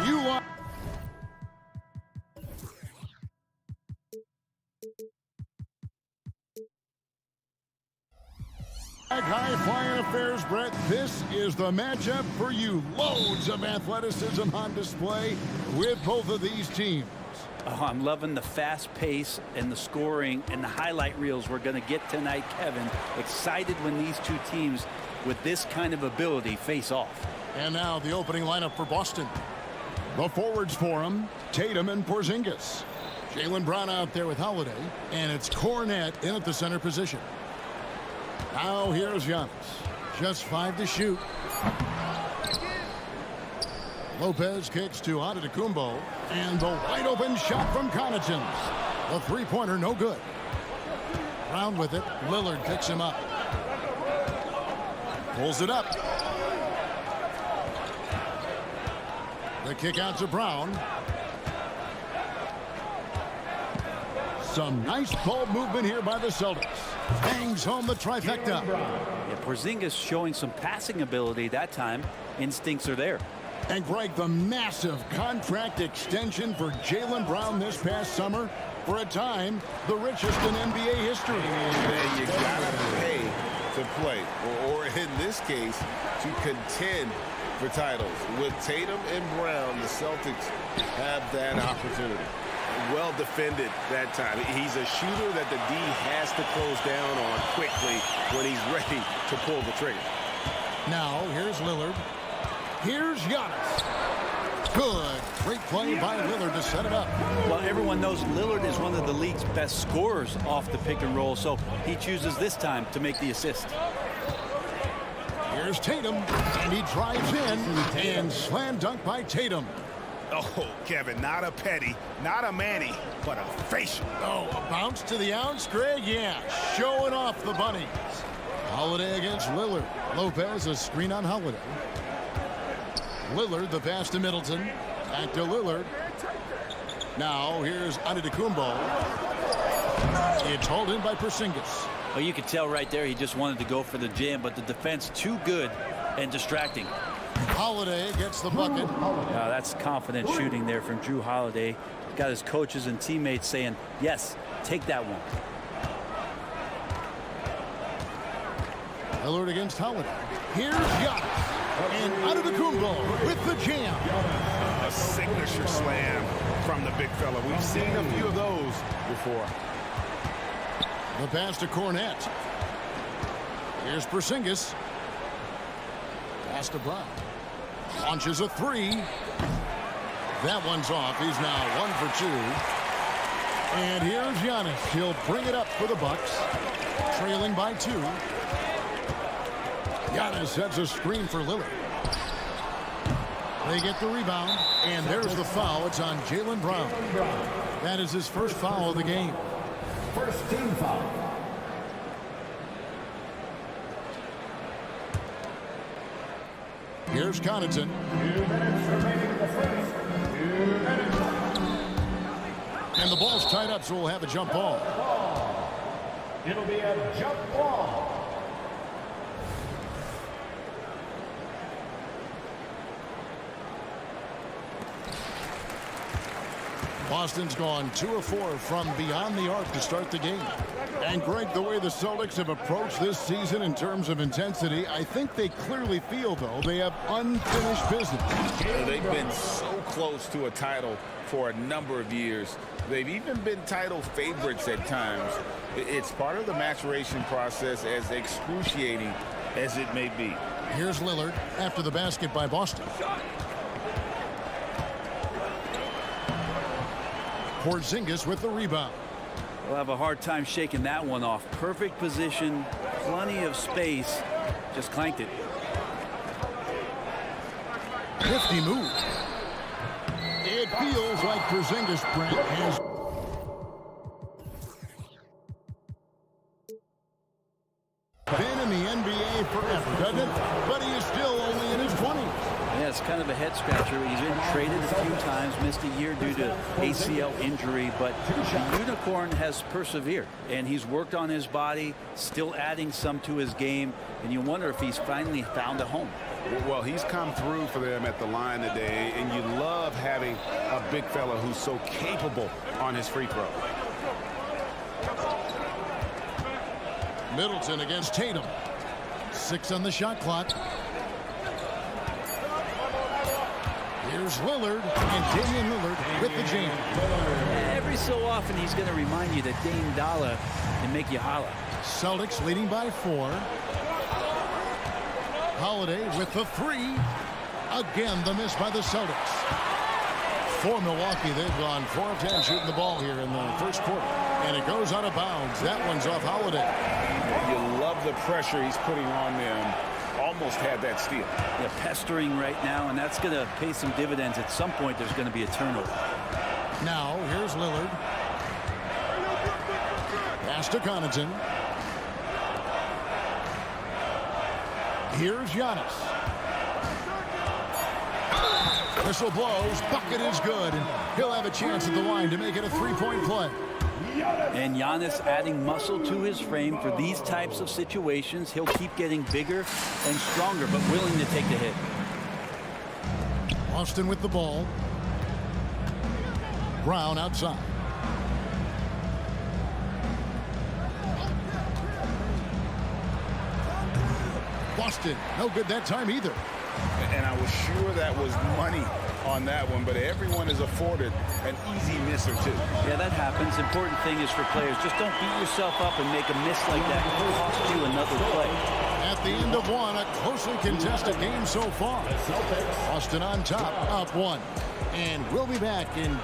you are high-flying affairs, Brett, this is the matchup for you. Loads of athleticism on display with both of these teams. Oh, I'm loving the fast pace and the scoring and the highlight reels we're going to get tonight, Kevin. Excited when these two teams with this kind of ability face off. And now the opening lineup for Boston. The forwards for him, Tatum and Porzingis. Jaylen Brown out there with Holiday, and it's Cornet in at the center position. Now here's Giannis. Just 5 to shoot. Lopez kicks to Antetokounmpo, and the wide open shot from Connaughton. The three-pointer no good. Brown with it. Lillard picks him up. Pulls it up. The kick out to Brown. Some nice ball movement here by the Celtics. Bangs home the trifecta. Yeah, Porzingis showing some passing ability that time. Instincts are there. And Greg, the massive contract extension for Jaylen Brown this past summer. For a time, the richest in NBA history. And you gotta pay to play, or in this case, to contend for titles. With Tatum and Brown, the Celtics have that opportunity. Well defended that time. He's a shooter that the D has to close down on quickly when he's ready to pull the trigger. Now, here's Lillard. Here's Giannis. Good. Great play by Lillard to set it up. Well, everyone knows Lillard is one of the league's best scorers off the pick and roll, so he chooses this time to make the assist. Here's Tatum, and he drives in, and slam dunk by Tatum. Oh, Kevin, not a petty, not a Manny, but a facial. Oh, a bounce to the ounce, Greg? Yeah, showing off the bunnies. Holiday against Lillard. Lopez, a screen on Holiday. Lillard, the pass to Middleton. Back to Lillard. Now, here's Antetokounmpo. It's hauled in by Porzingis. Well, you could tell right there he just wanted to go for the jam, but the defense too good and distracting. Holiday gets the bucket. That's confident shooting there from Drew Holiday. Got his coaches and teammates saying, yes, take that one. Lillard against Holiday. Here's Giannis. And Antetokounmpo with the jam. A signature slam from the big fella. We've seen a few of those before. The pass to Cornet. Here's Porzingis. Pass to Brown. Launches a three. That one's off. He's now 1 for 2. And here's Giannis. He'll bring it up for the Bucks. Trailing by 2. Giannis sets a screen for Lillard. They get the rebound, and there's the foul. It's on Jaylen Brown. That is his first foul of the game. First team foul. Here's Connaughton. 2 minutes remaining in the first. 2 minutes. And the ball's tied up, so we'll have a jump ball. It'll be a jump ball. Boston's gone 2 of 4 from beyond the arc to start the game. And Greg, the way the Celtics have approached this season in terms of intensity, I think they clearly feel, though, they have unfinished business. They've been so close to a title for a number of years. They've even been title favorites at times. It's part of the maturation process, as excruciating as it may be. Here's Lillard after the basket by Boston. Porzingis with the rebound. We'll have a hard time shaking that one off. Perfect position, plenty of space. Just clanked it. 50 move. It feels like Porzingis, Brent, has been in the NBA forever, doesn't it? But he is still only in his 20s. Yeah, it's kind of a head scratcher. He's been traded a few times, missed a year due to ACL injury, but the Unicorn has persevered, and he's worked on his body, still adding some to his game, and you wonder if he's finally found a home. Well, he's come through for them at the line today, and you love having a big fella who's so capable on his free throw. Middleton against Tatum. 6 on the shot clock. Here's Lillard, and Damian Lillard with the jam. Every so often he's going to remind you that Dame Dollar can make you holler. Celtics leading by 4. Holiday with the 3. Again, the miss by the Celtics. For Milwaukee, they've gone 4 of 10 shooting the ball here in the first quarter. And it goes out of bounds. That one's off Holiday. You love the pressure he's putting on them. Almost had that steal. They're pestering right now, and that's going to pay some dividends. At some point, there's going to be a turnover. Now, here's Lillard. Pass to Connaughton. Here's Giannis. Whistle blows. Bucket is good. And he'll have a chance at the line to make it a 3-point play. And Giannis adding muscle to his frame for these types of situations. He'll keep getting bigger and stronger, but willing to take the hit. Austin with the ball. Brown outside. Boston, no good that time either. And I was sure that was money on that one, but everyone is afforded an easy miss or two. Yeah, that happens. Important thing is for players, just don't beat yourself up and make a miss like that. It will cost you another play. At the end of one, a closely contested game so far. Boston on top, up 1. And we'll be back in...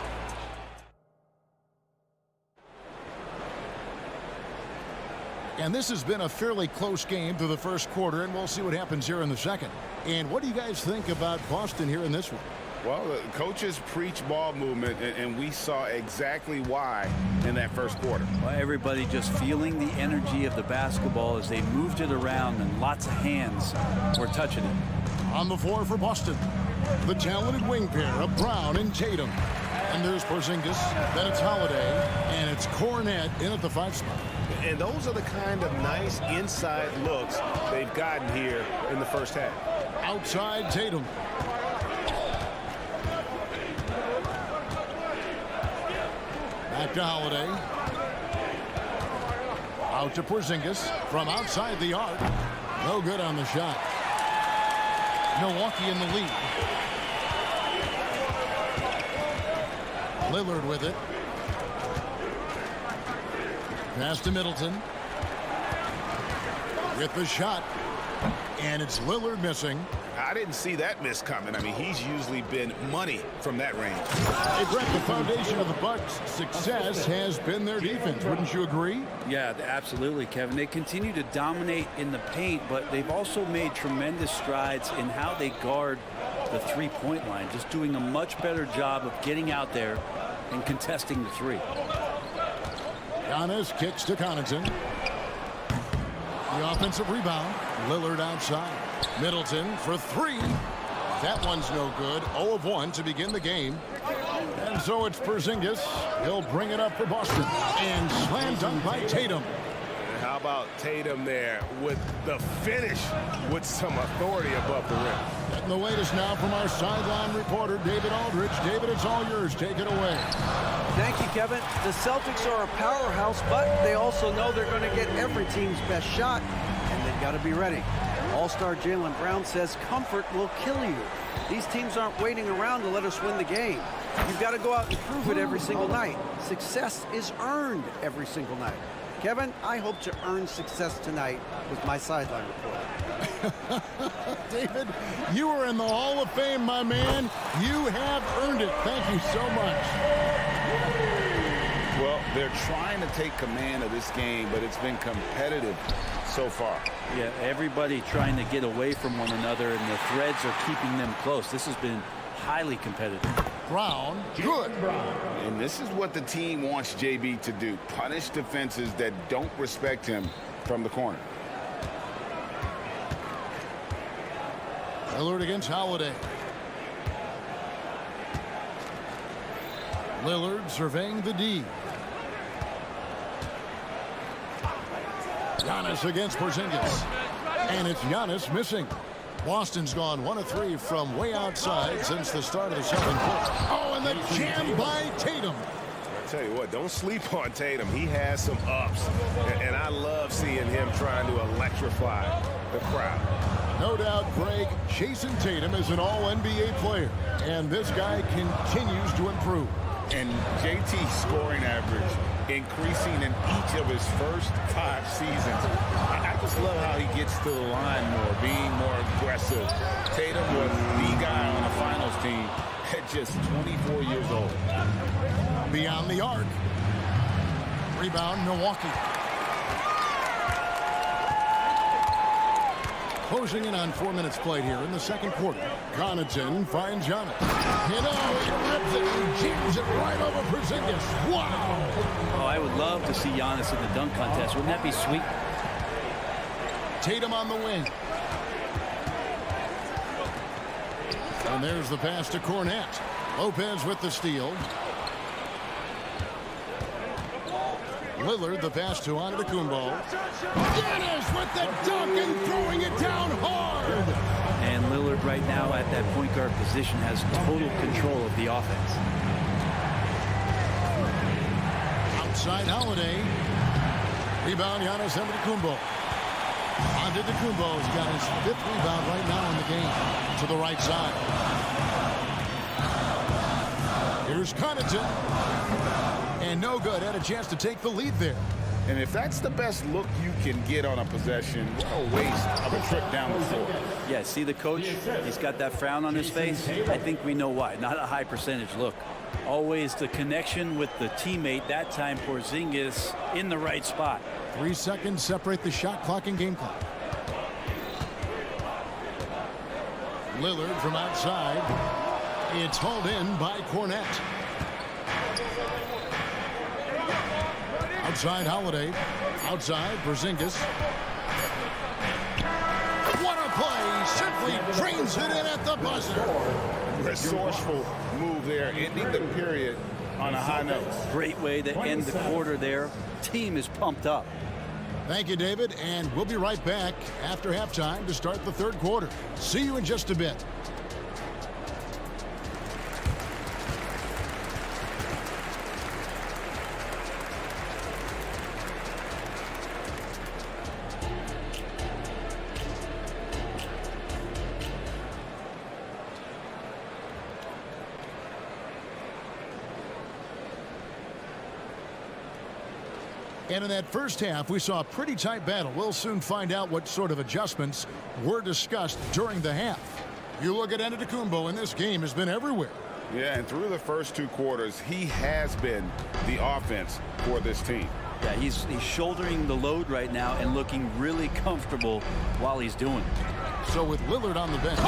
And this has been a fairly close game through the first quarter, and we'll see what happens here in the second. And what do you guys think about Boston here in this one? Well, the coaches preach ball movement, and we saw exactly why in that first quarter. Well, everybody just feeling the energy of the basketball as they moved it around, and lots of hands were touching it. On the floor for Boston, the talented wing pair of Brown and Tatum. And there's Porzingis, then it's Holiday, and it's Cornet in at the 5 spot. And those are the kind of nice inside looks they've gotten here in the first half. Outside Tatum. Back to Holiday. Out to Porzingis from outside the arc. No good on the shot. Milwaukee in the lead. Lillard with it. Pass to Middleton. With the shot. And it's Lillard missing. I didn't see that miss coming. I mean, he's usually been money from that range. Hey, Brett, the foundation of the Bucks' success has been their defense. Wouldn't you agree? Yeah, absolutely, Kevin. They continue to dominate in the paint, but they've also made tremendous strides in how they guard the three-point line, just doing a much better job of getting out there and contesting the 3. Giannis kicks to Connaughton. The offensive rebound. Lillard outside. Middleton for 3. That one's no good. 0 of 1 to begin the game. And so it's Porzingis. He'll bring it up for Boston. And slam dunk by Tatum. How about Tatum there with the finish with some authority above the rim? Getting the latest now from our sideline reporter, David Aldridge. David, it's all yours. Take it away. Thank you, Kevin. The Celtics are a powerhouse, but they also know they're going to get every team's best shot, and they've got to be ready. All-star Jaylen Brown says comfort will kill you. These teams aren't waiting around to let us win the game. You've got to go out and prove it every single night. Success is earned every single night. Kevin, I hope to earn success tonight with my sideline report. David, you are in the Hall of Fame, my man. You have earned it. Thank you so much. Well, they're trying to take command of this game, but it's been competitive so far. Yeah, everybody trying to get away from one another, and the threads are keeping them close. This has been highly competitive. Brown, good. And this is what the team wants JB to do. Punish defenses that don't respect him from the corner. Lillard against Holiday. Lillard surveying the D. Giannis against Porzingis. And it's Giannis missing. Boston's gone 1 of 3 from way outside since the start of the second quarter. Oh, and the jam by Tatum. I tell you what, don't sleep on Tatum. He has some ups, and I love seeing him trying to electrify the crowd. No doubt, Greg, Jason Tatum is an all-NBA player, and this guy continues to improve. And JT's scoring average increasing in each of his first 5 seasons. I just love how he gets to the line more, being more aggressive. Tatum was the guy on the finals team at just 24 years old. Beyond the arc. Rebound, Milwaukee. Closing in on 4 minutes played here in the second quarter. Connaughton finds Giannis. He rips it and jams it right over Porzingis. Wow! Oh, I would love to see Giannis in the dunk contest. Wouldn't that be sweet? Tatum on the wing. And there's the pass to Cornette. Lopez with the steal. Lillard, the pass to Antetokounmpo. Giannis with the dunk and throwing it down hard. And Lillard right now at that point guard position has total control of the offense. Outside Holiday. Rebound, Giannis Antetokounmpo. Antetokounmpo's got his 5th rebound right now in the game. To the right side. Here's Connaughton. And no good. Had a chance to take the lead there. And if that's the best look you can get on a possession, what a waste of a trip down the floor. Yeah, see the coach? He's got that frown on his face. I think we know why. Not a high percentage look. Always the connection with the teammate. That time Porzingis in the right spot. 3 seconds separate the shot clock and game clock. Lillard from outside. It's hauled in by Cornette. Outside Holiday. Outside Porzingis. What a play! Simply drains it in at the buzzer. Resourceful move there, ending the period on a high note. Great way to end the quarter there. Team is pumped up. Thank you, David, and we'll be right back after halftime to start the third quarter. See you in just a bit. And in that first half, we saw a pretty tight battle. We'll soon find out what sort of adjustments were discussed during the half. You look at Antetokounmpo, and this game has been everywhere. Yeah, and through the first 2 quarters, he has been the offense for this team. Yeah, he's shouldering the load right now and looking really comfortable while he's doing it. So with Lillard on the bench.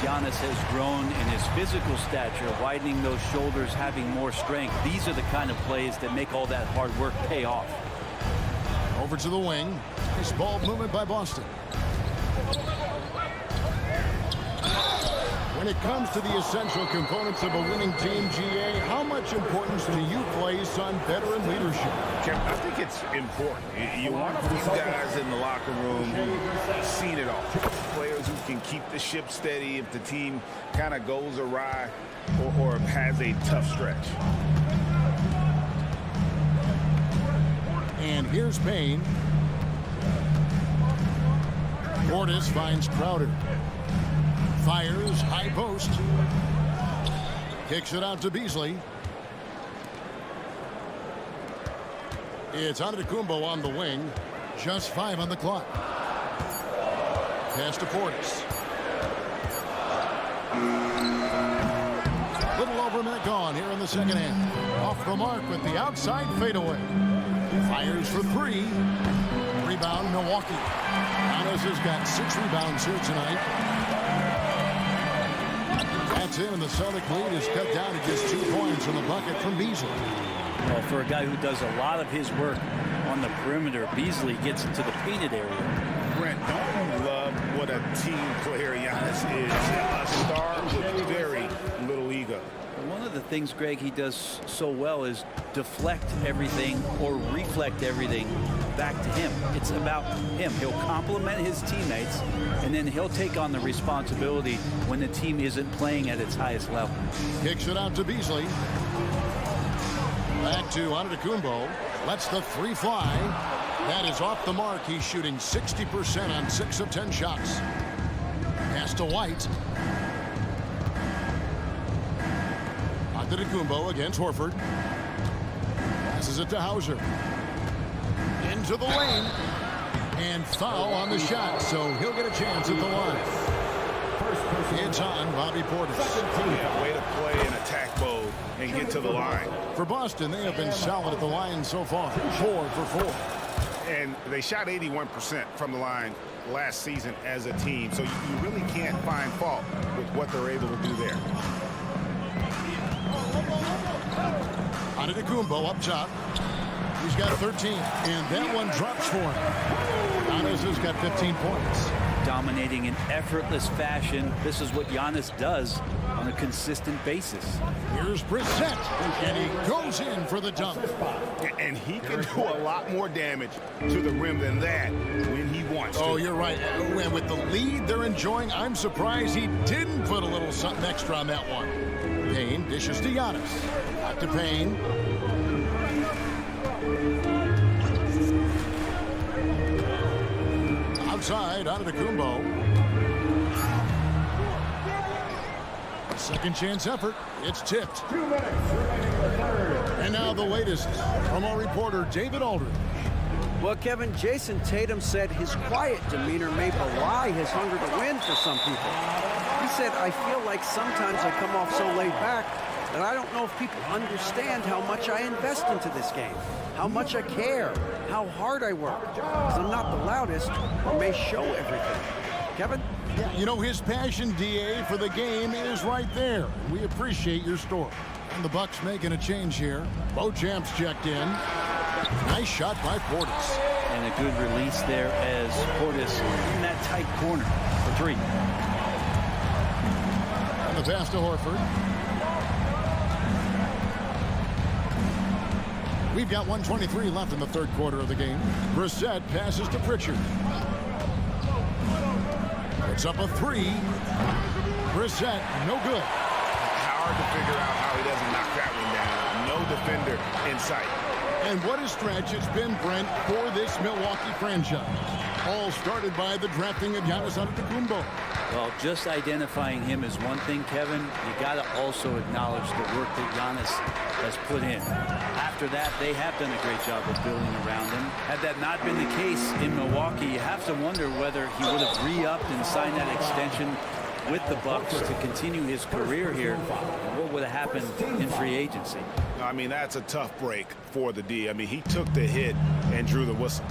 Giannis has grown in his physical stature, widening those shoulders, having more strength. These are the kind of plays that make all that hard work pay off. Over to the wing. Nice ball movement by Boston. When it comes to the essential components of a winning team, GA, how much importance do you place on veteran leadership? Kevin, I think it's important. You want these guys in the locker room who've seen it all. Players who can keep the ship steady if the team kind of goes awry or has a tough stretch. And here's Payne. Portis finds Crowder. Fires, high post. Kicks it out to Beasley. It's Antetokounmpo on the wing. Just 5 on the clock. Pass to Portis. Little over a minute gone here in the second half. Off the mark with the outside fadeaway. Fires for 3. Rebound, Milwaukee. Giannis has got 6 rebounds here tonight. That's in, and the Celtic lead is cut down to just 2 points in the bucket from Beasley. Well, for a guy who does a lot of his work on the perimeter, Beasley gets into the painted area. Brent, don't you love what a team player Giannis is? A star with very little ego. One of the things, Greg, he does so well is deflect everything or reflect everything back to him. It's about him. He'll compliment his teammates, and then he'll take on the responsibility when the team isn't playing at its highest level. Kicks it out to Beasley. Back to Antetokounmpo. Lets the three fly. That is off the mark. He's shooting 60% on 6 of 10 shots. Pass to White. Antetokounmpo against Horford. Passes it to Hauser. Into the lane. And foul on the shot, so he'll get a chance at the line. It's on Bobby Portis. Yeah, way to play in attack mode and get to the line. For Boston, they have been solid at the line so far. 4 for 4. And they shot 81% from the line last season as a team, so you really can't find fault with what they're able to do there. Antetokounmpo up top. He's got 13, and that one drops for him. Giannis has got 15 points. Dominating in effortless fashion. This is what Giannis does on a consistent basis. Here's Brissett, and he goes in for the dunk. And he can do a lot more damage to the rim than that when he wants to. Oh, you're right. And with the lead they're enjoying, I'm surprised he didn't put a little something extra on that one. Payne dishes to Giannis. Back to Payne. Outside, Antetokounmpo. Second chance effort. It's tipped. And now the latest from our reporter, David Aldridge. Well, Kevin, Jason Tatum said his quiet demeanor may belie his hunger to win for some people. He said, I feel like sometimes I come off so laid back that I don't know if people understand how much I invest into this game, how much I care, how hard I work. Because I'm not the loudest or may show everything. Kevin? Yeah, you know, his passion, DA, for the game is right there. We appreciate your story. And the Bucks making a change here. Beauchamp's checked in. Nice shot by Portis. And a good release there as Portis in that tight corner for 3. And the pass to Horford. We've got 1:23 left in the third quarter of the game. Brissett passes to Pritchard. It's up a 3. Brissett, no good. Hard to figure out how he doesn't knock that one down. No defender in sight. And what a stretch it's been, Brent, for this Milwaukee franchise. All started by the drafting of Giannis Antetokounmpo. Well, just identifying him is one thing, Kevin. You got to also acknowledge the work that Giannis has put in. After that, they have done a great job of building around him. Had that not been the case in Milwaukee, you have to wonder whether he would have re-upped and signed that extension with the Bucks to continue his career here. And what would have happened in free agency? I mean, that's a tough break for the D. I mean, he took the hit and drew the whistle.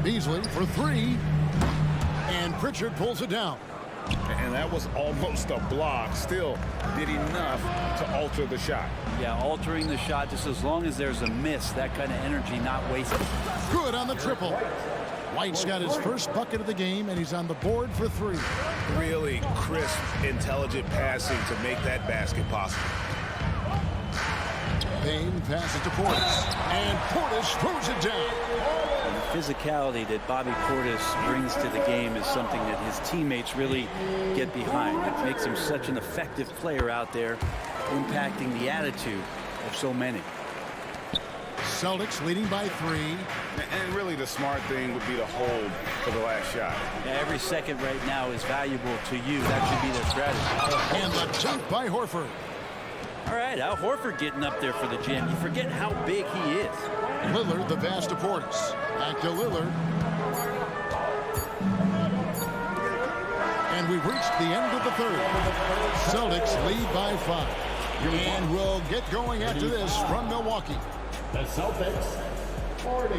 Beasley for 3. And Pritchard pulls it down. And that was almost a block. Still did enough to alter the shot. Yeah, altering the shot just as long as there's a miss. That kind of energy not wasted. Good on the triple. White's got his first bucket of the game, and he's on the board for 3. Really crisp, intelligent passing to make that basket possible. Payne passes to Portis, and Portis throws it down. And the physicality that Bobby Portis brings to the game is something that his teammates really get behind. It makes him such an effective player out there, impacting the attitude of so many. Celtics leading by 3. And really the smart thing would be to hold for the last shot. Yeah, every second right now is valuable to you. That should be their strategy. And the dunk by Horford. All right, Al Horford getting up there for the jam. You forget how big he is. Lillard, the pass to Portis. Back to Lillard. And we've reached the end of the third. Celtics lead by 5. And we'll get going after this from Milwaukee. The Celtics, 40.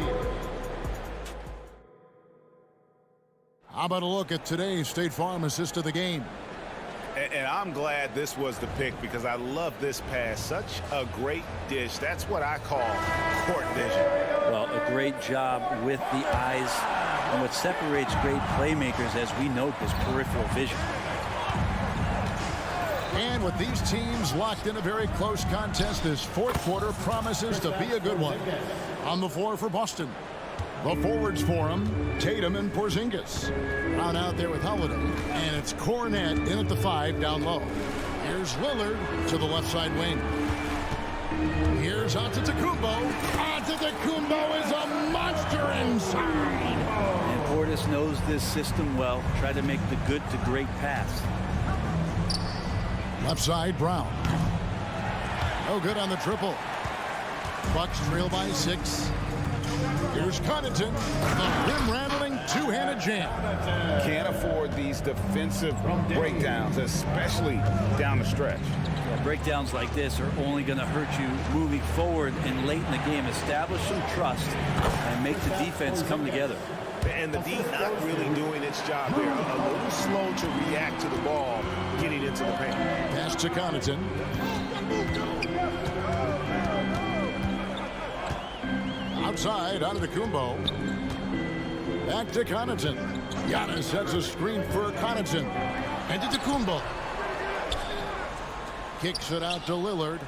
How about a look at today's State Farm assist of the game? And I'm glad this was the pick because I love this pass. Such a great dish. That's what I call court vision. Well, a great job with the eyes. And what separates great playmakers, as we note, is peripheral vision. And with these teams locked in a very close contest, this fourth quarter promises to be a good one. On the floor for Boston, the forwards for them, Tatum and Porzingis. Brown out there with Holiday, and it's Cornet in at the 5 down low. Here's Lillard to the left side wing. Here's Antetokounmpo. Antetokounmpo is a monster inside. And Portis knows this system well. Try to make the good to great pass. Left side, Brown. No good on the triple. Bucks trail by 6. Here's Connaughton. The rim-rattling two-handed jam. Can't afford these defensive breakdowns, especially down the stretch. Yeah, breakdowns like this are only going to hurt you moving forward and late in the game. Establish some trust and make the defense come together. And the D not really doing its job there. A little slow to react to the ball getting into the paint. Pass to Connaughton. Outside, Antetokounmpo. Back to Connaughton. Giannis sets a screen for Connaughton. And to Antetokounmpo. Kicks it out to Lillard.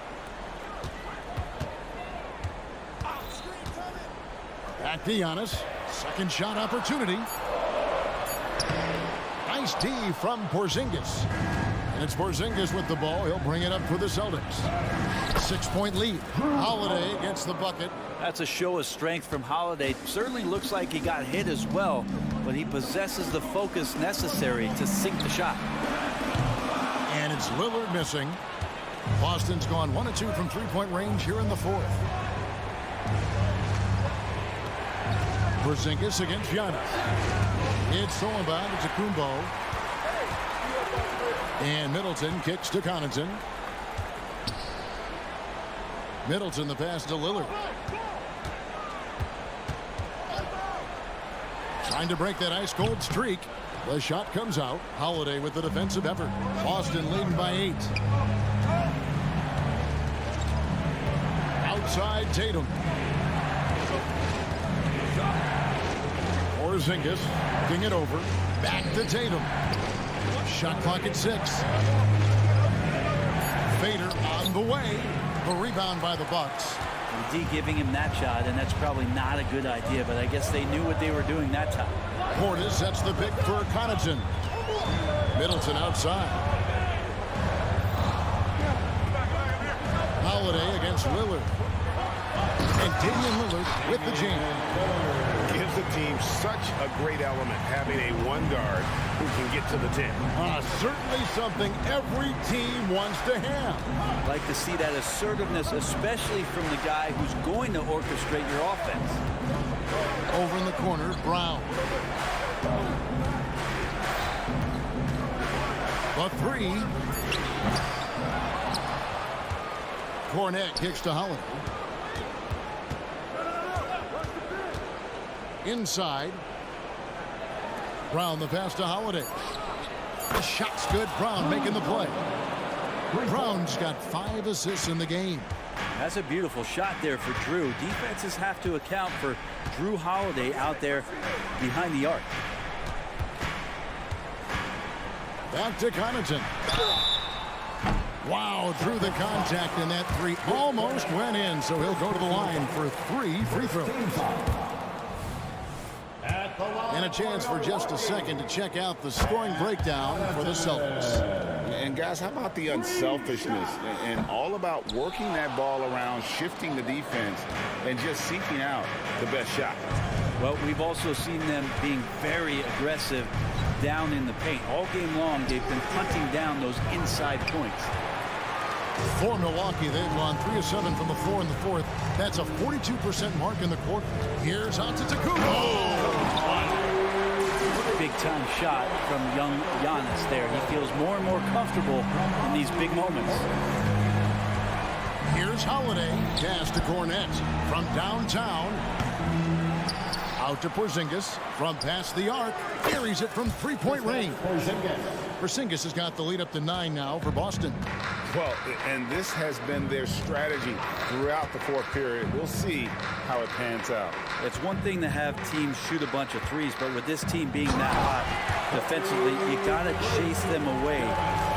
Back to Giannis. Second shot opportunity. Nice D from Porzingis. And it's Porzingis with the ball. He'll bring it up for the Celtics. 6-point lead. Holiday gets the bucket. That's a show of strength from Holiday. Certainly looks like he got hit as well, but he possesses the focus necessary to sink the shot. And it's Lillard missing. Boston's gone 1 of 2 from three-point range here in the fourth. Porzingis against Giannis. It's Solomon to Kumbo. And Middleton kicks to Connaughton. Middleton the pass to Lillard. Trying to break that ice-cold streak. The shot comes out. Holiday with the defensive effort. Boston leading by 8. Outside Tatum. Porzingis picking it over. Back to Tatum. Shot clock at 6. Fader on the way. A rebound by the Bucks. D giving him that shot, and that's probably not a good idea, but I guess they knew what they were doing that time. Portis sets the pick for Connaughton. Middleton outside. Holiday against Lillard. And Damian Lillard with the jam. Gives the team such a great element, having a one guard who can get to the 10. Certainly something every team wants to have. I'd like to see that assertiveness, especially from the guy who's going to orchestrate your offense. Over in the corner, Brown. The 3. Cornet kicks to Holiday. Inside. Brown the pass to Holiday. The shot's good. Brown making the play. Brown's got 5 assists in the game. That's a beautiful shot there for Drew. Defenses have to account for Drew Holiday out there behind the arc. Back to Connaughton. Wow, through the contact, and that 3 almost went in, so he'll go to the line for 3 free throws. And a chance for just a second to check out the scoring breakdown for the Celtics. And guys, how about the unselfishness and all about working that ball around, shifting the defense, and just seeking out the best shot? Well, we've also seen them being very aggressive down in the paint. All game long, they've been hunting down those inside points. For Milwaukee, they've gone 3 of 7 from the floor in the fourth. That's a 42% mark in the quarter. Here's Antetokounmpo. Big-time shot from young Giannis there. He feels more and more comfortable in these big moments. Here's Holiday. Pass to Cornet from downtown. Out to Porzingis. From past the arc. Carries it from three-point range. Porzingis has got the lead up to 9 now for Boston. Well, and this has been their strategy throughout the fourth period. We'll see how it pans out. It's one thing to have teams shoot a bunch of threes, but with this team being that hot defensively, you got to chase them away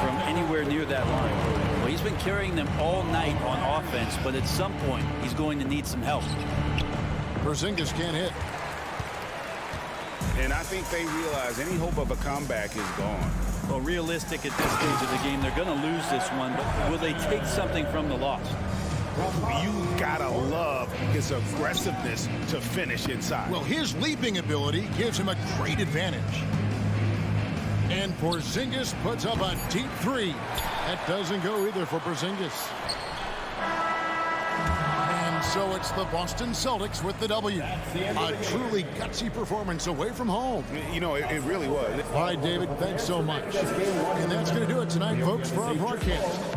from anywhere near that line. Well, he's been carrying them all night on offense, but at some point, he's going to need some help. Porzingis can't hit. And I think they realize any hope of a comeback is gone. Well, realistic at this stage of the game, they're going to lose this one, but will they take something from the loss? You gotta love his aggressiveness to finish inside. Well, his leaping ability gives him a great advantage. And Porzingis puts up a deep three. That doesn't go either for Porzingis. And so it's the Boston Celtics with the W. A truly gutsy performance away from home. You know, it really was. All right, David, thanks so much. And that's going to do it tonight, folks, for our broadcast.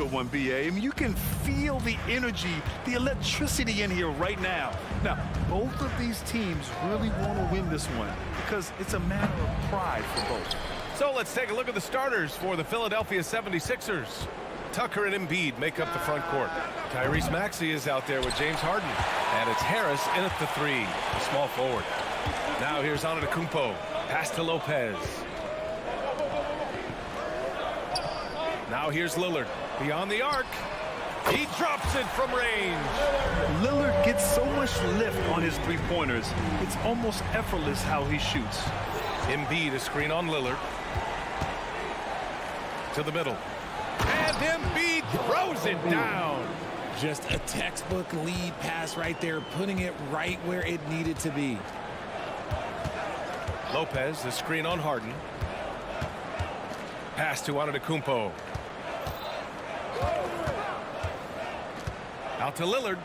good one, B.A. I mean, you can feel the energy, the electricity in here right now. Now, both of these teams really want to win this one because it's a matter of pride for both. So let's take a look at the starters for the Philadelphia 76ers. Tucker and Embiid make up the front court. Tyrese Maxey is out there with James Harden. And it's Harris in at the 3, the small forward. Now here's Antetokounmpo. Pass to Lopez. Now here's Lillard. Beyond the arc. He drops it from range. Lillard gets so much lift on his three-pointers. It's almost effortless how he shoots. Embiid, a screen on Lillard. To the middle. And Embiid throws it down. Just a textbook lead pass right there, putting it right where it needed to be. Lopez, the screen on Harden. Pass to Antetokounmpo. Out to Lillard.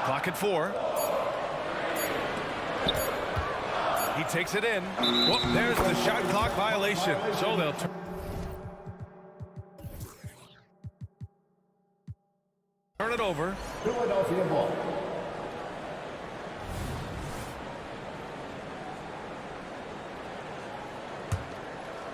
Clock at 4. He takes it in. Whoop, there's the shot clock violation. So they'll turn it over. Philadelphia ball.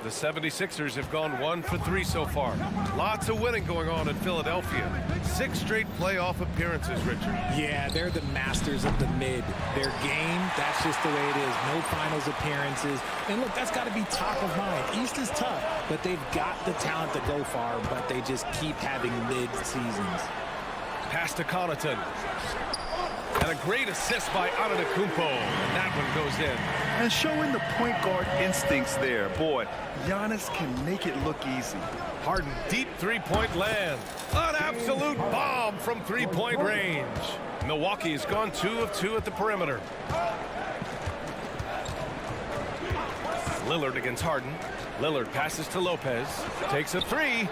The 76ers have gone 1 for 3 so far. Lots of winning going on in Philadelphia. 6 straight playoff appearances, Richard. Yeah, they're the masters of the mid. Their game, that's just the way it is. No finals appearances. And look, that's got to be top of mind. East is tough, but they've got the talent to go far, but they just keep having mid-seasons. Pass to Connaughton. And a great assist by Antetokounmpo. And that one goes in. And showing the point guard instincts there. Boy, Giannis can make it look easy. Harden, deep three-point land. An absolute bomb from three-point range. Milwaukee has gone 2 of 2 at the perimeter. Lillard against Harden. Lillard passes to Lopez. Takes a 3.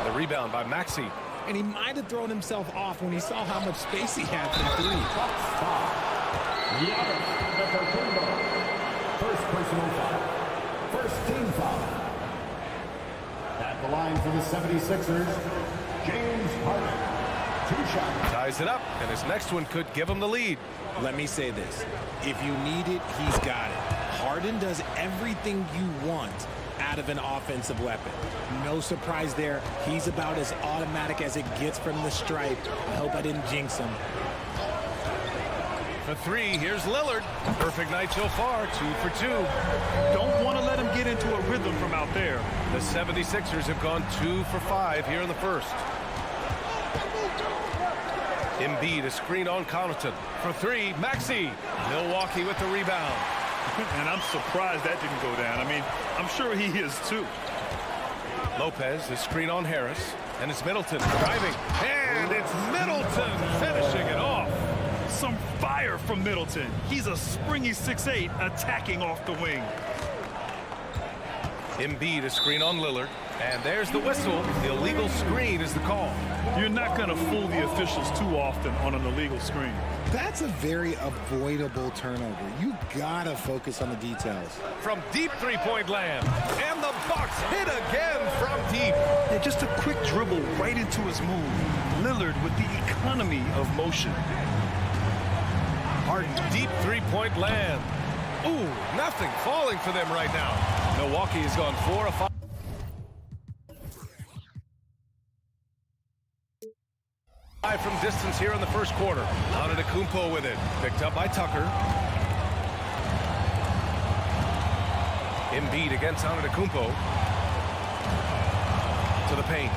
The rebound by Maxey. And he might have thrown himself off when he saw how much space he had from 3. First personal foul. First team foul. At the line for the 76ers, James Harden. 2 shots. Ties it up, and his next one could give him the lead. Let me say this. If you need it, he's got it. Harden does everything you want out of an offensive weapon. No surprise there. He's about as automatic as it gets from the stripe. I hope I didn't jinx him. For 3, here's Lillard. Perfect night so far, 2 for 2. Don't want to let him get into a rhythm from out there. The 76ers have gone 2 for 5 here in the first. Embiid, a screen on Connaughton. For 3, Maxey. Milwaukee with the rebound. And I'm surprised that didn't go down. I mean, I'm sure he is too. Lopez, the screen on Harris. And it's Middleton driving. And it's Middleton finishing it off. Some fire from Middleton. He's a springy 6'8", attacking off the wing. Embiid, a screen on Lillard. And there's the whistle. The illegal screen is the call. You're not going to fool the officials too often on an illegal screen. That's a very avoidable turnover. You gotta focus on the details. From deep three-point land. And the Bucks hit again from deep. Yeah, just a quick dribble right into his move. Lillard with the economy of motion. Harden, deep three-point land. Ooh, nothing falling for them right now. Milwaukee has gone 4 of 5. From distance here in the first quarter. Antetokounmpo with it. Picked up by Tucker. Embiid against Antetokounmpo. To the paint.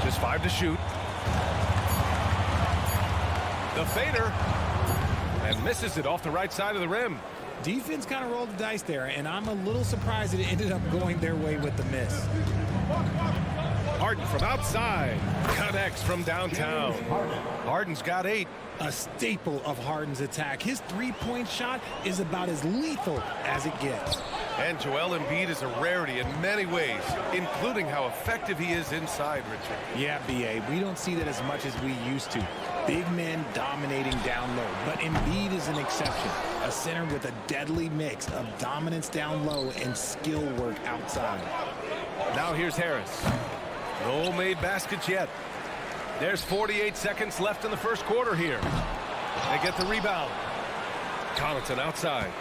Just 5 to shoot. The fader. And misses it off the right side of the rim. Defense kind of rolled the dice there, and I'm a little surprised that it ended up going their way with the miss. Harden from outside. Connects from downtown. Harden's got 8. A staple of Harden's attack. His three-point shot is about as lethal as it gets. And Joel Embiid is a rarity in many ways, including how effective he is inside, Richard. Yeah, B.A., we don't see that as much as we used to. Big men dominating down low, but Embiid is an exception. A center with a deadly mix of dominance down low and skill work outside. Now here's Harris. No made baskets yet. There's 48 seconds left in the first quarter here. They get the rebound. Connaughton outside.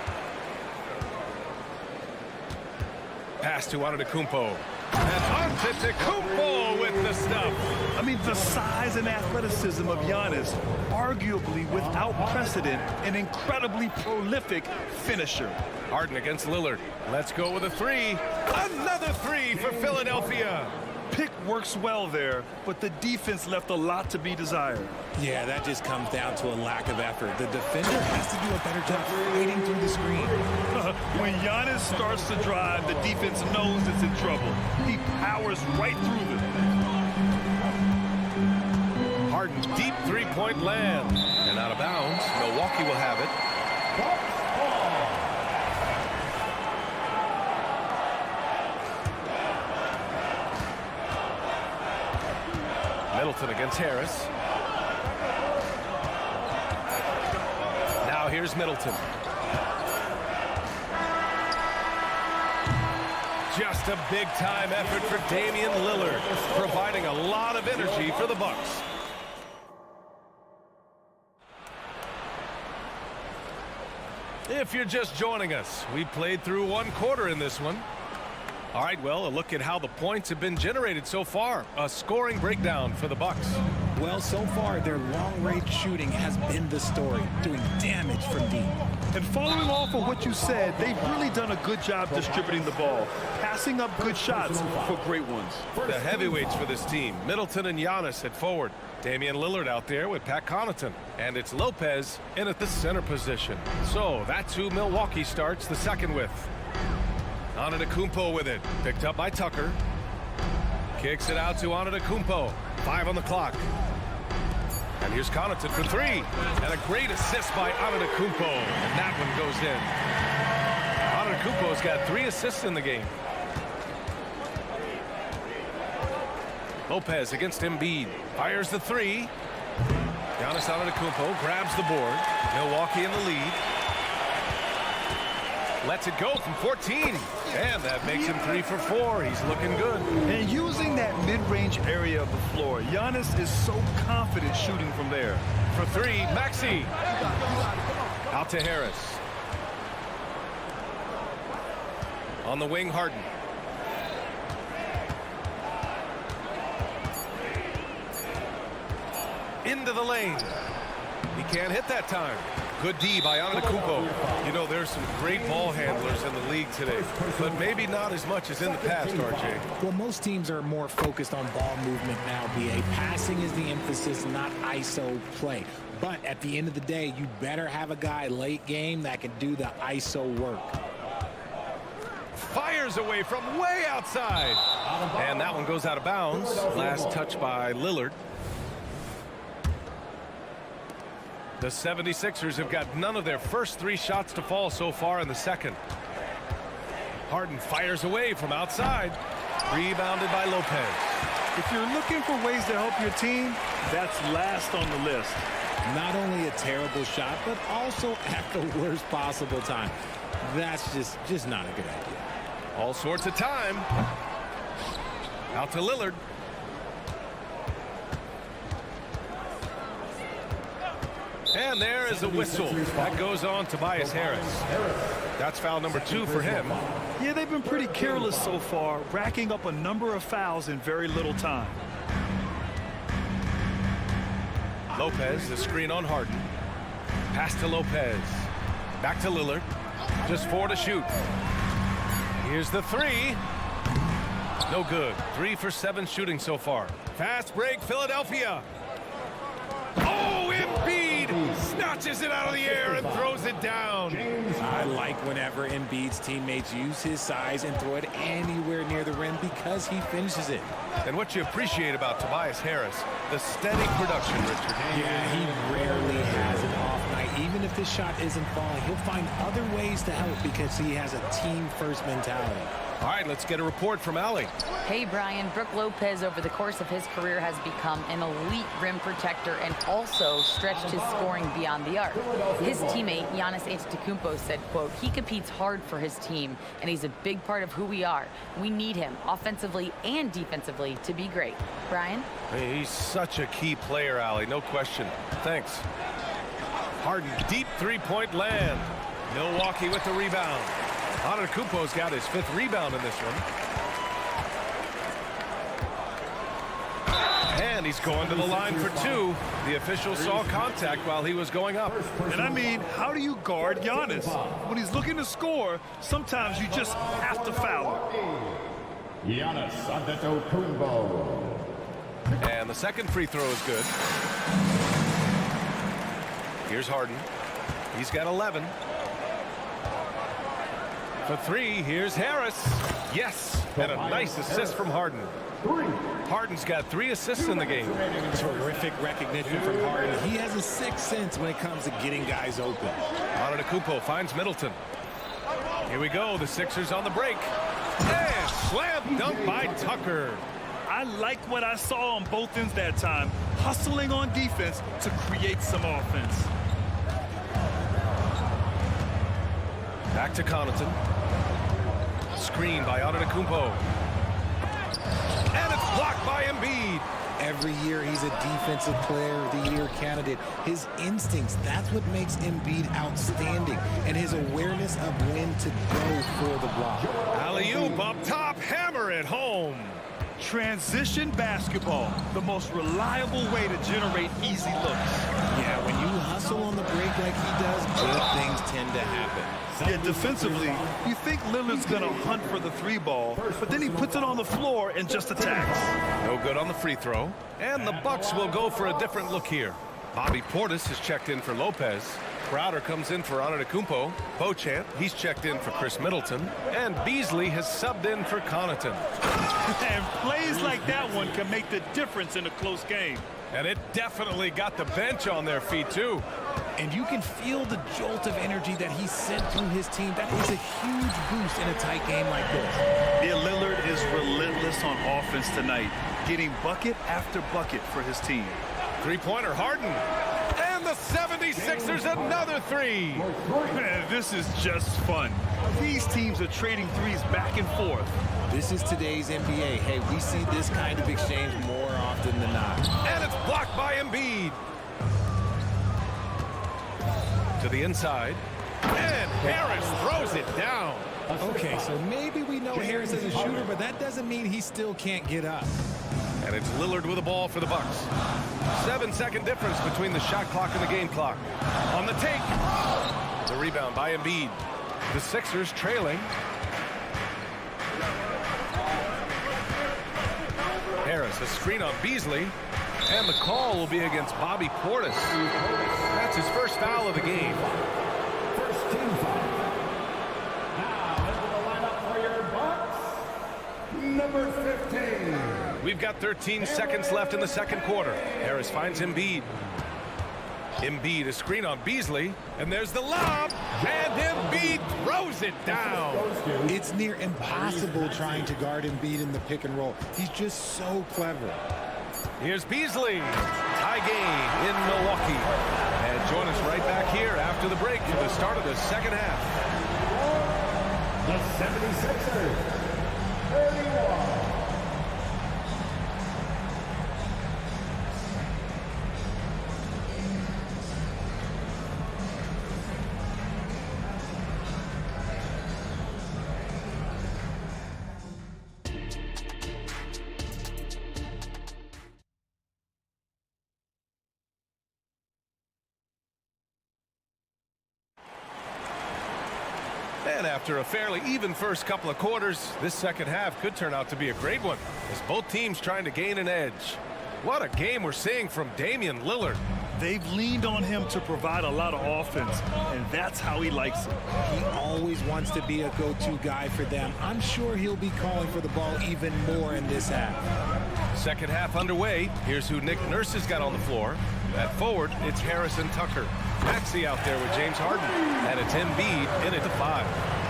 Pass to Antetokounmpo. And Antetokounmpo with the stuff. I mean, the size and athleticism of Giannis, arguably without precedent, an incredibly prolific finisher. Harden against Lillard. Let's go with a 3. Another 3 for Philadelphia. Pick works well there, but the defense left a lot to be desired. Yeah, that just comes down to a lack of effort. The defender has to do a better job fighting through the screen. When Giannis starts to drive, the defense knows it's in trouble. He powers right through them. Harden, deep three-point land. And out of bounds, Milwaukee will have it. Middleton against Harris. Now here's Middleton. Just a big-time effort for Damian Lillard, providing a lot of energy for the Bucks. If you're just joining us, we played through one quarter in this one. All right, well, a look at how the points have been generated so far. A scoring breakdown for the Bucks. Well, so far, their long-range shooting has been the story, doing damage from deep. And following off of what you said, they've really done a good job distributing the ball, passing up good shots for great ones. The heavyweights for this team, Middleton and Giannis at forward. Damian Lillard out there with Pat Connaughton. And it's Lopez in at the center position. So that's who Milwaukee starts the second with. Antetokounmpo with it. Picked up by Tucker. Kicks it out to Antetokounmpo. 5 on the clock. And here's Connaughton for 3. And a great assist by Antetokounmpo. And that one goes in. Antetokounmpo's got 3 assists in the game. Lopez against Embiid. Fires the 3. Giannis Antetokounmpo grabs the board. Milwaukee in the lead. Lets it go from 14. And that makes him 3 for 4. He's looking good. And using that mid-range area of the floor, Giannis is so confident shooting from there. For 3, Maxey. Out to Harris. On the wing, Harden. Into the lane. He can't hit that time. Good D by Antetokounmpo. You know, there's some great ball handlers in the league today, but maybe not as much as in the past, RJ. Well, most teams are more focused on ball movement now, B.A. Passing is the emphasis, not ISO play. But at the end of the day, you better have a guy late game that can do the ISO work. Fires away from way outside. And that one goes out of bounds. Last touch by Lillard. The 76ers have got none of their first 3 shots to fall so far in the second. Harden fires away from outside. Rebounded by Lopez. If you're looking for ways to help your team, that's last on the list. Not only a terrible shot, but also at the worst possible time. That's just not a good idea. All sorts of time. Out to Lillard. And there is a whistle. That goes on Tobias Harris. That's foul number 2 for him. Yeah, they've been pretty careless so far, racking up a number of fouls in very little time. Lopez, the screen on Harden. Pass to Lopez. Back to Lillard. Just 4 to shoot. Here's the 3. No good. 3 for 7 shooting so far. Fast break, Philadelphia. Oh, Embiid notches it out of the air and throws it down. I like whenever Embiid's teammates use his size and throw it anywhere near the rim because he finishes it. And what you appreciate about Tobias Harris, the steady production, Richard. Yeah, he rarely has an off night. Even if his shot isn't falling, he'll find other ways to help because he has a team-first mentality. All right, let's get a report from Allie. Hey, Brian. Brook Lopez, over the course of his career, has become an elite rim protector and also stretched his scoring beyond the arc. His teammate, Giannis Antetokounmpo, said, quote, he competes hard for his team, and he's a big part of who we are. We need him, offensively and defensively, to be great. Brian? Hey, he's such a key player, Allie, no question. Thanks. Harden, deep three-point land. Milwaukee with the rebound. Antetokounmpo's got his 5th rebound in this one. And he's going to the line for 2. The official saw contact while he was going up. And I mean, how do you guard Giannis? When he's looking to score, sometimes you just have to foul him. Giannis Antetokounmpo. And the second free throw is good. Here's Harden. He's got 11. For 3, here's Harris. Yes, and a nice assist from Harden. Harden's got 3 assists in the game. Terrific recognition from Harden. He has a sixth sense when it comes to getting guys open. Antetokounmpo finds Middleton. Here we go, the Sixers on the break. And slam dunk by Tucker. I like what I saw on both ends that time, hustling on defense to create some offense. Back to Connaughton. Screen by Antetokounmpo. And it's blocked by Embiid. Every year he's a defensive player of the year candidate. His instincts, that's what makes Embiid outstanding. And his awareness of when to go for the block. Alley-oop up top, hammer it home. Transition basketball, the most reliable way to generate easy looks. Yeah, when you hustle on the break like he does, good things tend to happen. Yeah, defensively, you think Lillard's going to hunt for the 3-ball, but then he puts it on the floor and just attacks. No good on the free throw. And the Bucks will go for a different look here. Bobby Portis has checked in for Lopez. Crowder comes in for Antetokounmpo. Beauchamp, he's checked in for Chris Middleton. And Beasley has subbed in for Connaughton. And plays like that one can make the difference in a close game. And it definitely got the bench on their feet, too. And you can feel the jolt of energy that he sent through his team. That is a huge boost in a tight game like this. Yeah, Lillard is relentless on offense tonight, getting bucket after bucket for his team. Three-pointer, Harden. And the 76ers another 3. Man, this is just fun. These teams are trading threes back and forth. This is today's NBA. Hey, we see this kind of exchange more often than not. And it's blocked by Embiid. To the inside. And Harris throws it down. Okay, so maybe we know Harris is a shooter, but that doesn't mean he still can't get up. And it's Lillard with the ball for the Bucks. 7-second difference between the shot clock and the game clock. On the take. The rebound by Embiid. The Sixers trailing. Harris, a screen on Beasley. And the call will be against Bobby Portis. That's his first foul of the game. First team foul. Now into the lineup for your Bucks, number 15. We've got 13 seconds left in the second quarter. Harris finds Embiid. Embiid, a screen on Beasley. And there's the lob. And Embiid throws it down. It's near impossible trying to guard Embiid in the pick and roll. He's just so clever. Here's Beasley. Tie game in Milwaukee. And join us right back here after the break for the start of the second half. The 76ers, 31. And after a fairly even first couple of quarters, this second half could turn out to be a great one, as both teams trying to gain an edge. What a game we're seeing from Damian Lillard. They've leaned on him to provide a lot of offense, and that's how he likes it. He always wants to be a go-to guy for them. I'm sure he'll be calling for the ball even more in this half. Second half underway. Here's who Nick Nurse has got on the floor. At forward, it's Harrison Tucker. Maxey out there with James Harden. And it's Embiid in at the 5.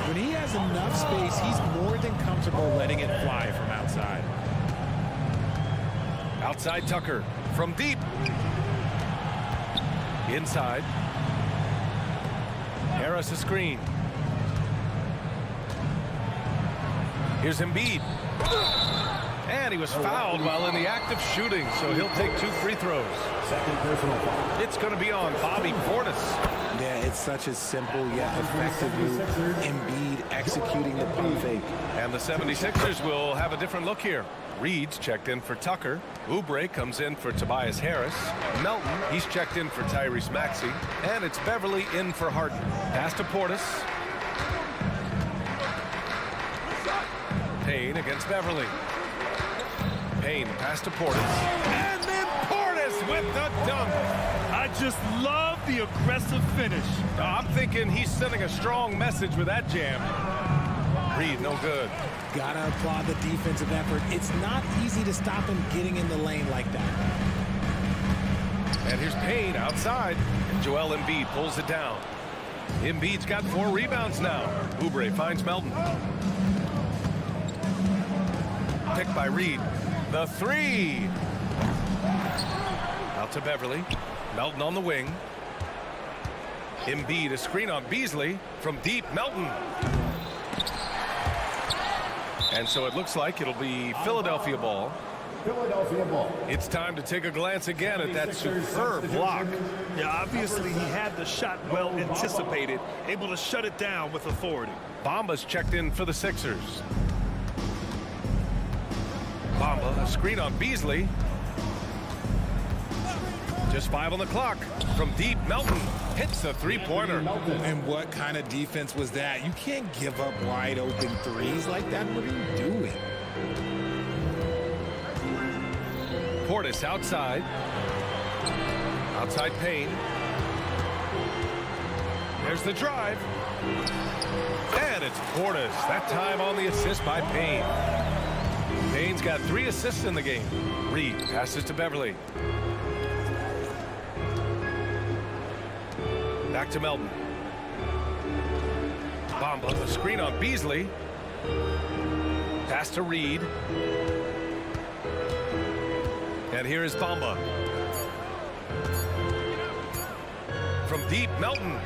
When he has enough space, he's more than comfortable letting it fly from outside. Outside Tucker from deep. Inside. Harris a screen. Here's Embiid. And he was fouled while in the act of shooting, so he'll take 2 free throws. Second personal foul. It's going to be on Bobby Portis. Yeah, it's such a simple yet effective move. Embiid executing the pump fake. And the 76ers will have a different look here. Reed's checked in for Tucker. Oubre comes in for Tobias Harris. Melton, he's checked in for Tyrese Maxey. And it's Beverly in for Harden. Pass to Portis. Payne against Beverly. Payne pass to Portis. And then Portis with the dunk. I just love the aggressive finish. I'm thinking he's sending a strong message with that jam. Reed, no good. Gotta applaud the defensive effort. It's not easy to stop him getting in the lane like that. And here's Payne outside. And Joel Embiid pulls it down. Embiid's got 4 rebounds now. Oubre finds Melton. Picked by Reed. The 3. Out to Beverly. Melton on the wing. Embiid a screen on Beasley. From deep, Melton. And so it looks like it'll be Philadelphia ball. Philadelphia ball. It's time to take a glance again at that superb block. Yeah, obviously he had the shot well anticipated, able to shut it down with authority. Bamba's checked in for the Sixers. Bamba, a screen on Beasley. Just 5 on the clock. From deep, Melton hits the 3-pointer. And what kind of defense was that? You can't give up wide open threes like that. What are you doing? Portis outside. Outside Payne. There's the drive. And it's Portis. That time on the assist by Payne. Payne's got 3 assists in the game. Reed passes to Beverly. Back to Melton. Bamba, a screen on Beasley. Pass to Reed. And here is Bamba. From deep, Melton.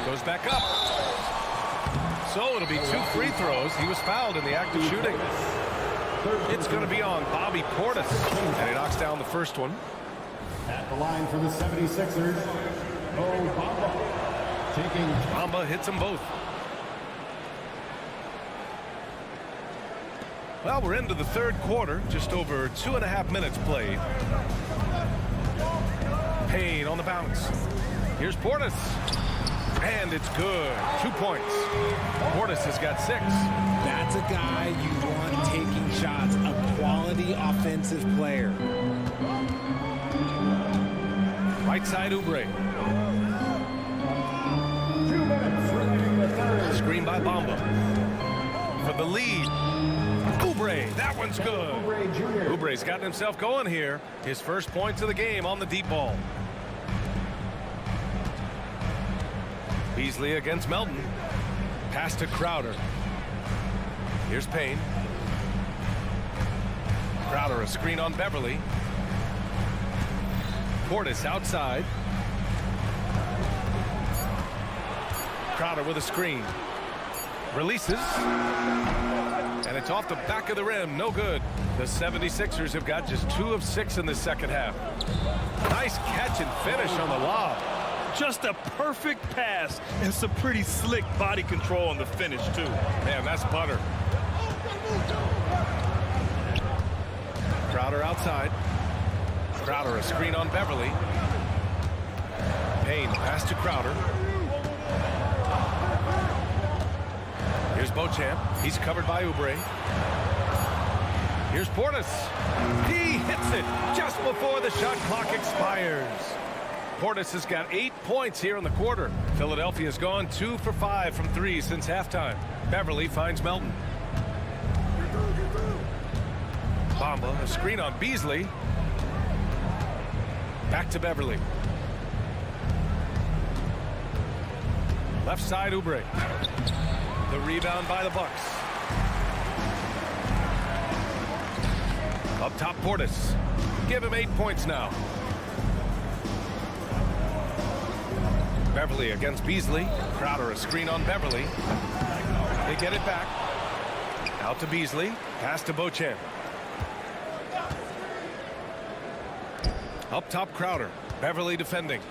Goes back up. So it'll be 2 free throws. He was fouled in the act of shooting. It's going to be on Bobby Portis. And he knocks down the first one. At the line for the 76ers, Bamba hits them both. Well, we're into the 3rd quarter. Just over 2.5 minutes played. Payne on the bounce. Here's Portis. And it's good. 2 points. Portis has got 6. That's a guy you want taking shots. A quality offensive player. Right side, Oubre. Screen by Bamba. For the lead. Oubre, that one's good. Oubre's gotten himself going here. His first points of the game on the deep ball. Beasley against Melton. Pass to Crowder. Here's Payne. Crowder a screen on Beverly. Portis outside. Crowder with a screen. Releases. And it's off the back of the rim. No good. The 76ers have got just 2 of 6 in the second half. Nice catch and finish on the lob. Just a perfect pass and some pretty slick body control on the finish, too. Man, that's butter. Crowder outside. Crowder a screen on Beverly. Payne pass to Crowder. Here's Beauchamp. He's covered by Oubre. Here's Portis. He hits it just before the shot clock expires. Portis has got 8 points here in the quarter. Philadelphia's gone 2 for 5 from 3 since halftime. Beverly finds Melton. Bamba, a screen on Beasley. Back to Beverly. Left side, Oubre. The rebound by the Bucks. Up top, Portis. Give him 8 points now. Beverly against Beasley. Crowder, a screen on Beverly. They get it back. Out to Beasley. Pass to Beauchamp. Up top, Crowder. Beverly defending.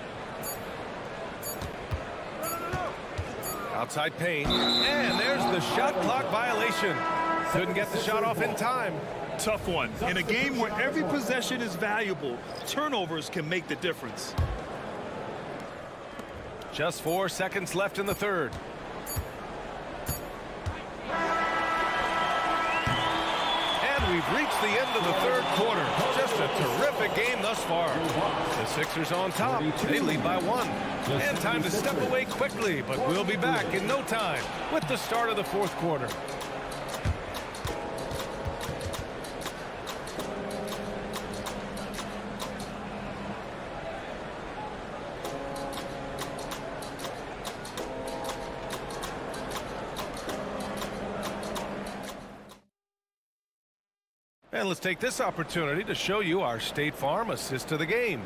Outside Payne. And there's the shot clock violation. Couldn't get the shot off in time. Tough one. In a game where every possession is valuable, turnovers can make the difference. Just 4 seconds left in the third. And we've reached the end of the third quarter. Just a terrific game thus far. The Sixers on top. They lead by 1. And time to step away quickly, but we'll be back in no time with the start of the fourth quarter. And let's take this opportunity to show you our State Farm assist to the game.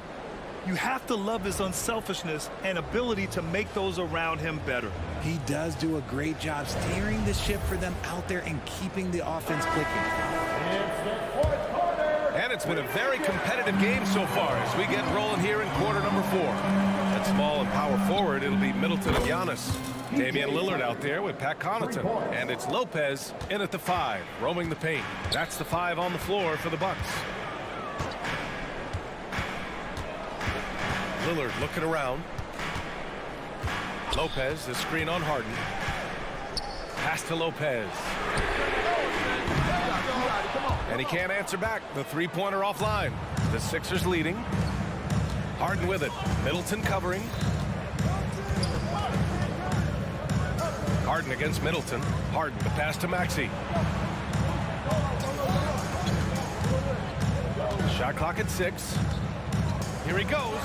You have to love his unselfishness and ability to make those around him better. He does do a great job steering the ship for them out there and keeping the offense clicking. And it's been a very competitive game so far as we get rolling here in quarter number 4. At small and power forward, it'll be Middleton and Giannis. Damian Lillard out there with Pat Connaughton. And it's Lopez in at the 5, roaming the paint. That's the 5 on the floor for the Bucks. Lillard looking around. Lopez, the screen on Harden. Pass to Lopez. And he can't answer back. The three-pointer offline. The Sixers leading. Harden with it. Middleton covering. Harden against Middleton. Harden, the pass to Maxey. Shot clock at 6. Here he goes.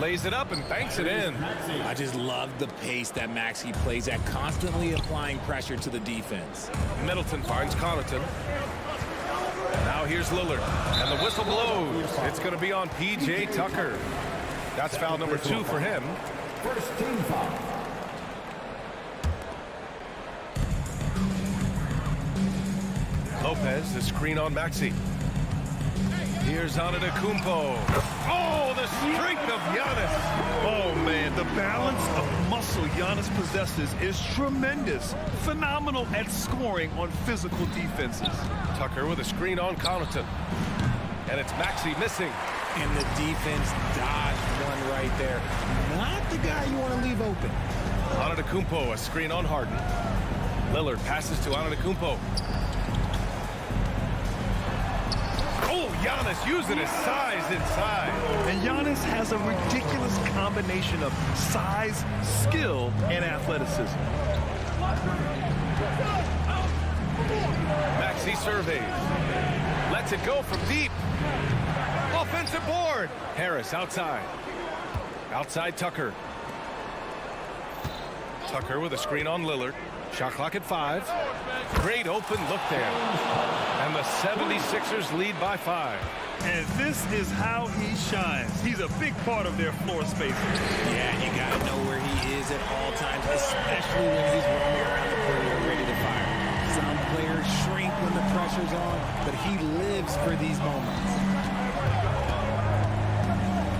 Lays it up and banks it in. I just love the pace that Maxey plays at, constantly applying pressure to the defense. Middleton finds Connaughton. Now here's Lillard. And the whistle blows. It's going to be on P.J. Tucker. That's foul number 2 for him. First team foul. Lopez, the screen on Maxey. Here's Antetokounmpo. Oh, the streak of Giannis. Oh, man, the balance of muscle Giannis possesses is tremendous. Phenomenal at scoring on physical defenses. Tucker with a screen on Connaughton. And it's Maxey missing. And the defense dodged one right there. Not the guy you want to leave open. Antetokounmpo, a screen on Harden. Lillard passes to Antetokounmpo. Oh, Giannis using his size inside. And Giannis has a ridiculous combination of size, skill, and athleticism. Maxey surveys. Lets it go from deep. Offensive board. Harris outside. Outside Tucker. Tucker with a screen on Lillard. Shot clock at 5. Great open look there. And the 76ers lead by 5. And this is how he shines. He's a big part of their floor space. Yeah, you got to know where he is at all times, especially when he's roaming around the perimeter ready to fire. Some players shrink when the pressure's on, but he lives for these moments.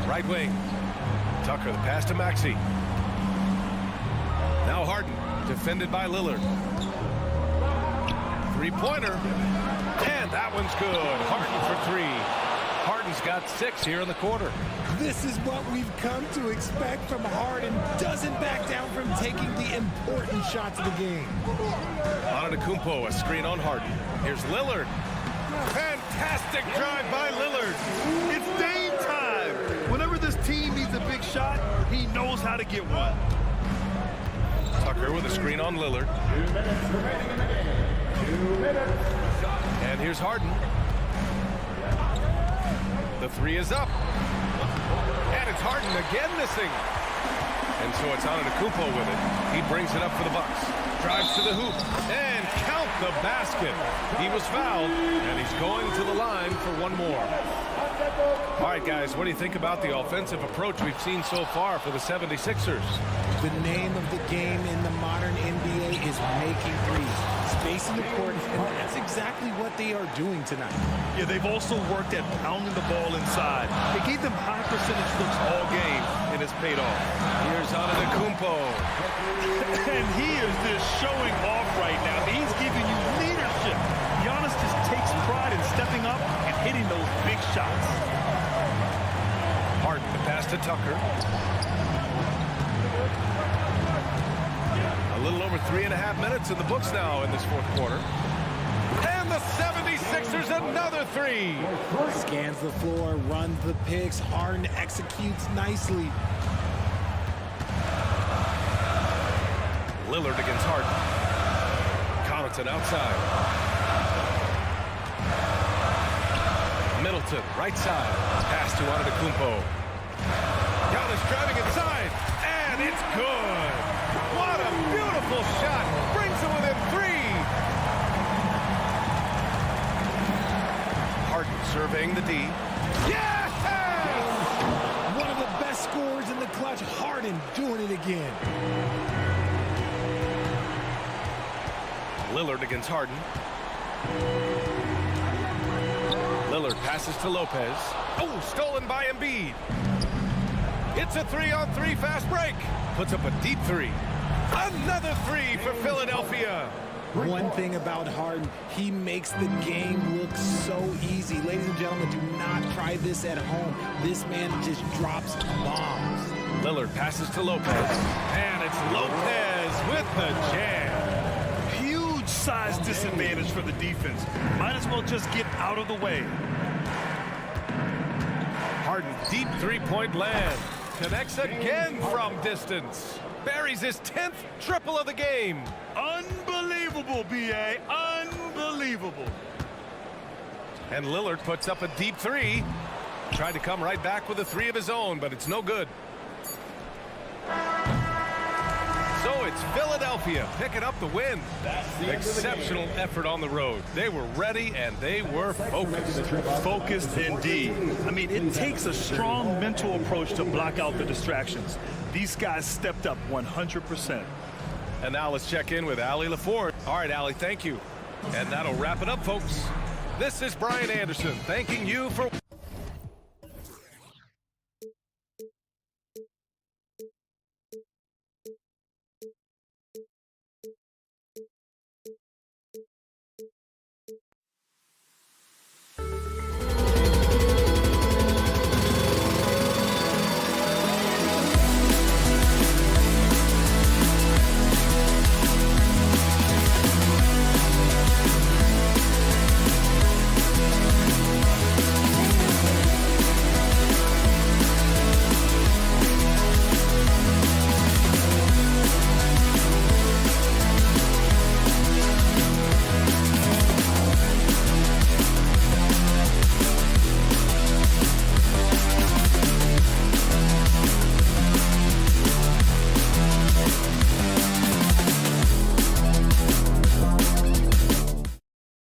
Right wing. Tucker, the pass to Maxey. Now Harden, defended by Lillard. Three-pointer. And that one's good. Harden for 3. Harden's got 6 here in the quarter. This is what we've come to expect from Harden. Doesn't back down from taking the important shots of the game. Antetokounmpo, a screen on Harden. Here's Lillard. Fantastic drive by Lillard. It's Dame time. Whenever this team needs a big shot, he knows how to get one. Tucker with a screen on Lillard. 2 minutes remaining in the game. 2 minutes. And here's Harden. The three is up. And it's Harden again missing. And so it's Antetokounmpo with it. He brings it up for the Bucks. Drives to the hoop. And count the basket. He was fouled. And he's going to the line for one more. All right, guys, what do you think about the offensive approach we've seen so far for the 76ers? The name of the game in the modern NBA is making threes. Spacing the court, and that's exactly what they are doing tonight. Yeah, they've also worked at pounding the ball inside. It gave them high percentage looks all game, and it's paid off. Here's Antetokounmpo. And he is just showing off right now. He's giving you leadership. Giannis just takes pride in stepping up and hitting those big shots. Harden, the pass to Tucker. A little over 3.5 minutes in the books now in this fourth quarter. And the 76ers another three. Scans the floor, runs the picks. Harden executes nicely. Lillard against Harden. Connaughton outside. Middleton, right side. Pass to Antetokounmpo. Giannis driving inside. And it's good. What a beautiful shot. Brings it within three. Harden surveying the D. Yes! One of the best scorers in the clutch. Harden doing it again. Lillard against Harden. Lillard passes to Lopez. Oh, stolen by Embiid. It's a 3-on-3 fast break. Puts up a deep three. Another three for Philadelphia. One thing about Harden, he makes the game look so easy. Ladies and gentlemen, do not try this at home. This man just drops bombs. Lillard passes to Lopez. And it's Lopez with the jam. Huge size disadvantage for the defense. Might as well just get out of the way. Harden, deep three-point land. Connects again from distance. Buries his 10th triple of the game. Unbelievable, B.A. Unbelievable. And Lillard puts up a deep three. Tried to come right back with a three of his own, but it's no good. So it's Philadelphia picking up the win. Exceptional effort on the road. They were ready and they were focused. Focused indeed. I mean, it takes a strong mental approach to block out the distractions. These guys stepped up 100%. And now let's check in with Allie LaFord. All right, Allie, thank you. And that'll wrap it up, folks. This is Brian Anderson thanking you for